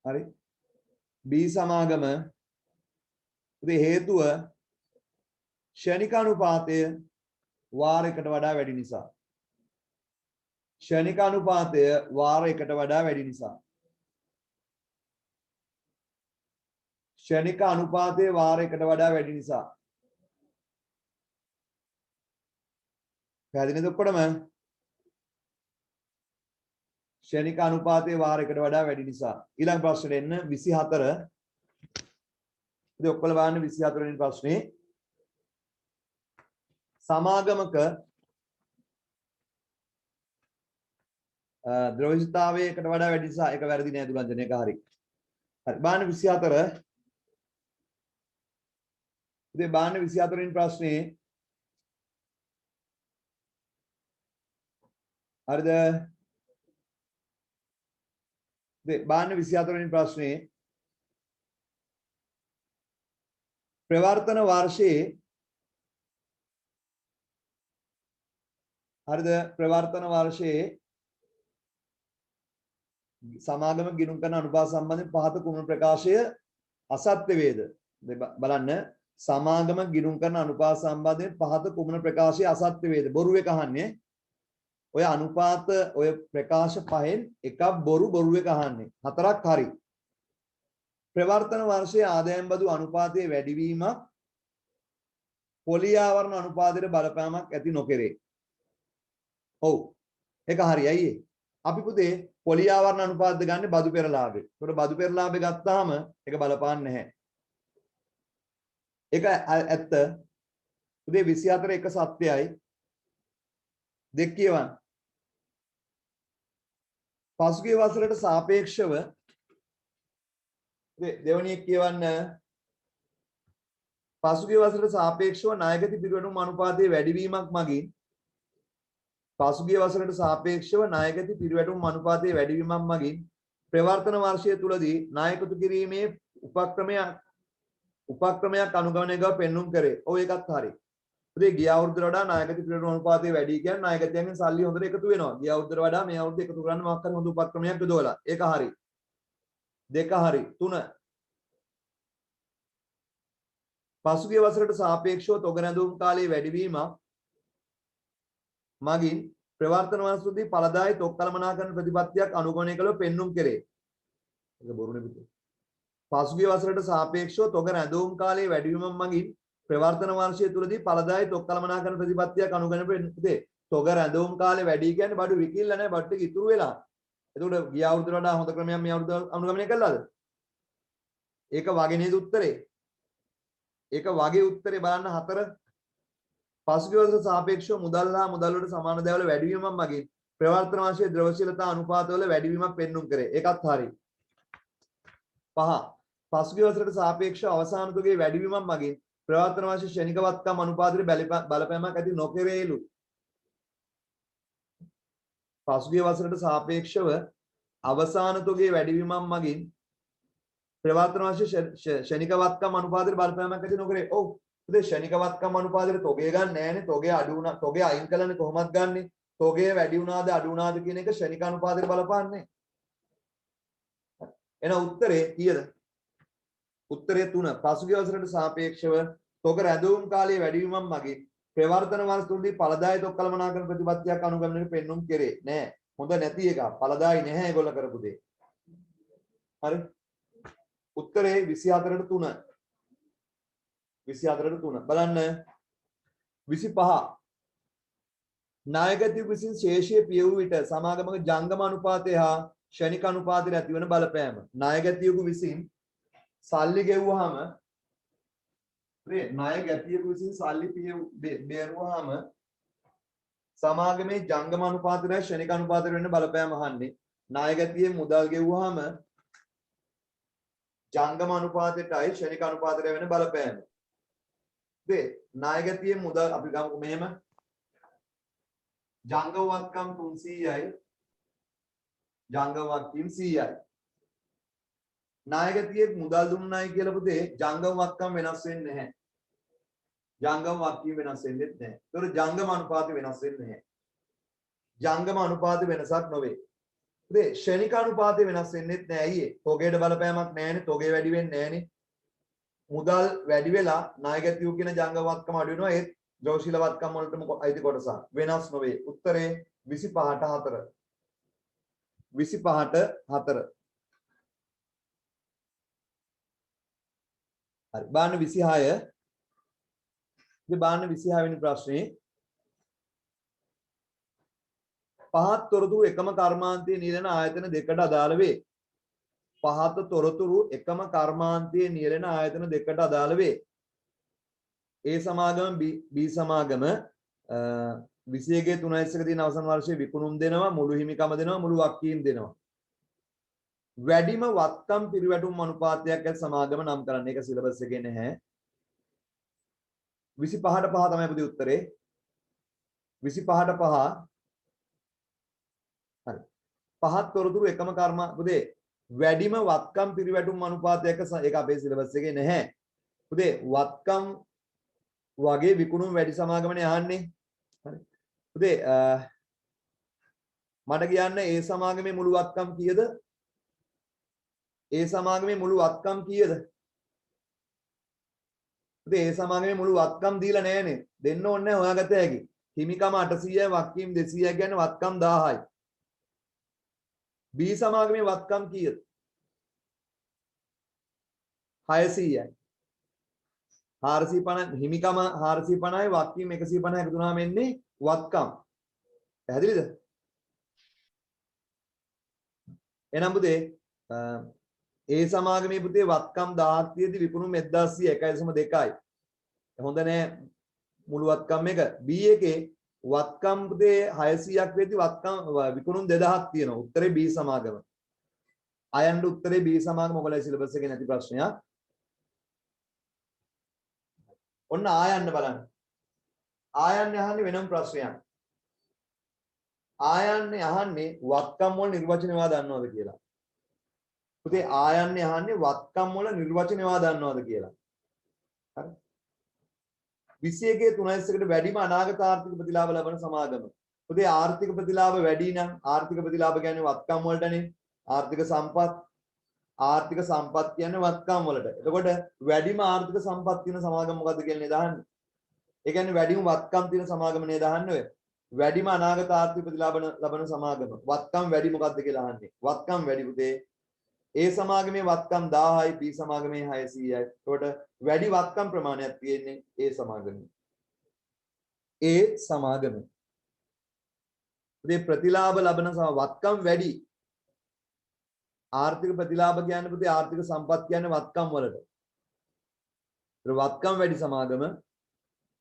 හරි. B සමාගම. ඉතින් හේතුව ශනික අනුපාතය වාරයකට වඩා වැඩි නිසා. ශනික අනුපාතය වාරයකට වඩා වැඩි නිසා. ශනික අනුපාතය වාරයකට වඩා වැඩි නිසා. පැහැදිලිද ඔක්කොටම? ශනික අනුපාතයේ වාරයකට වඩා වැඩි නිසා. ඊළඟ ප්‍රශ්නෙට එන්න 24. ඉතින් ඔක්කොලා බලන්න 24 වෙනි ප්‍රශ්නේ. සමාගමක ද්‍රවශීලතාවයකට වඩා වැඩි නිසා ඒක වැරදි නෑ දුලන්ජන එක හරි. හරි. බලන්න 24. ඉතින් බලන්න 24 වෙනි ප්‍රශ්නේ. හරිද? බාන්න 24 වෙනි ප්‍රශ්නේ ප්‍රවර්තන වර්ෂයේ හරිද ප්‍රවර්තන වර්ෂයේ සමාගම ගිණුම් කරන අනුපාත සම්බන්ධයෙන් පහත කුමන ප්‍රකාශය අසත්‍ය වේද? බලන්න සමාගම ගිණුම් කරන අනුපාත සම්බන්ධයෙන් පහත කුමන ප්‍රකාශය අසත්‍ය වේද? බොරු එක අහන්නේ. ඔය අනුපාත ඔය ප්‍රකාශ පහෙන් එකක් බොරු එක අහන්නේ. හතරක් හරි. ප්‍රවර්තන වර්ෂයේ ආදායම් බදු අනුපාතයේ වැඩිවීමක් පොලි ආවරණ අනුපාතයට බලපෑමක් ඇති නොකෙරේ. ඔව්. ඒක හරි. අයියේ. අපි පුතේ පොලි ආවරණ අනුපාතද ගන්න බදු පෙරලාභේ. ඒකට බදු පෙරලාභේ ගත්තාම ඒක බලපාන්නේ නැහැ. ඒක ඇත්ත. උදේ 24 එක සත්‍යයි. දෙක කියවන්න. පසුගිය වසරට සාපේක්ෂව දෙවණිය කියවන්න. පසුගිය වසරට සාපේක්ෂව ණයගැති පිරිවැඩුම් අනුපාතයේ වැඩිවීමක් මගින් පසුගිය වසරට සාපේක්ෂව ණයගැති පිරිවැඩුම් අනුපාතයේ වැඩිවීමක් මගින් ප්‍රවර්තන වර්ෂය තුලදී ණය එකතු කිරීමේ උපක්‍රමයක් අනුගමනය කර පෙන්눔 කරේ. ඔව් ඒකත් හරි. ඉතින් ගිය අවුරුද්දට වඩා ණයගැති පිරිවැඩුම් අනුපාතය වැඩි කියන්නේ ණයගැතියන්ගෙන් සල්ලි හොඳට එකතු වෙනවා. ගිය අවුරුද්දට වඩා මේ අවුරුද්ද එකතු කරන්න මොකක් හරි හොඳ උපක්‍රමයක් යොදවලා. ඒක හරි. දෙක හරි. තුන පසුගිය වසරට සාපේක්ෂව තොග රැඳවුම් කාලයේ වැඩිවීමක් මගින් ප්‍රවර්තන වර්ෂයේදී ඵලදායී තොග කළමනාකරණ ප්‍රතිපත්තියක් අනුගමනය කළ පෙන්눔 කෙරේ. ඒක බොරුනේ පිටු. පසුගිය වසරට සාපේක්ෂව තොග රැඳවුම් කාලයේ වැඩිවීමක් මගින් ප්‍රවර්තන වර්ෂය තුලදී ඵලදායී තොග කළමනාකරණ ප්‍රතිපත්තියක් අනුගමනය පෙන්නුම්. තොග රැඳවුම් කාලේ වැඩි කියන්නේ බඩු විකිල්ල නැහැ බඩු ටික ඉතුරු වෙලා. එතකොට ගිය අවුරුද්දට වඩා හොඳ ක්‍රමයක් මේ අවුරුද්ද අනුගමනය කළාද? ඒක වගේ නේද උත්තරේ? ඒක වගේ උත්තරේ බලන්න 4. පසුගිය වසරට සාපේක්ෂව මුදල් හා මුදල් වලට සමාන දේවල් වැඩිවීමක් මගින් ප්‍රවර්තන වර්ෂයේ ද්‍රව්‍යශීලතා අනුපාතවල වැඩිවීමක් පෙන්눔 කරේ. ඒකත් හරි. 5. පසුගිය වසරට සාපේක්ෂව අවසාන තුගේ වැඩිවීමක් මගින් ප්‍රවර්තන වර්ෂයේ ශනික වත්කම් අනුපාතයේ බලපෑමක් ඇති නොකෙරේලු. පසුගිය වසරට සාපේක්ෂව අවසාන තුගේ වැඩිවීමක් මගින් ප්‍රවර්තන වර්ෂයේ ශනික වත්කම් අනුපාතයේ බලපෑමක් ඇති නොකරේ. ඔව්. ඉතින් ශනික වත්කම් අනුපාතයේ තොගේ ගන්න නැහැනේ. තොගේ අඩු වුණා. තොගේ අයින් කළානේ කොහොමද ගන්නෙ? තොගේ වැඩි වුණාද අඩු වුණාද කියන එක ශනික අනුපාතයේ බලපාන්නේ. එහෙනම් උත්තරේ කීයද? උත්තරේ 3. පසුගිය වසරට සාපේක්ෂව තොග රැඳවුම් කාලයේ වැඩිවීමක් මගින් ප්‍රවර්තන වර්ෂ තුනදී ඵලදායී තොග කළමනාකරණ ප්‍රතිපත්තියක් අනුගමනය පෙන්눔 කෙරේ. නෑ. හොඳ නැති එක. ඵලදායී නැහැ ඒගොල්ල කරපු දේ. හරි. උත්තරේ 24ට 3. 24ට 3. බලන්න 25. ණයගැතිය විසින් ශේෂයේ පියවූ විට සමාගමක ජංගම අනුපාතය හා ශනික අනුපාතයට ඇතිවන බලපෑම. ණයගැතියෙකු විසින් සල්ලි ගෙවුවාම ණයගැතියෙකු විසින් සල්ලි බේරුවාම සමාගමේ ජංගම අනුපාතයට ශනික අනුපාතයට වෙන බලපෑම අහන්නේ. ණයගැතියේ මුදල් ගෙවුවාම ජංගම අනුපාතයටයි ශනික අනුපාතයට වෙන බලපෑම. ණයගැතියේ මුදල් අපි ගමුකෝ මෙහෙම ජංගම වත්කම් 300යි ජංගම වත්කම් 100යි. ණයගැතියෙක් මුදල් දුන්නයි කියලා පුතේ ජංගම වත්කම් වෙනස් වෙන්නේ නැහැ. ජංගම වත්කම් වෙනස් වෙන්නේ නැහැ. ඒතකොට ජංගම අනුපාත වෙනස් වෙන්නේ නැහැ. ජංගම අනුපාත වෙනසක් නොවේ. පුතේ ශනික අනුපාතය වෙනස් වෙන්නේ නැහැ. අයියේ තොගේට බලපෑමක් නැහැනේ. තොගේ වැඩි වෙන්නේ නැහැනේ. මුදල් වැඩි වෙලා ණයගැතියෝ කියන ජංගම වත්කම අඩු වෙනවා. ඒත් ද්‍රව්‍යශීල වත්කම් වලටම අයිති කොටස වෙනස් නොවේ. උත්තරේ 25ට 4. 25ට 4. හරි. බාන්න 26. ඉතින් බාන්න 26 වෙනි ප්‍රශ්නේ. පහත් තොරතුරු එකම කර්මාන්තයේ නියැලෙන ආයතන දෙකට අදාළ වේ. පහත තොරතුරු එකම කර්මාන්තයේ නියැලෙන ආයතන දෙකට අදාළ වේ. A සමාගම B සමාගම 21 3 තියෙන අවසන් වර්ෂයේ විකුණුම් දෙනවා, මුළු හිමිකම දෙනවා, මුළු වක්කීම් දෙනවා. වැඩිම වත්කම් පිරිවැටුම් අනුපාතයක් ඇති සමාගම නම් කරන්න. ඒක සිලබස් එකේ නැහැ. 25ට 5 තමයි පුතේ උත්තරේ. 25ට 5. හරි. පහත් තොරතුරු එකම කර්ම පුතේ වැඩිම වත්කම් පිරිවැටුම් අනුපාතයක ඒක අපේ සිලබස් එකේ නැහැ. පුතේ වත්කම් වගේ විකුණුම් වැඩි සමාගමනේ අහන්නේ. හරි. පුතේ මට කියන්න ඒ සමාගමේ මුළු වත්කම් කීයද? ඒ සමාගමේ මුළු වත්කම් කීයද? පුතේ ඒ සමාගමේ මුළු වත්කම් දීලා නැහැනේ. දෙන්න ඕනේ නැහැ හොයාගත හැකි. හිමිකම 800යි වක්කීම් 200යි කියන්නේ වත්කම් 1000යි. B සමාගමේ වත්කම් කීයද? 600යි. 450 හිමිකම 450යි වක්කීම් 150 එකතු වුණාම එන්නේ වත්කම්. පැහැදිලිද? එහෙනම් පුතේ ඒ සමාගමේ පුතේ වත්කම් 1000ක් තියෙදි විකුණුම් 1200 1.2යි. හොඳ නෑ මුළු වත්කම් එක. B එකේ වත්කම් පුතේ 600ක් වෙද්දි වත්කම් විකුණුම් 2000ක් තියෙනවා. උත්තරේ B සමාගම. අයන්ට උත්තරේ B සමාගම මොකලයි සිලබස් එකේ නැති ප්‍රශ්නයක්. ඔන්න ආයන්න බලන්න. ආයන්නේ අහන්නේ වෙනම ප්‍රශ්නයක්. ආයන්නේ අහන්නේ වත්කම් වල නිර්වචනයවා දන්නවද කියලා. පුතේ ආයන්නේ අහන්නේ වත්කම් වල නිර්වචනයවා දන්නවද කියලා. හරි. 21 3කට වැඩිම අනාගත ආර්ථික ප්‍රතිලාභ ලබන සමාගම. පුතේ ආර්ථික ප්‍රතිලාභ වැඩි නම් ආර්ථික ප්‍රතිලාභ කියන්නේ වත්කම් වලටනේ. ආර්ථික සම්පත් ආර්ථික සම්පත් කියන්නේ වත්කම් වලට. එතකොට වැඩිම ආර්ථික සම්පත් තියෙන සමාගම මොකද්ද කියලා නේද අහන්නේ? ඒ කියන්නේ වැඩිම වත්කම් තියෙන සමාගම නේද අහන්නේ ඔය. වැඩිම අනාගත ආර්ථික ප්‍රතිලාභ ලබන සමාගම. වත්කම් වැඩි මොකද්ද කියලා අහන්නේ. වත්කම් වැඩි පුතේ. ඒ සමාගමේ වත්කම් 1000යි B සමාගමේ 600යි. එතකොට වැඩි වත්කම් ප්‍රමාණයක් තියෙන්නේ ඒ සමාගමේ. ඒ සමාගමේ. පුතේ ප්‍රතිලාභ ලබන වත්කම් වැඩි. ආර්ථික ප්‍රතිලාභ කියන්නේ පුතේ ආර්ථික සම්පත් කියන්නේ වත්කම් වලට. ඒතර වත්කම් වැඩි සමාගම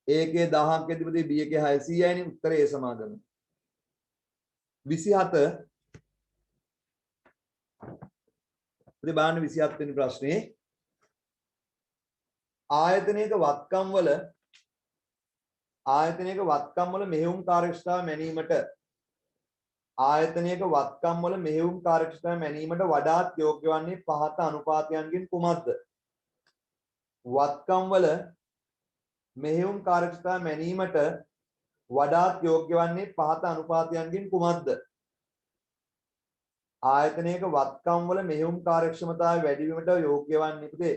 ඒකේ 1000ක් ඇති පුතේ B එකේ 600යි නේ උත්තරේ ඒ සමාගම. 27 පුතේ බලන්න 27 වෙනි ප්‍රශ්නේ ආයතනයක වත්කම් වල මෙහෙයුම් කාර්යක්ෂමතාව මැනීමට ආයතනයක වත්කම් වල මෙහෙයුම් කාර්යක්ෂමතාව මැනීමට වඩාත් යෝග්‍ය වන්නේ පහත අනුපාතයන්ගෙන් කුමක්ද? වත්කම් වල මෙහෙයුම් කාර්යක්ෂමතාව මැනීමට වඩාත් යෝග්‍ය වන්නේ පහත අනුපාතයන්ගෙන් කුමක්ද? ආයතනයක වත්කම් වල මෙහෙයුම් කාර්යක්ෂමතාවය වැඩි වීමට යෝග්‍ය වන්නේ පුතේ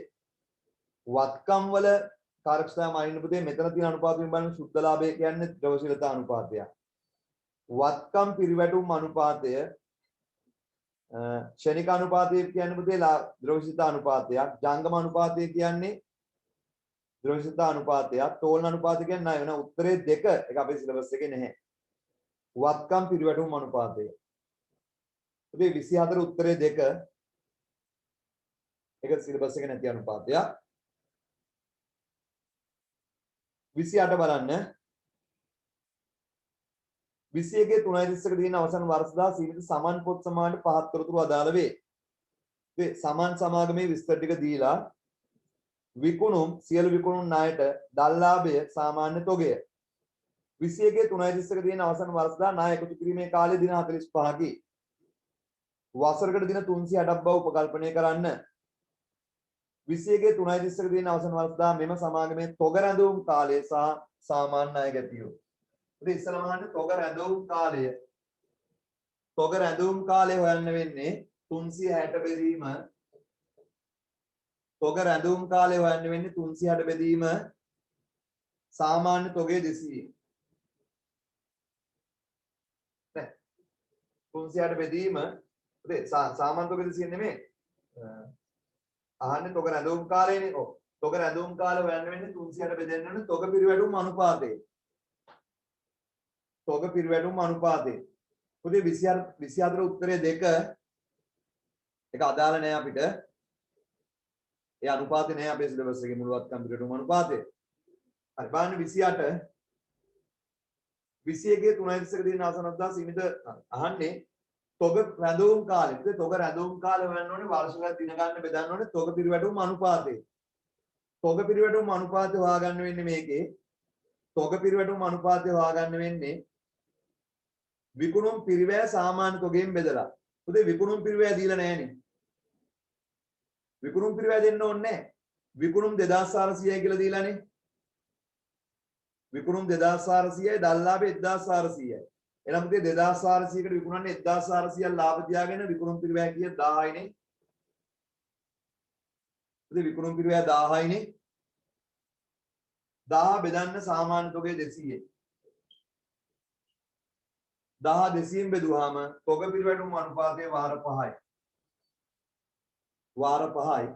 වත්කම් වල කාර්යක්ෂමතාවය මනින්න පුතේ මෙතන තියෙන අනුපාතයෙන් බලන්න සුද්ධ ලාභය කියන්නේ ද්‍රවශීලතා අනුපාතය. වත්කම් පිරිවැටුම් අනුපාතය ක්ෂණික අනුපාතය කියන්නේ පුතේ ද්‍රවශීලතා අනුපාතයක්. ජංගම අනුපාතය කියන්නේ ද්‍රවශීලතා අනුපාතයක්. තෝලන අනුපාතය කියන්නේ නෑ වෙන උත්තරේ දෙක ඒක අපේ සිලබස් එකේ නැහැ. වත්කම් පිරිවැටුම් අනුපාතය. පුතේ 24 උත්තරේ දෙක ඒක සිලබස් එකේ නැති අනුපාතයක්. 28 බලන්න 21 3.30ක දින අවසන් වර්ෂදා සීමිත සමන් පොත් සමානට පහත් තොරතුරු අදාළ වේ. ඒ සමන් සමාගමේ විස්තර ටික දීලා විකුණුම් සියලු විකුණුම් ණයට දල්ලාභය සාමාන්‍ය තොගය 21 3.30ක දින අවසන් වර්ෂදා ණය එකතු කිරීමේ කාලය දින 45කි. වසරකට දින 360ක් බව උපකල්පනය කරන්න. 21 3.30ක දින අවසන් වර්ෂදා මෙම සමාගමේ තොග රැඳවුම් කාලය සහ සාමාන්‍ය ණය ගැතියෝ. ඉතින් ඉස්සලම අහන්නේ තොග රැඳවුම් කාලය. තොග රැඳවුම් කාලය හොයන්න වෙන්නේ 360 බෙදීම තොග රැඳවුම් කාලය හොයන්න වෙන්නේ 360 බෙදීම සාමාන්‍ය තොගේ 200. නේ 360 බෙදීම සාමාන්‍ය තොගේ 200 නෙමෙයි. අහන්නේ තොග රැඳවුම් කාලයනේ. ඔව්. තොග රැඳවුම් කාලය හොයන්න වෙන්නේ 360 බෙදෙන්න ඕනේ තොග පිරිවැඩුම් අනුපාතය. තොග පිරිවැඩුම් අනුපාතය. පුතේ 24 උත්තරේ 2 ඒක අදාළ නෑ අපිට. ඒ අනුපාතේ නෑ අපේ සිලබස් එකේ මුලවත්කම් පිරිවැඩුම් අනුපාතය. හරි බලන්න 28 21 3.30ක දින අවසන්වද්දා සීමිත අහන්නේ තොග රැඳවුම් කාලය. පුතේ තොග රැඳවුම් කාලය හොයන්න ඕනේ වර්ෂයක් දින ගන්න බෙදන්න ඕනේ තොග පිරිවැඩුම් අනුපාතය. තොග පිරිවැඩුම් අනුපාතය හොයාගන්න වෙන්නේ මේකේ. තොග පිරිවැඩුම් අනුපාතය හොයාගන්න වෙන්නේ විකුණුම් පිරිවැය සාමාන්‍ය තොගෙන් බෙදලා. පුතේ විකුණුම් පිරිවැය දීලා නැහැනේ. විකුණුම් පිරිවැය දෙන්න ඕනේ නැහැ. විකුණුම් 2400යි කියලා දීලානේ. විකුණුම් 2400යි දල්ලාභය 1400යි. එහෙනම් පුතේ 2400කට විකුණන්නේ 1400ක් ලාභ තියාගෙන විකුණුම් පිරිවැය කිය 1000යිනේ. පුතේ විකුණුම් පිරිවැය 1000යිනේ. 1000 බෙදන්න සාමාන්‍ය තොගේ 200යි. 10 200න් බෙදුවාම තොග පිරිවැඩුම් අනුපාතය වාර 5යි. වාර 5යි.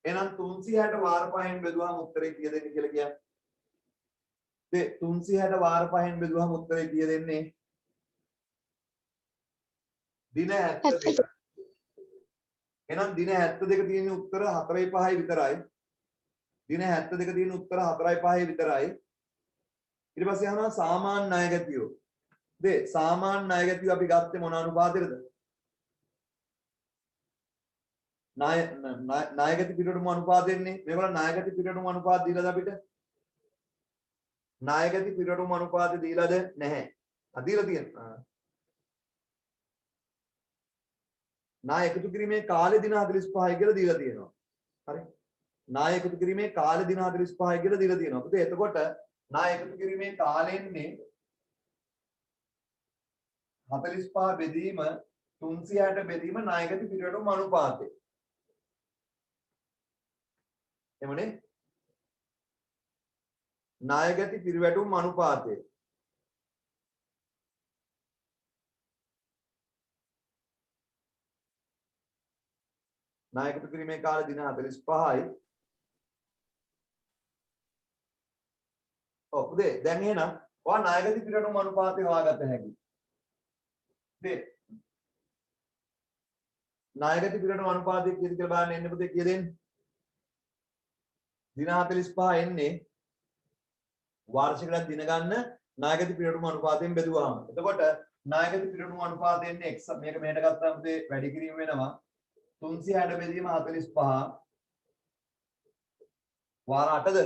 එහෙනම් 360 වාර 5න් බෙදුවාම උත්තරේ කීය දෙන්නේ කියලා කියන්නේ? 360 වාර 5න් බෙදුවාම උත්තරේ කීය දෙන්නේ? දින 72. එහෙනම් දින 72 තියෙන උත්තර 4යි 5යි විතරයි. දින 72 තියෙන උත්තර 4යි 5යි විතරයි. ඊට පස්සේ අහනවා සාමාන්‍ය ණය ගැතියෝ. දේ සාමාන්‍ය ණය ගැතියෝ අපි ගත්තේ මොන අනුපාතයකද? ණය ගැති පිරිවැඩුම් අනුපාතෙන්නේ. මේගොල්ලෝ ණය ගැති පිරිවැඩුම් අනුපාත දීලාද අපිට? ණය ගැති පිරිවැඩුම් අනුපාතය දීලාද? නැහැ. දීලා තියෙනවා. ණය එකතු කිරීමේ කාලය දින 45යි කියලා දීලා තියෙනවා. හරි. ණය එකතු කිරීමේ කාලය දින 45යි කියලා දීලා තියෙනවා. පුතේ එතකොට ණය එකතු කිරීමේ කාලෙන්නේ 45 බෙදීම 360 බෙදීම ණය ගැති පිරිවැඩුම් අනුපාතය. එමුනේ ණය ගැති පිරිවැඩුම් අනුපාතය. ණය එකතු කිරීමේ කාලය දින 45යි. ඔව් පුතේ දැන් එහෙනම් ඔයා ණය ගැති පිරිවැඩුම් අනුපාතය හොයාගත්ත හැකියි. පුතේ ණය ගැති පිරිවැඩුම් අනුපාතය කීයද කියලා බලන්න එන්න පුතේ කීයද එන්නේ? දින 45 එන්නේ වාර්ෂිකයට දින ගන්න ණය ගැති පිරිවැඩුම් අනුපාතයෙන් බෙදුවාම. එතකොට ණය ගැති පිරිවැඩුම් අනුපාතය එන්නේ x මේක මෙහෙට ගත්තාම පුතේ වැඩි කිරීම වෙනවා. 360 බෙදීම 45 වාර 8ද?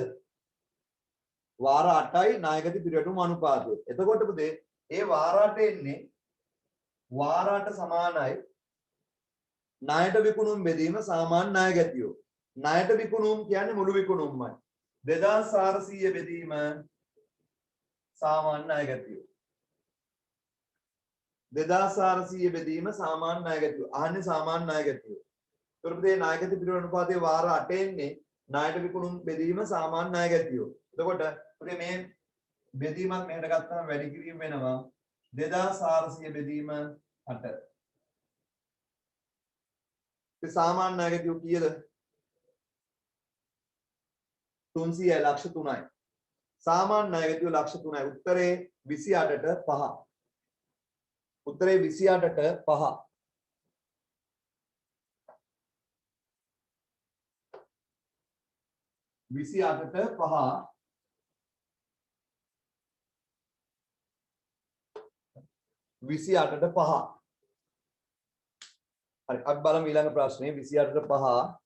වාර 8යි ණය ගැති පිරිවැඩුම් අනුපාතය. එතකොට පුතේ ඒ වාර 8 එන්නේ වාර 8 සමානයි ණයට විකුණුම් බෙදීම සාමාන්‍ය ණය ගැතියෝ. ණයට විකුණුම් කියන්නේ මුළු විකුණුම්මයි. 2400 බෙදීම සාමාන්‍ය ණය ගැතියෝ. 2400 බෙදීම සාමාන්‍ය ණය ගැතියෝ. අහන්නේ සාමාන්‍ය ණය ගැතියෝ. ඒතර පුතේ ණය ගැති පිරිවැඩුම් අනුපාතයේ වාර 8 එන්නේ ණයට විකුණුම් බෙදීම සාමාන්‍ය ණය ගැතියෝ. එතකොට පුතේ මේ බෙදීමක් මෙහෙට ගත්තාම වැඩි කිරීම වෙනවා 2400 බෙදීම 8. ඒ සාමාන්‍ය ණය ගැතියෝ කීයද? 300යි ලක්ෂ 3යි. සාමාන්‍ය ණය ගැතියෝ ලක්ෂ 3යි. උත්තරේ 28ට 5. උත්තරේ 28ට 5. විසි අටට පහ විසි අටට පහ. හරි අපි බලමු ඊළඟ ප්‍රශ්නේ 28ට 5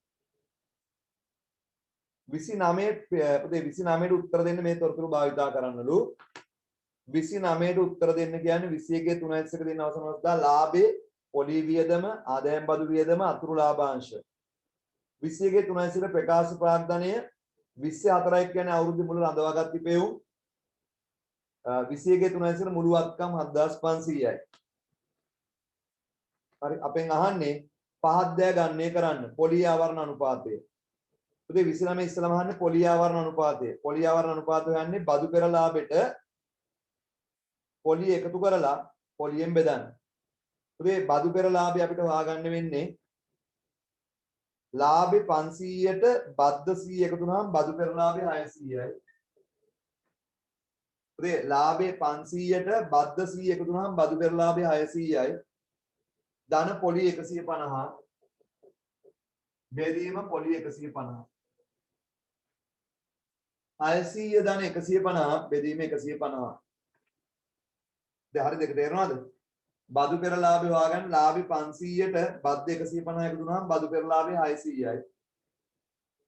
29 පුතේ 29ට උත්තර දෙන්න මේ තොරතුරු භාවිතා කරන්නලු. 29ට උත්තර දෙන්න කියන්නේ 21 3 දෙන්න අවසන් අවස්ථා ලාභේ පොලි වියදම ආදායම් බදු වියදම අතුරු ලාභාංශ 21 3 ප්‍රකාශ ප්‍රාග්ධනය 24යි කියන්නේ අවුරුදු මුල රඳවාගත් ඉපෙවුම් 21 3 මුළු වත්කම් 7500යි. හරි අපෙන් අහන්නේ පහත් දෑ ගණනය කරන්න පොලි ආවරණ අනුපාතය. පුතේ 29 ඉස්සලම අහන්නේ පොලි ආවරණ අනුපාතය. පොලි ආවරණ අනුපාතය හොයන්නේ බදු පෙර ලාභෙට පොලි එකතු කරලා පොලියෙන් බෙදන්න. පුතේ බදු පෙර ලාභය අපිට හොයාගන්න වෙන්නේ ලාභේ 500ට බද්ද 100 එකතු වුණාම බදු පෙර ලාභේ 600යි. පුතේ ලාභේ 500ට බද්ද 100 එකතු වුණාම බදු පෙර ලාභේ 600යි. ධන පොලි 150 බෙදීම පොලි 150 600 ධන 150 බෙදීම 150. දැන් හරි දෙක තේරෙනවද? බදු පෙර ලාභය හොයාගන්න ලාභේ 500ට බද්ද 150 එකතු වුණාම බදු පෙර ලාභේ 600යි.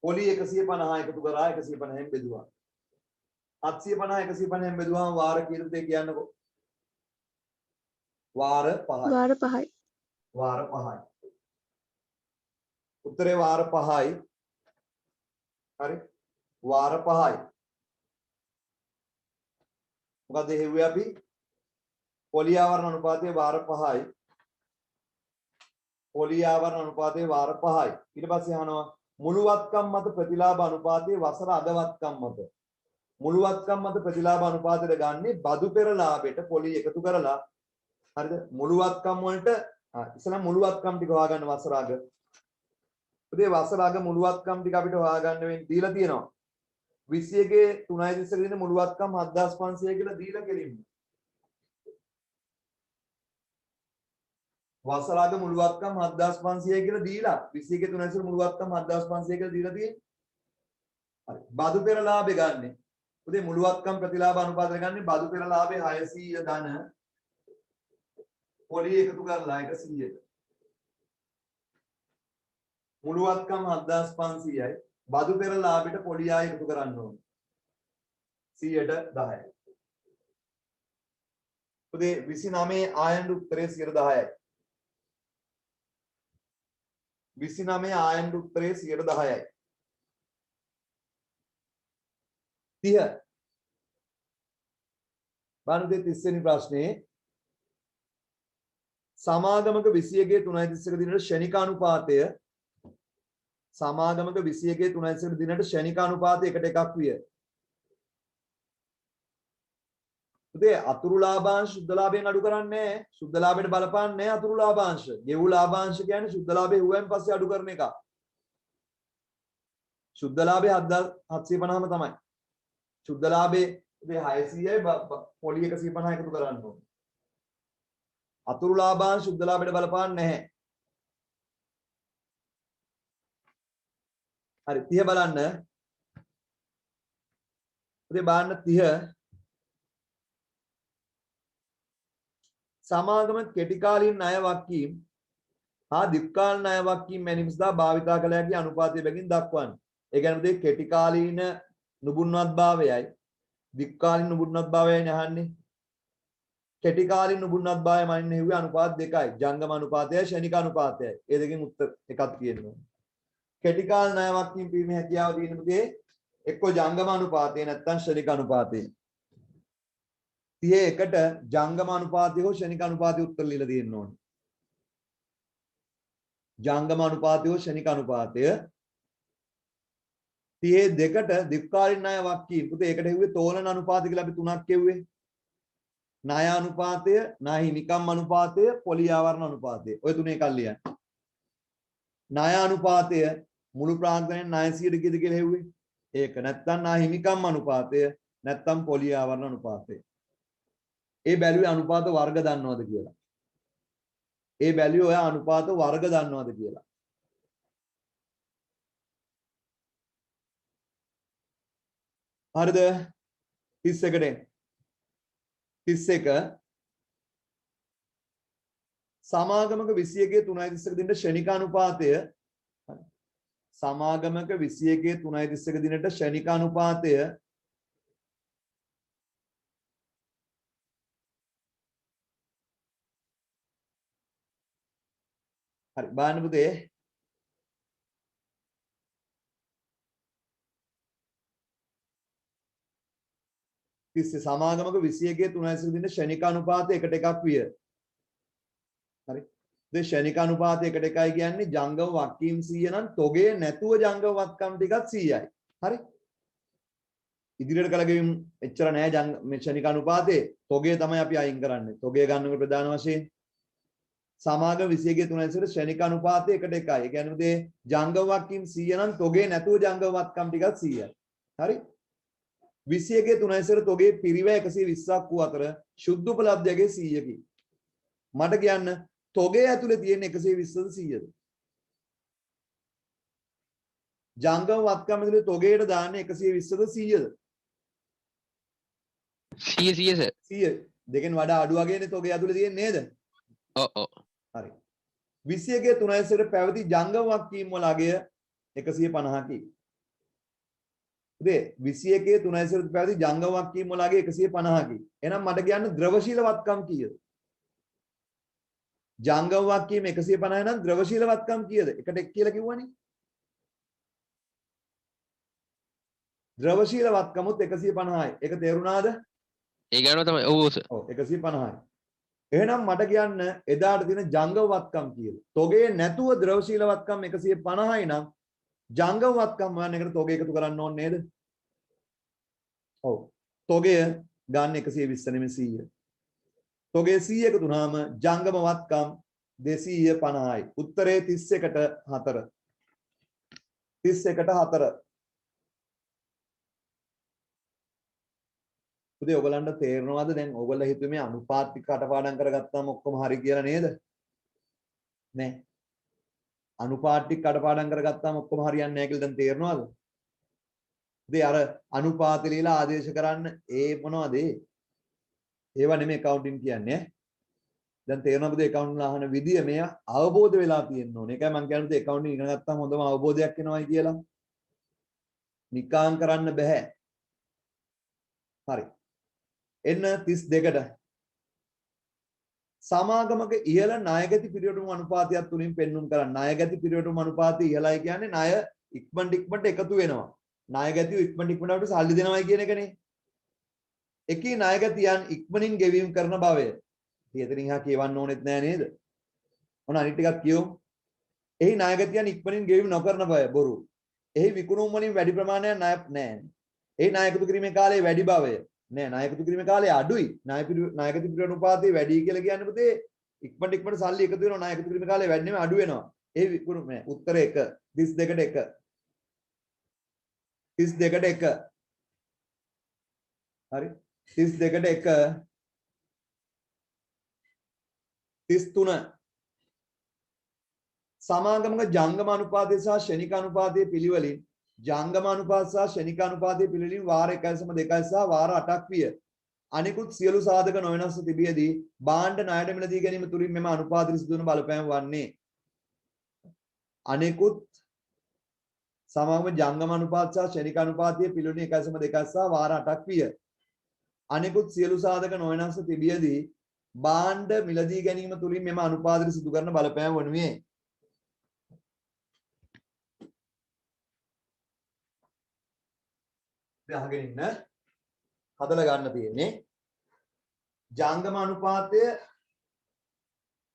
පොලි 150 එකතු කරා 150න් බෙදුවා. 750 150න් බෙදුවාම වාර කීයද කියන්නකෝ. වාර 5යි. වාර 5යි. වාර 5යි. උත්තරේ වාර 5යි. හරි. වාර 5යි. මොකද හෙව්වේ අපි? පොලි ආවරණ අනුපාතයේ වාර 5යි. පොලි ආවරණ අනුපාතයේ වාර 5යි. ඊට පස්සේ අහනවා මුළු වත්කම් මත ප්‍රතිලාභ අනුපාතයේ වසර අග වත්කම් මත. මුළු වත්කම් මත ප්‍රතිලාභ අනුපාතයට ගන්නේ බදු පෙර ලාභයට පොලි එකතු කරලා හරිද? මුළු වත්කම් වලට ඉස්සෙල්ලා මුළු වත්කම් ටික හොයාගන්න වසර අග. ඉතින් වසර අග මුළු වත්කම් ටික අපිට හොයාගන්න වෙන්නේ දීලා තියෙනවා. 21 3 දින මුළු වත්කම් 7500 කියලා දීලා කෙලින්ම. වසර අග මුළු වත්කම් 7500 කියලා දීලා 21 3 මුළු වත්කම් 7500 කියලා දීලා තියෙන්නේ. හරි. බදු පෙර ලාභය ගන්න. උදේ මුළුවත්කම් ප්‍රතිලාභ අනුපාතය ගන්න බදු පෙර ලාභය 600 ධන පොලි එකතු කරලා 100ට. මුළුවත්කම් 7500යි. බදු පෙර ලාභයට පොලි ආය එකතු කරන්න ඕනේ. 100ට 10යි. උදේ 29 ආයන උත්තරේ 10යි. 29 ආයන උත්තරේ 10යි. 30 බලන්න 30 වෙනි ප්‍රශ්නේ සමාගමක 21 3.31 දිනට ෂණික අනුපාතය සමාගමක 21 3.31 දිනට ෂණික අනුපාතය 1:1 විය. උදේ අතුරු ලාභාංශ සුද්ධ ලාභයෙන් අඩු කරන්නේ නැහැ. සුද්ධ ලාභයට බලපාන්නේ නැහැ අතුරු ලාභාංශ. ගෙවු ලාභාංශ කියන්නේ සුද්ධ ලාභය හුවෙන් පස්සේ අඩු කරන එක. සුද්ධ ලාභය 750ම තමයි. සුද්ධ ලාභේ උදේ 600යි පොලි 150 එකතු කරන්න ඕනේ. අතුරු ලාභාංශ සුද්ධ ලාභයට බලපාන්නේ නැහැ. හරි 30 බලන්න. උදේ බලන්න 30 සමාගම කෙටි කාලීන ණය වක්කීම් හා දීර්ඝකාලීන ණය වක්කීම් මැනීම සඳහා භාවිතා කළ හැකි අනුපාතය බැගින් දක්වන්න. ඒ කියන්නේ මේ කෙටි කාලීන නුබුන්වත්භාවයයි දීර්ඝකාලීන නුබුන්වත්භාවයයි නහන්නේ. කෙටි කාලීන නුබුන්වත්භාවය මනින්න හෙව්වේ අනුපාත දෙකයි. ජංගම අනුපාතයයි ෂණික අනුපාතයයි. ඒ දෙකෙන් උත්තර එකක් තියෙනවා. කෙටි කාලීන ණය වක්කීම් පිරීමේ හැකියාව තියෙන මුදේ එක්ක ජංගම අනුපාතය නැත්නම් ෂණික අනුපාතය. 31ට ජංගම අනුපාතය හෝ ෂණික අනුපාතය උත්තර ලියලා තියෙන්න ඕනේ. ජංගම අනුපාතය හෝ ෂණික අනුපාතය 32ට දීර්ඝකාලීන ණය වක්කීම් පුතේ ඒකට හෙව්වේ තෝලන අනුපාතය කියලා අපි තුනක් හෙව්වේ. ණය අනුපාතය, ණය හිමිකම් අනුපාතය, පොලි ආවරණ අනුපාතය. ඔය තුනේ එකක් ලියන්න. ණය අනුපාතය මුළු ප්‍රාන්තයෙන් 900ට කීයද කියලා හෙව්වේ. ඒක නැත්නම් ණය හිමිකම් අනුපාතය නැත්නම් පොලි ආවරණ අනුපාතය. ඒ බැලුවේ අනුපාත වර්ග දන්නවද කියලා. ඒ බැලුවේ ඔය අනුපාත වර්ග දන්නවද කියලා. හරිද? 31ට 31 සමාගමක 21 3.31 දිනට ෂණික අනුපාතය සමාගමක 21 3.31 දිනට ෂණික අනුපාතය හරි බලන්න පුතේ තිස්සේ සමාගමක 21 3.31 දින ෂණික අනුපාතය 1:1 විය. හරි. ඒ ෂණික අනුපාතය 1:1යි කියන්නේ ජංගම වක්කීම් 100 නම් තොගේ නැතුව ජංගම වත්කම් ටිකත් 100යි. හරි. ඉදිරියට කලගෙවීම එච්චර නෑ මේ ෂණික අනුපාතේ තොගේ තමයි අපි අයින් කරන්නේ. තොගේ ගන්නකොට ප්‍රධාන වශයෙන් සමාගම 21 3.31 ශ්‍රේණික අනුපාතය 1:1යි. ඒ කියන්නේ මේ ජංගම වක්කීම් 100 නම් තොගේ නැතුව ජංගම වත්කම් ටිකත් 100යි. හරි? 21 3.31 තොගේ පිරිවැය 120ක් වූ අතර ශුද්ධ උපලබ්ධයගේ 100කි. මට කියන්න තොගේ ඇතුලේ තියෙන 120ද 100ද? ජංගම වත්කම් ඇතුලේ තොගේට දාන්නේ 120ද 100ද? 100 සර්. 100. දෙකෙන් වඩා අඩු වගේනේ තොගේ ඇතුලේ තියෙන්නේ නේද? ඔව් ඔව්. හරි. 21 3.31 පැවති ජංගම වක්කීම් වල අගය 150කි. උදේ 21 3.31 පැවති ජංගම වක්කීම් වල අගය 150කි. එහෙනම් මට කියන්න ද්‍රවශීල වත්කම් කීයද? ජංගම වක්කීම් 150 නම් ද්‍රවශීල වත්කම් කීයද? එකට 1 කියලා කිව්වනේ. ද්‍රවශීල වත්කමුත් 150යි. ඒක තේරුණාද? ඒ ගානව තමයි. ඔව් සර්. ඔව් 150යි. එහෙනම් මට කියන්න එදාට තියෙන ජංගම වත්කම් කියලා. තොගේ නැතුව ද්‍රවශීල වත්කම් 150යි නම් ජංගම වත්කම් හොයන්න එකට තොගේ එකතු කරන්න ඕනේ නේද? ඔව්. තොගය ගන්න 120 නෙමෙයි 100. තොගේ 100 එකතු වුනහම ජංගම වත්කම් 250යි. උත්තරේ 31ට 4. 31ට 4. උදේ ඔයගලන්ට තේරෙනවද දැන් ඔයගොල්ලෝ හිතුවේ මේ අනුපාත ටික කටපාඩම් කරගත්තාම ඔක්කොම හරි කියලා නේද? නෑ. අනුපාත ටික කටපාඩම් කරගත්තාම ඔක්කොම හරියන්නේ නැහැ කියලා දැන් තේරෙනවද? ඉතින් අර අනුපාත ලියලා ආදේශ කරන්න ඒ මොනවද? ඒවා නෙමෙයි accounting කියන්නේ. දැන් තේරෙනවද accounting අහන විදිය මෙය අවබෝධ වෙලා තියෙන්න ඕනේ. ඒකයි මම කියන්නේ accounting ඉගෙන ගත්තාම හොඳම අවබෝධයක් එනවායි කියලා. නිකාම් කරන්න බෑ. හරි. එන්න 32ට. සමාගමක ඉහළ ණයගැති පිරිවැටුම් අනුපාතයක් තුලින් පෙන්눔 කරන්න. ණයගැති පිරිවැටුම් අනුපාතය ඉහළයි කියන්නේ ණය ඉක්මනට එකතු වෙනවා. ණයගැතිය ඉක්මනට අපිට සල්ලි දෙනවයි කියන එකනේ. එකී ණයගැතියන් ඉක්මනින් ගෙවීම කරන බවය. එතනින් එහා කියවන්න ඕනෙත් නෑ නේද? මොන අනිත් ටිකක් කියමු. එහි ණයගැතියන් ඉක්මනින් ගෙවීම නොකරන බව බොරු. එහි විකුණුම් වලින් වැඩි ප්‍රමාණයක් ණය නෑ. එහි ණය එකතු කිරීමේ කාලය වැඩි බවය. නෑ ණය එකතු කිරීමේ කාලය අඩුයි. ණයගැති පිරිවැටුම් අනුපාතය වැඩි කියලා කියන්නේ පුතේ ඉක්මනට සල්ලි එකතු වෙනවා. ණය එකතු කිරීමේ කාලය වැඩි නෙමෙයි අඩු වෙනවා. එහි විකුණුම් නෑ. උත්තර 1 32ට 1 32ට 1 හරි 32ට 1 33 සමාගමක ජංගම අනුපාතය සහ ශ්‍රේණික අනුපාතයේ පිළිවෙලින් ජංගම අනුපාත සහ ශ්‍රේණික අනුපාතයේ පිළිවෙලින් වාර 1.2 සහ වාර 8ක් විය. අනිකුත් සියලු සාධක නොවෙනස්ව තිබියදී භාණ්ඩ ණයට මිලදී ගැනීම තුලින් මෙම අනුපාත සිදුවන බලපෑම වන්නේ අනිකුත් සමාගම ජංගම අනුපාත සහ ශ්‍රේණික අනුපාතයේ පිළිවෙලින් 1.2 සහ වාර 8ක් විය. අනිකුත් සියලු සාධක නොවෙනස්ව තිබියදී භාණ්ඩ මිලදී ගැනීම තුලින් මෙම අනුපාත සිදු කරන බලපෑම වනුයේ අහගෙන ඉන්න හදලා ගන්න තියෙන්නේ ජංගම අනුපාතය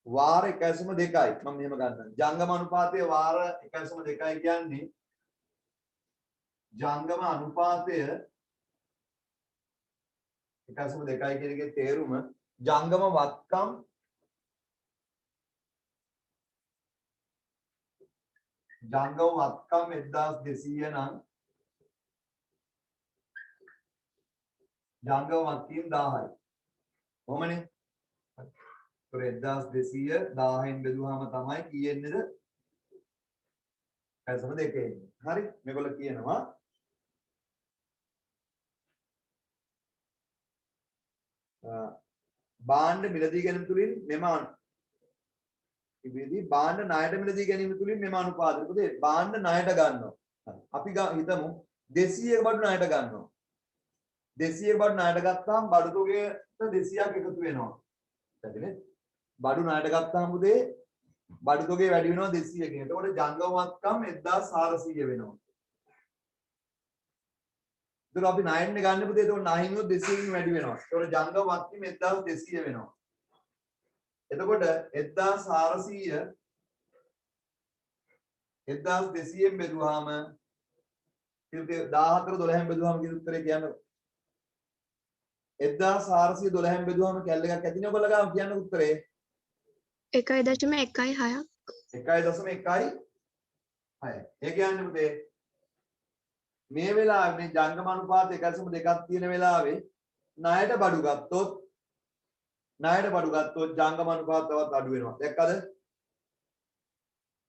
වාර 1.2යි මම මෙහෙම ගන්නවා ජංගම අනුපාතය වාර 1.2යි කියන්නේ ජංගම අනුපාතය 1.2යි කියන එකේ තේරුම ජංගම වත්කම් ජංගම වත්කම් 1200 නම් ජංගම වත්කම් 1000යි. කොහොමනේ? ඒතර 1200 1000න් බෙදුවාම තමයි කීයෙන්නේද? 1.2 එන්නේ. හරි? මේගොල්ලෝ කියනවා භාණ්ඩ මිලදී ගැනීම තුලින් මෙම ඉබේදී භාණ්ඩ ණයට මිලදී ගැනීම තුලින් මෙම අනුපාතය. මොකද භාණ්ඩ ණයට ගන්නවා. අපි හිතමු 200ක බඩු ණයට ගන්නවා. 200ක බඩු ණයට ගත්තාම බඩු තොගයට 200ක් එකතු වෙනවා. හරිනේ? බඩු ණයට ගත්තාම උදේ බඩු තොගේ වැඩි වෙනවා 200කින්. එතකොට ජංගම වත්කම් 1400 වෙනවා. ඒතර අපි ණයෙන්නේ ගන්න පුතේ එතකොට ණයින් උත් 200කින් වැඩි වෙනවා. ඒතකොට ජංගම වත්කම් 1200 වෙනවා. එතකොට 1400 1200න් බෙදුවාම 14 12න් බෙදුවාම කියන උත්තරේ කියන්නේ 1412න් බෙදුවාම කැල්ල එකක් ඇතිනේ ඔයගොල්ලෝ ගාව කියන්න උත්තරේ 1.16ක් 1.16. ඒ කියන්නේ පුතේ මේ වෙලාවේ මේ ජංගම අනුපාත 1.2ක් තියෙන වෙලාවේ ණයට බඩු ගත්තොත් ජංගම අනුපාත තවත් අඩු වෙනවා. දැක්කද?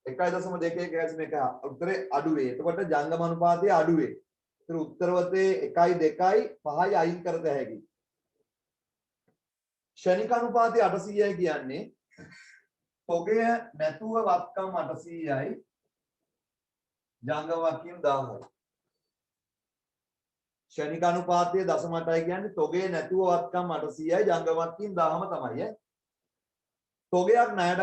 1.2 1 උත්තරේ අඩු වේ. එතකොට ජංගම අනුපාතය අඩු වේ. ඒතර උත්තරවතේ 1 2 5යි අයින් කරත හැකි. ශ්‍රේණික අනුපාතය 800යි කියන්නේ තොගය නැතුව වත්කම් 800යි ජංගම වත්කම් 1000යි. ශ්‍රේණික අනුපාතය 0.8යි කියන්නේ තොගේ නැතුව වත්කම් 800යි ජංගම වත්කම් 1000ම තමයි ඈ. තොගයක් ණයට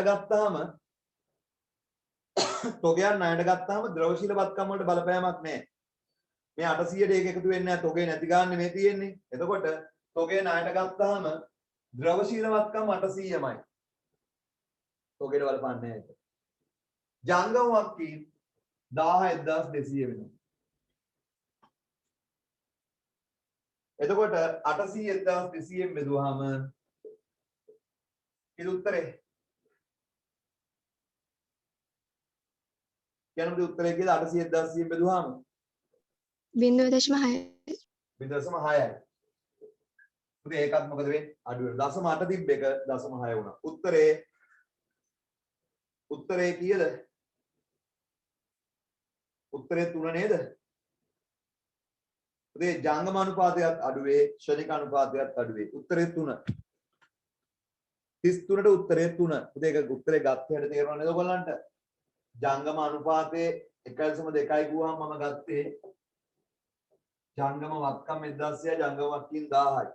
ගත්තාම ද්‍රවශීල වත්කම් වලට බලපෑමක් නැහැ. මේ 800ට ඒක එකතු වෙන්නේ නැහැ. තොගේ නැති ගන්න මේ තියෙන්නේ. එතකොට තොගේ ණයට ගත්තාම ද්‍රවශීල වත්කම් 800මයි. තොගේට බලපන්නේ නැහැ ඒක. ජංගම වත්කම් 11200 වෙනවා. එතකොට 800 1200න් බෙදුවාම ඉතින් උත්තරේ කියනවාද උත්තරේ කියලා 800 1200න් බෙදුවාම 0.6යි. 0.6යි. පුතේ ඒකත් මොකද වෙන්නේ? අඩු වෙනවා. 0.8 තිබ්බ එක 0.6 වුණා. උත්තරේ කීයද? උත්තරේ 3 නේද? පුතේ ජංගම අනුපාතයත් අඩුවේ ශනික අනුපාතයත් අඩුවේ. උත්තරේ 3. 33ට උත්තරේ 3. පුතේ ඒක උත්තරේ ගත්ත හැටි තේරෙනවද නේද ඔයගොල්ලන්ට? ජංගම අනුපාතයේ 1.2යි ගුවාම මම ගත්තේ ජංගම වත්කම් 1200 ජංගම වත්කම් 1000යි.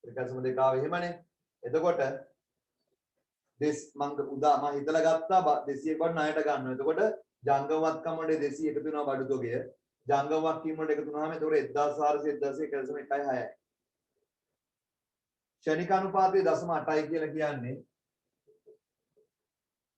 1.2 ආව එහෙමනේ. එතකොට මම හිතලා ගත්තා 200 කට ණයට ගන්නවා. එතකොට ජංගම වත්කම් වලට 200 එකතු වෙනවා බඩු තොගය. ජංගම වත්කම් වලට එකතු වුණාම එතකොට 1400 1.6යි. ශනික අනුපාතයේ 0.8යි කියලා කියන්නේ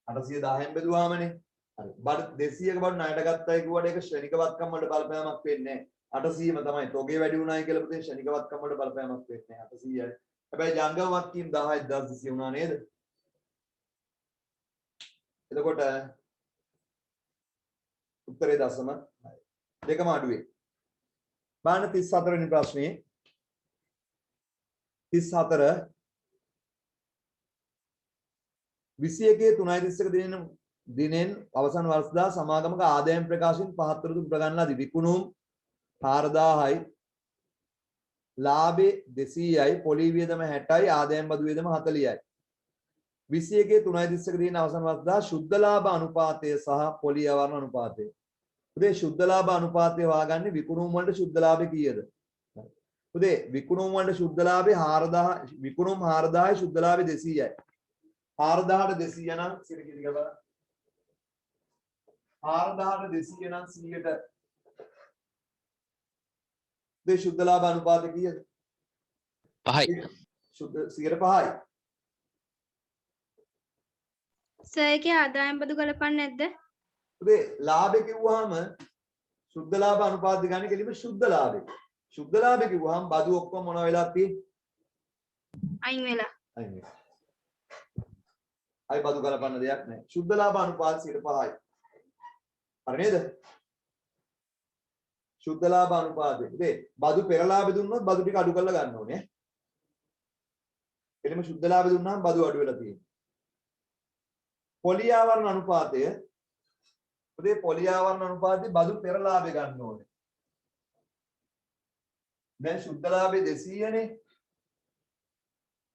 810න් බෙදුවාමනේ. හරි. බඩු 200ක බඩු ණයට ගත්තයි කිව්වට ඒක ශනික වත්කම් වලට බලපෑමක් වෙන්නේ නැහැ. 800ම තමයි තොගේ වැඩි වුණායි කියලා පුතේ ශනික වත්කම් වලට බලපෑමක් වෙන්නේ නැහැ. 800යි. හැබැයි ජංගම වත්කම් 10යි 1200 වුණා නේද? එතකොට උත්තරේ දශම දෙකම අඩුවේ. බලන්න 34 වෙනි ප්‍රශ්නේ 34 21 දිනෙන් අවසන් වර්ෂදා සමාගමක ආදායම් ප්‍රකාශයෙන් පහත් වරුදු ප්‍රගන්න ලදී. විකුණුම් 4000යි ලාභේ 200යි පොලි වියදම 60යි ආදායම් බදු වියදම 40යි. 21 දින අවසන් වර්ෂදා ශුද්ධ ලාභ අනුපාතය සහ පොලි අවර්ණ අනුපාතය. උදේ ශුද්ධ ලාභ අනුපාතය හොයාගන්නේ විකුණුම් වලට ශුද්ධ ලාභය කීයද? උදේ විකුණුම් වලට ශුද්ධ ලාභය 4000 විකුණුම් 4000යි ශුද්ධ ලාභය 200යි. 4000ට 200 නම් සිර කිරි ගබ 4000ට 200 නම් 100ට උදේ ශුද්ධ ලාභ අනුපාතය කීයද? 5යි. ශුද්ධ 5යි. සර් ඒකේ ආදායම් බදු ගලපන්නේ නැද්ද? උදේ ලාභය කිව්වහම ශුද්ධ ලාභ අනුපාතය ගන්න කෙලිම ශුද්ධ ලාභය. ශුද්ධ ලාභය කිව්වහම බදු ඔක්කොම මොන වෙලාවද තියෙන්නේ? අයින් වෙලා. අයින් වෙලා. අයි බදු ගලපන්න දෙයක් නැහැ. ශුද්ධ ලාභ අනුපාතය 5යි. හරි නේද? ශුද්ධ ලාභ අනුපාතය. උදේ බදු පෙරලාභ දුන්නොත් බදු ටික අඩු කරලා ගන්න ඕනේ. කෙලිම ශුද්ධ ලාභ දුන්නාම බදු අඩු වෙලා තියෙනවා. පොලි ආවරණ අනුපාතය උදේ පොලි ආවරණ අනුපාතය බදු පෙරලාභය ගන්න ඕනේ. දැන් ශුද්ධ ලාභය 200නේ.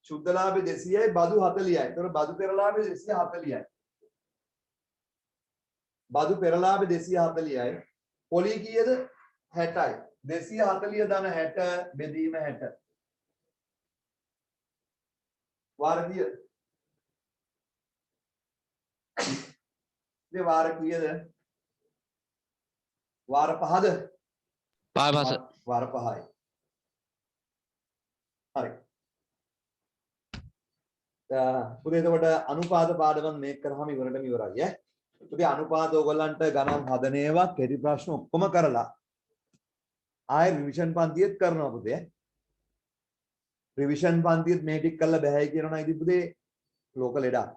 ශුද්ධ ලාභය 200යි බදු 40යි. ඒතකොට බදු පෙරලාභය 240යි. බදු පෙරලාභය 240යි. පොලි කීයද? 60යි. 240 ධන 60 බෙදීම 60. වාර කීයද? මේ වාර කීයද? වාර 5ද? 5 පාස. වාර 5යි. හරි. පුතේ එතකොට අනුපාත පාඩම මේක කරාම ඉවරටම ඉවරයි ඈ. පුතේ අනුපාත ඕගොල්ලන්ට ගණන් හදන ඒවා කෙටි ප්‍රශ්න ඔක්කොම කරලා ආයෙ රිවිෂන් පන්තියෙත් කරනවා පුතේ. රිවිෂන් පන්තියෙත් මේ ටික කරලා බෑයි කියනවා ඉතින් පුතේ ලෝක ලෙඩක්.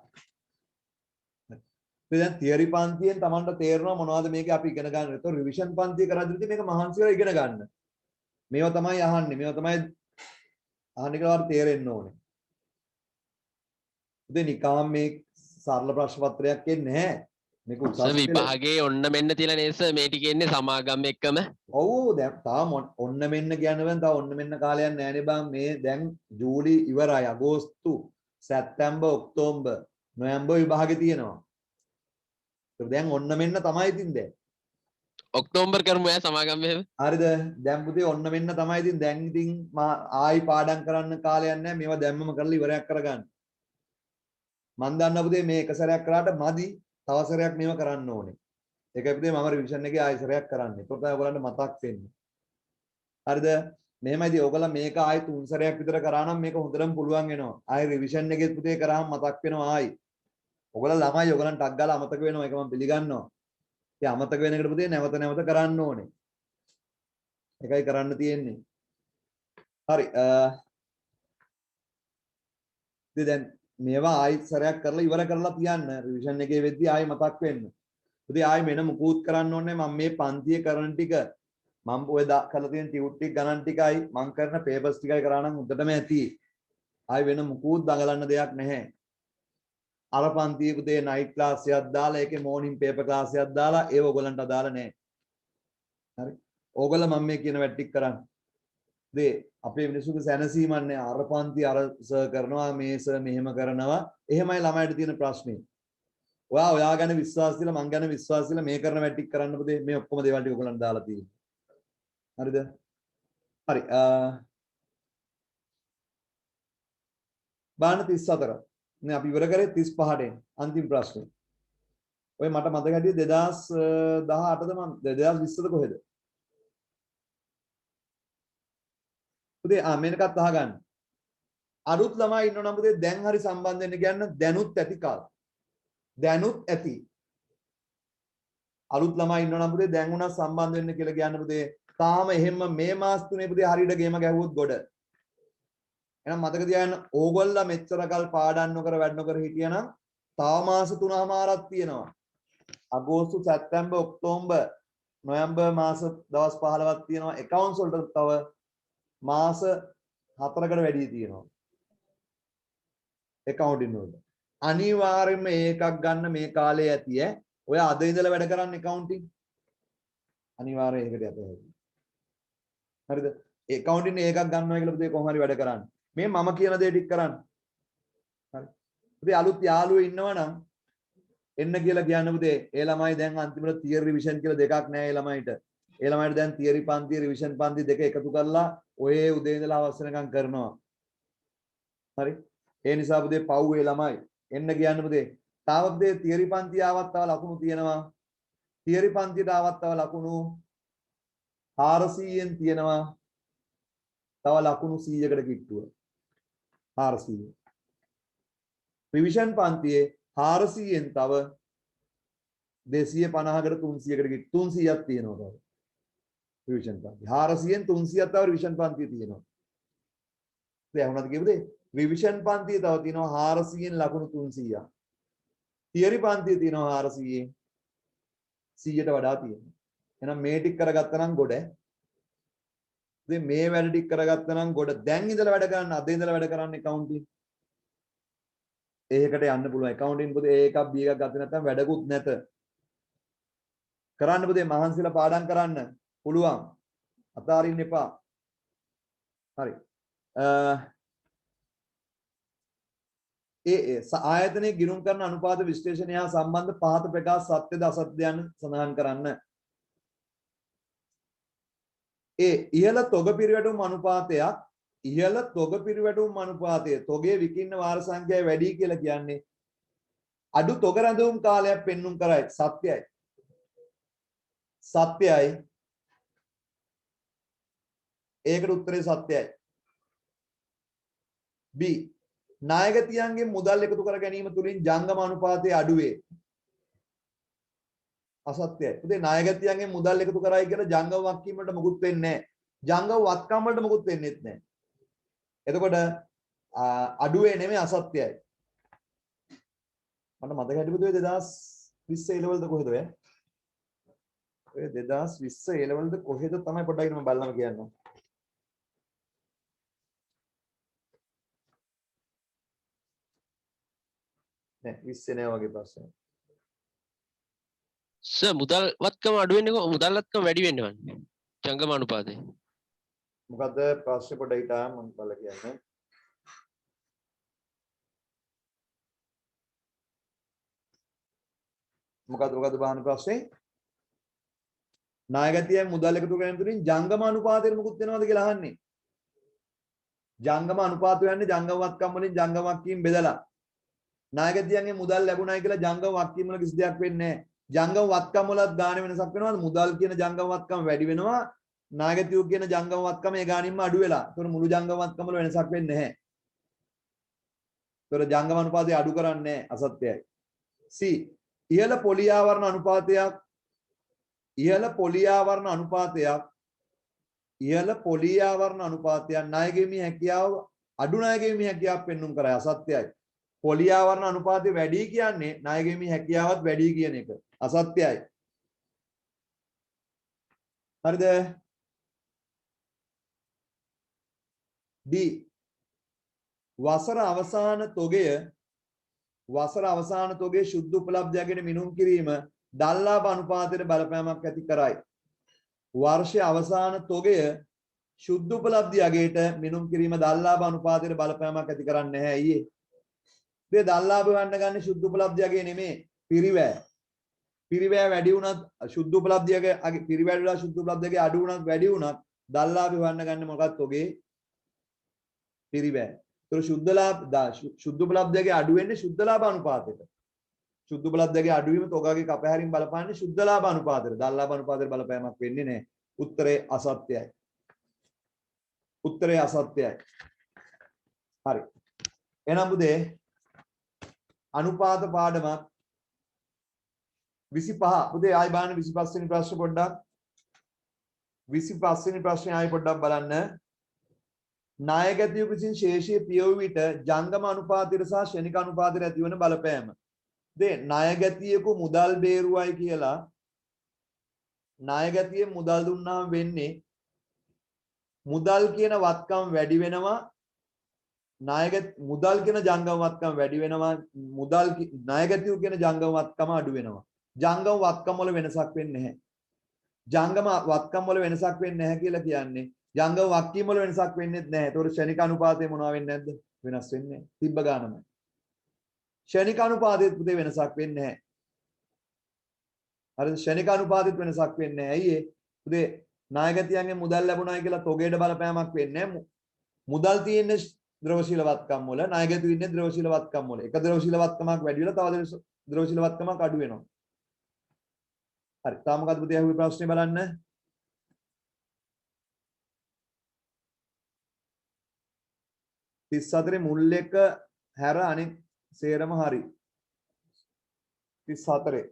දැන් තියරි පන්තියෙන් Tamanට තේරෙනවා මොනවද මේක අපි ඉගෙන ගන්න. ඒතකොට රිවිෂන් පන්තිය කරද්දී මේක මහන්සි වෙලා ඉගෙන ගන්න. මේවා තමයි අහන්නේ. මේවා තමයි අහන්නේ කියලා තේරෙන්න ඕනේ. ඉතින් නිකාම් මේ සරල ප්‍රශ්න පත්‍රයක් එන්නේ නැහැ. මේක උසස් විභාගේ ඔන්න මෙන්න තියලා නේද මේ ටික එන්නේ සමාගම් එක්කම. ඔව් දැන් තාම ඔන්න මෙන්න කියනවෙන් තව ඔන්න මෙන්න කාලයක් නැහැ නේ බං. මේ දැන් ජූලි ඉවරයි. අගෝස්තු සැප්තැම්බර් ඔක්තෝබර් නොවැම්බර් විභාගේ තියෙනවා. දැන් ඔන්න මෙන්න තමයි ඉතින් දැන් ඔක්තෝබර් කරමු ඈ සමාගම් එහෙම. හරිද? දැන් පුතේ ඔන්න මෙන්න තමයි ඉතින් දැන් ඉතින් ආයි පාඩම් කරන්න කාලයක් නැහැ. මේවා දැම්මම කරලා ඉවරයක් කරගන්න. මම දන්නා පුතේ මේ එක සැරයක් කරාට මදි. තව සැරයක් මේව කරන්න ඕනේ. ඒකයි පුතේ මම රිවිෂන් එකේ ආයි සැරයක් කරන්නේ. ඒකට තමයි ඔයගොල්ලන්ට මතක් වෙන්නේ. හරිද? මෙහෙමයිදී ඔයගොල්ලෝ මේක ආයි තුන් සැරයක් විතර කරා නම් මේක හොඳටම පුළුවන් වෙනවා. ආයි රිවිෂන් එකේ පුතේ කරාම මතක් වෙනවා ආයි. ඔයගොල්ලෝ ළමයි ඔයගොල්ලන්ට ටක් ගාලා අමතක වෙනවා. ඒක මම පිළිගන්නවා. ඒ අමතක වෙන එකට පුතේ නැවත නැවත කරන්න ඕනේ. ඒකයි කරන්න තියෙන්නේ. හරි. දැන් මේවා ආයි සැරයක් කරලා ඉවර කරලා තියන්න. රිවිෂන් එකේ වෙද්දී ආයි මතක් වෙන්න. ඉතින් ආයි මෙන්න මුකුත් කරන්න ඕනේ. මම මේ පන්තියේ කරන ටික මම ඔය කරලා තියෙන ටියුට් ටික ගණන් ටිකයි මම කරන පේපර්ස් ටිකයි කරා නම් උඩටම ඇති. ආයි වෙන මුකුත් දඟලන්න දෙයක් නැහැ. අර පන්තියේ පුතේ නයිට් ක්ලාස් එකක් දාලා ඒකේ මෝර්නින් පේපර් ක්ලාස් එකක් දාලා ඒව ඔයගලන්ට අදාළ නැහැ. හරි. ඕගොල්ලෝ මම මේ කියන වැඩ ටික කරන්න. දේ අපේ මිනිස්සුගේ සැනසීමන්නේ අර පන්ති අර සර් කරනවා මේ සර් මෙහෙම කරනවා එහෙමයි ළමයිට තියෙන ප්‍රශ්නේ. ඔයා ගැන විශ්වාස තියලා මං ගැන විශ්වාස තියලා මේ කරන වැඩ ටික කරන්න පුතේ මේ ඔක්කොම දේවල් ටික ඔයගොල්ලන් දාලා තියෙනවා. හරිද? හරි. බාන 34. නේ අපි ඉවර කරේ 35ට අන්තිම ප්‍රශ්නේ. ඔය මට මතක හැටියට 2018ද මම 2020ද කොහෙද? පුතේ මේකත් අහගන්න. අලුත් ළමයි ඉන්නවනම් පුතේ දැන් හරි සම්බන්ධ වෙන්න කියන්න දැනුත් ඇති කාල. දැනුත් ඇති. අලුත් ළමයි ඉන්නවනම් පුතේ දැන් උනා සම්බන්ධ වෙන්න කියලා කියන්න පුතේ. තාම එහෙම මේ මාස තුනේ පුතේ හරියට ගේම ගැහුවොත් ගොඩ. එහෙනම් මතක තියාගන්න ඕගොල්ලෝ මෙච්චර කල් පාඩම් නොකර වැඩ නොකර හිටියනම් තව මාස 3මාරක් තියෙනවා. අගෝස්තු සැප්තැම්බර් ඔක්තෝබර් නොවැම්බර් මාස දවස් 15ක් තියෙනවා. accounts වලට තව මාස 4කට වැඩි තියෙනවා. accounting වලට. අනිවාර්යයෙන්ම ඒකක් ගන්න මේ කාලේ ඇති ඈ. ඔය අද ඉඳලා වැඩ කරන්න accounting. අනිවාර්යයෙන් ඒකට යත හැකියි. හරිද? accounting එකක් ගන්නවා කියලා පුතේ කොහොම හරි වැඩ කරන්න. මේ මම කියන දේ ටික කරන්න. හරි. පුතේ අලුත් යාළුවෝ ඉන්නවනම් එන්න කියලා කියන්න පුතේ. ඒ ළමයි දැන් අන්තිමට තියරි රිවිෂන් කියලා දෙකක් නෑ ඒ ළමයිට. ඒ ළමයිට දැන් තියරි පන්ති රිවිෂන් පන්ති දෙක එකතු කරලා ඔය උදේ ඉඳලා හවස වෙනකම් කරනවා. හරි. ඒ නිසා පුතේ පව් ඒ ළමයි එන්න කියන්න පුතේ. තාම පුතේ තියරි පන්ති ආවත් තව ලකුණු තියෙනවා. තියරි පන්තියට ආවත් තව ලකුණු 400න් තියෙනවා. තව ලකුණු 100කට කිට්ටුව. 400. රිවිෂන් පන්තියේ 400න් තව 250කට 300කට 300ක් තියෙනවා. රිවිෂන් පන්ති 400න් 300ක් තව රිවිෂන් පන්තිය තියෙනවා. දැන් වුණාද කියමුද? රිවිෂන් පන්තිය තව තියෙනවා 400න් ලකුණු 300ක්. තියරි පන්තිය තියෙනවා 400න් 100ට වඩා තියෙනවා. එහෙනම් මේ ටික කරගත්තා නම් ගොඩ. ඉතින් මේ වැඩ ටික කරගත්තා නම් ගොඩ. දැන් ඉඳලා වැඩ කරන්න අද ඉඳලා වැඩ කරන්න accounting. ඒකට යන්න පුළුවන් accounting පුතේ A එකක් B එකක් ගත්තේ නැත්නම් වැඩකුත් නැත. කරන්න පුතේ මහන්සිලා පාඩම් කරන්න පුළුවන්. අතාරින්න එපා. හරි. ආයතනයේ ගිණුම් කරන අනුපාත විශ්ලේෂණය හා සම්බන්ධ පහත ප්‍රකාශ සත්‍යද අසත්‍යද යන සඳහන් කරන්න. ඉහළ තොග පිරිවැටුම් අනුපාතයක් ඉහළ තොග පිරිවැටුම් අනුපාතය තොගේ විකින්න වාර සංඛ්‍යාව වැඩි කියලා කියන්නේ අඩු තොග රැඳවුම් කාලයක් පෙන්눔 කරයි. සත්‍යයි. සත්‍යයි. ඒකට උත්තරේ සත්‍යයි. B නායකතියන්ගේ මුදල් එකතු කර ගැනීම තුලින් ජංගම අනුපාතය අඩු වේ. අසත්‍යයි. පුතේ නායකතියන්ගේ මුදල් එකතු කරයි කියලා ජංගම වත්කම් වලට මොකුත් වෙන්නේ නැහැ. ජංගම වත්කම් වලට මොකුත් වෙන්නේත් නැහැ. එතකොට අඩුවේ නෙමෙයි අසත්‍යයි. මට මතක හිටියද 2020 A level ද කොහෙද ඔය? ඔය 2020 A level ද කොහෙද තමයි පොඩ්ඩක් මම බලන්න කියන්නම්. නෑ 20 නෑ වගේ ප්‍රශ්න. සර් මුදල් වත්කම අඩු වෙන්නේ කොහොමද? මුදල් වත්කම වැඩි වෙන්නේ වන්නේ. ජංගම අනුපාතය. මොකද්ද ප්‍රශ්නේ පොඩ්ඩක් හිතා මම බලලා කියන්නේ. මොකද්ද බාහන ප්‍රශ්නේ? නායකතියන් මුදල් එකතු කරගෙන තුලින් ජංගම අනුපාතයට මොකුත් වෙනවද කියලා අහන්නේ. ජංගම අනුපාතය යන්නේ ජංගම වත්කම් වලින් ජංගම වත්කම් බෙදලා. නායකතියන්ගේ මුදල් ලැබුණයි කියලා ජංගම වත්කම් වල කිසි දෙයක් වෙන්නේ නැහැ. ජංගම වත්කම් වලත් ගාන වෙනසක් වෙනවද? මුදල් කියන ජංගම වත්කම් වැඩි වෙනවා. නායකතියෝ කියන ජංගම වත්කම ඒ ගානින්ම අඩු වෙලා. ඒතකොට මුළු ජංගම වත්කම වල වෙනසක් වෙන්නේ නැහැ. ඒතකොට ජංගම අනුපාතය අඩු කරන්නේ අසත්‍යයි. C ඉහළ පොලියාවරණ අනුපාතයක් ණයගෙමි හැකියාව අඩු ණයගෙමි හැකියාව පෙන්눔 කරයි. අසත්‍යයි. පොලියාවරණ අනුපාතය වැඩි කියන්නේ ණයගෙමි හැකියාවත් වැඩි කියන එක. අසත්‍යයි. හරිද? D වසර අවසාන තොගයේ ශුද්ධ උපලබ්ධයගෙන මිනුම් කිරීම දල්ලාභ අනුපාතයට බලපෑමක් ඇති කරයි. වර්ෂයේ අවසාන තොගය සුද්ධ උපලබ්ධිය අගේට මිනුම් කිරීම දල්ලාභ අනුපාතයට බලපෑමක් ඇති කරන්නේ නැහැ අයියේ. මේ දල්ලාභ ගන්න ගන්නේ සුද්ධ උපලබ්ධිය අගේ නෙමෙයි පිරිවැය. පිරිවැය වැඩි වුණත් සුද්ධ උපලබ්ධියගේ පිරිවැය වල සුද්ධ උපලබ්ධියගේ අඩු වුණත් වැඩි වුණත් දල්ලාභ ගන්න ගන්නේ මොකක්ද ඔගේ පිරිවැය. ඒතර සුද්ධ උපලබ්ධියගේ අඩු වෙන්නේ සුද්ධ ලාභ අනුපාතයට. සුද්ධ උපලබ්ධියගේ අඩු වීම තෝගාගේ කපහැරින් බලපාන්නේ සුද්ධ ලාභ අනුපාතයට. දල්ලාභ අනුපාතයට බලපෑමක් වෙන්නේ නැහැ. උත්තරේ අසත්‍යයි. උත්තරේ අසත්‍යයි. හරි. එහෙනම් පුතේ අනුපාත පාඩමක් 25 පුතේ ආයි බලන්න 25 වෙනි ප්‍රශ්න පොඩ්ඩක් 25 වෙනි ප්‍රශ්නේ ආයි පොඩ්ඩක් බලන්න. ණයගැතියෙකු විසින් ශේෂයේ පියවු විට ජංගම අනුපාතයට සහ ශ්‍රේණික අනුපාතයට ඇතිවන බලපෑම. දේ ණයගැතියෙකු මුදල් බේරුවයි කියලා ණයගැතියේ මුදල් දුන්නාම වෙන්නේ මුදල් කියන වත්කම් වැඩි වෙනවා මුදල් කියන ජංගම වත්කම් වැඩි වෙනවා ණයගැතියු කියන ජංගම වත්කම අඩු වෙනවා. ජංගම වත්කම් වල වෙනසක් වෙන්නේ නැහැ. ජංගම වත්කම් වල වෙනසක් වෙන්නේ නැහැ කියලා කියන්නේ ජංගම වක්කීම් වල වෙනසක් වෙන්නේ නැහැ. ඒතකොට ශ්‍රේණික අනුපාතය මොනවා වෙන්නේ නැද්ද? වෙනස් වෙන්නේ නැහැ. තිබ්බ ගානමයි. ශ්‍රේණික අනුපාතයේත් පුතේ වෙනසක් වෙන්නේ නැහැ. හරිද? ශ්‍රේණික අනුපාතයේත් වෙනසක් වෙන්නේ නැහැ. ඇයි ඒ? පුතේ ණයගැතියන්ගෙන් මුදල් ලැබුණායි කියලා තොගේට බලපෑමක් වෙන්නේ නැහැ. මුදල් තියෙන්නේ ද්‍රවශීල වත්කම් වල ණයගැතියු ඉන්නේ ද්‍රවශීල වත්කම් වල. එක ද්‍රවශීල වත්කමක් වැඩි වෙලා තව ද්‍රවශීල වත්කමක් අඩු වෙනවා. හරි. තාම මොකද පුතේ අහුවේ ප්‍රශ්නේ බලන්න. තිස් හතරේ මුල් එක හැර අනෙක් සේරම හරි. 34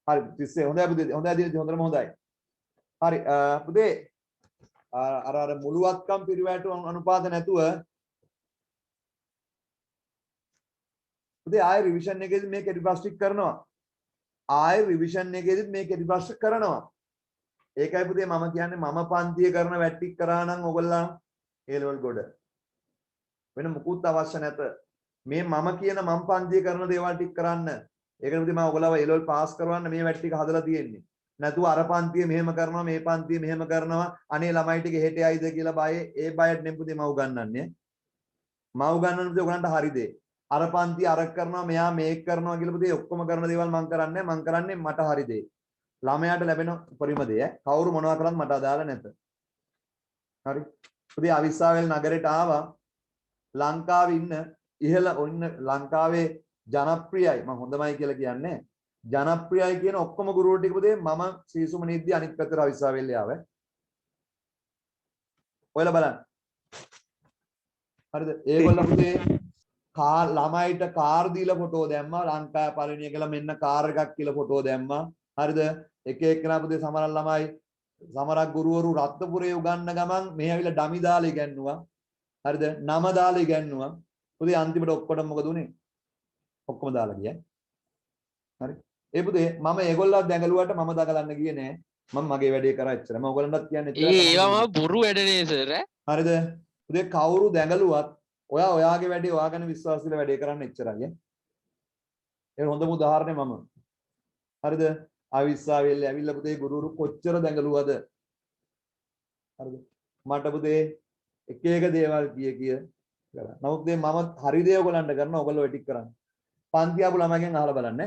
හරි 30 හොඳයි පුතේ හොඳයි හොඳටම හොඳයි. හරි පුතේ අර මුළුවත්කම් පිරිවැයට අනුපාත නැතුව පුතේ ආයෙ රිවිෂන් එකේදී මේ කෙටි ප්‍රශ්න කරනවා. ආයෙ රිවිෂන් එකේදී මේ කෙටි ප්‍රශ්න කරනවා. ඒකයි පුතේ මම කියන්නේ මම පන්තිය කරන වැට්ටික් කරා නම් ඔයගොල්ලන් A level ගොඩ. වෙන මුකුත් අවශ්‍ය නැත. මේ මම කියන මම පන්තිය කරන දේවල් ටික කරන්න. ඒකනේ පුතේ මම ඔයගොල්ලව A level පාස් කරවන්න මේ වැට්ටික හදලා තියෙන්නේ. නැතුව අර පන්තිය මෙහෙම කරනවා මේ පන්තිය මෙහෙම කරනවා අනේ ළමයි ටික හෙට යයිද කියලා බය ඒ බයට නෙමෙයි පුතේ මම උගන්වන්නේ. මම උගන්වන්නේ පුතේ ඔයගලන්ට හරි දේ. අර පන්තිය අර කරනවා මෙයා මේක කරනවා කියලා පුතේ ඔක්කොම කරන දේවල් මම කරන්නේ මම කරන්නේ මට හරි දේ. ළමයාට ලැබෙන උපරිම දේ කවුරු මොනවා කළත් මට අදාළ නැත. හරි. පුතේ අවිස්සාවේල් නගරයට ආවා. ලංකාවේ ඉන්න ඉහළ ලංකාවේ ජනප්‍රියයි මම හොඳමයි කියලා කියන්නේ. ජනප්‍රියයි කියන ඔක්කොම ගුරුවරු ටික පුතේ මම සීසුම නිද්දි අනිත් පැත්තට අවිස්සාවේල් ආවේ. ඔයාලා බලන්න. හරිද? ඒගොල්ලෝ පුතේ ළමයිට කාර් දීලා ෆොටෝ දැම්මා. ලංකාවේ පළවෙනි කියලා මෙන්න කාර් එකක් කියලා ෆොටෝ දැම්මා. හරිද? එක එක්කෙනා පුතේ සමහර ළමයි සමහරක් ගුරුවරු රත්නපුරේ උගන්න ගමන් මේ ඇවිල්ලා ඩමි දාලා ඉගන්නුවා. හරිද? නම දාලා ඉගන්නුවා. පුතේ අන්තිමට ඔක්කොටම මොකද උනේ? ඔක්කොම දාලා ගියා. හරි. ඒ පුතේ මම ඒගොල්ලෝ දැඟලුවාට මම දඟලන්න ගියේ නෑ. මම මගේ වැඩේ කරා එච්චර. මම ඔයගලන්ටත් කියන්නේ එච්චර. ඒවම බොරු වැඩනේ සර්. හරිද? පුතේ කවුරු දැඟලුවත් ඔයා ඔයාගේ වැඩේ ඔයාගෙන විශ්වාසීල වැඩේ කරන්න එච්චරයි. ඒ හොඳම උදාහරණය මම. හරිද? අවිස්සාවෙල් ඇවිල්ලා පුතේ ගුරුවරු කොච්චර දැඟලුවද? හරිද? මට පුතේ එක එක දේවල් කිය කරා. නමුත් මේ මම හරි දේ ඔයගලන්ට කරනවා ඔයගොල්ලෝ වෙටික් කරන්න. පන්ති ආපු ළමයිගෙන් අහලා බලන්න.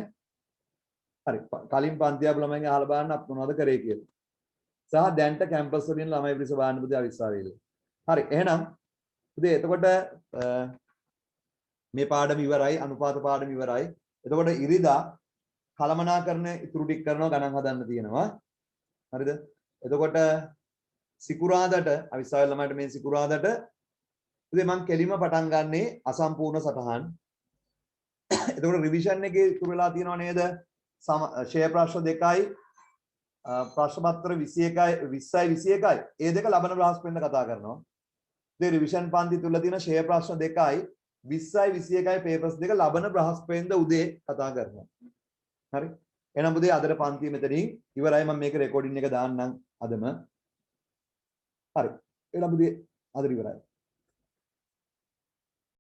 හරි. කලින් පන්ති ආපු ළමයිගෙන් අහලා බලන්න අප මොනවද කරේ කියලා. සහ දැන්ට කැම්පස් වලින් ළමයි පිරිස බලන්න පුතේ අවිස්සාවෙල්. හරි. එහෙනම් පුතේ එතකොට මේ පාඩම ඉවරයි අනුපාත පාඩම ඉවරයි. එතකොට ඉරිදා කලමනාකරණ ඉතුරු ටික කරනවා ගණන් හදන්න තියෙනවා. හරිද? එතකොට සිකුරාදට අවිස්සාවෙල් ළමයිට මේ සිකුරාදට පුතේ මම කෙලිම පටන් ගන්නේ අසම්පූර්ණ සටහන්. එතකොට රිවිෂන් එකේ ඉතුරු වෙලා තියෙනව නේද? ෂෙයා ප්‍රශ්න දෙකයි ප්‍රශ්න පත්‍ර 21යි 20යි ඒ දෙක ලබන බ්‍රහස්පතින්ද කතා කරනවා. ඉතින් රිවිෂන් පන්ති තුල තියෙන ෂෙයා ප්‍රශ්න දෙකයි 20යි 21යි පේපර්ස් දෙක ලබන බ්‍රහස්පතින්ද උදේ කතා කරනවා. හරි. එහෙනම් පුතේ අදට පන්තිය මෙතනින් ඉවරයි. මම මේක රෙකෝඩින් එක දාන්නම් අදම. හරි. එහෙනම් පුතේ අදට ඉවරයි.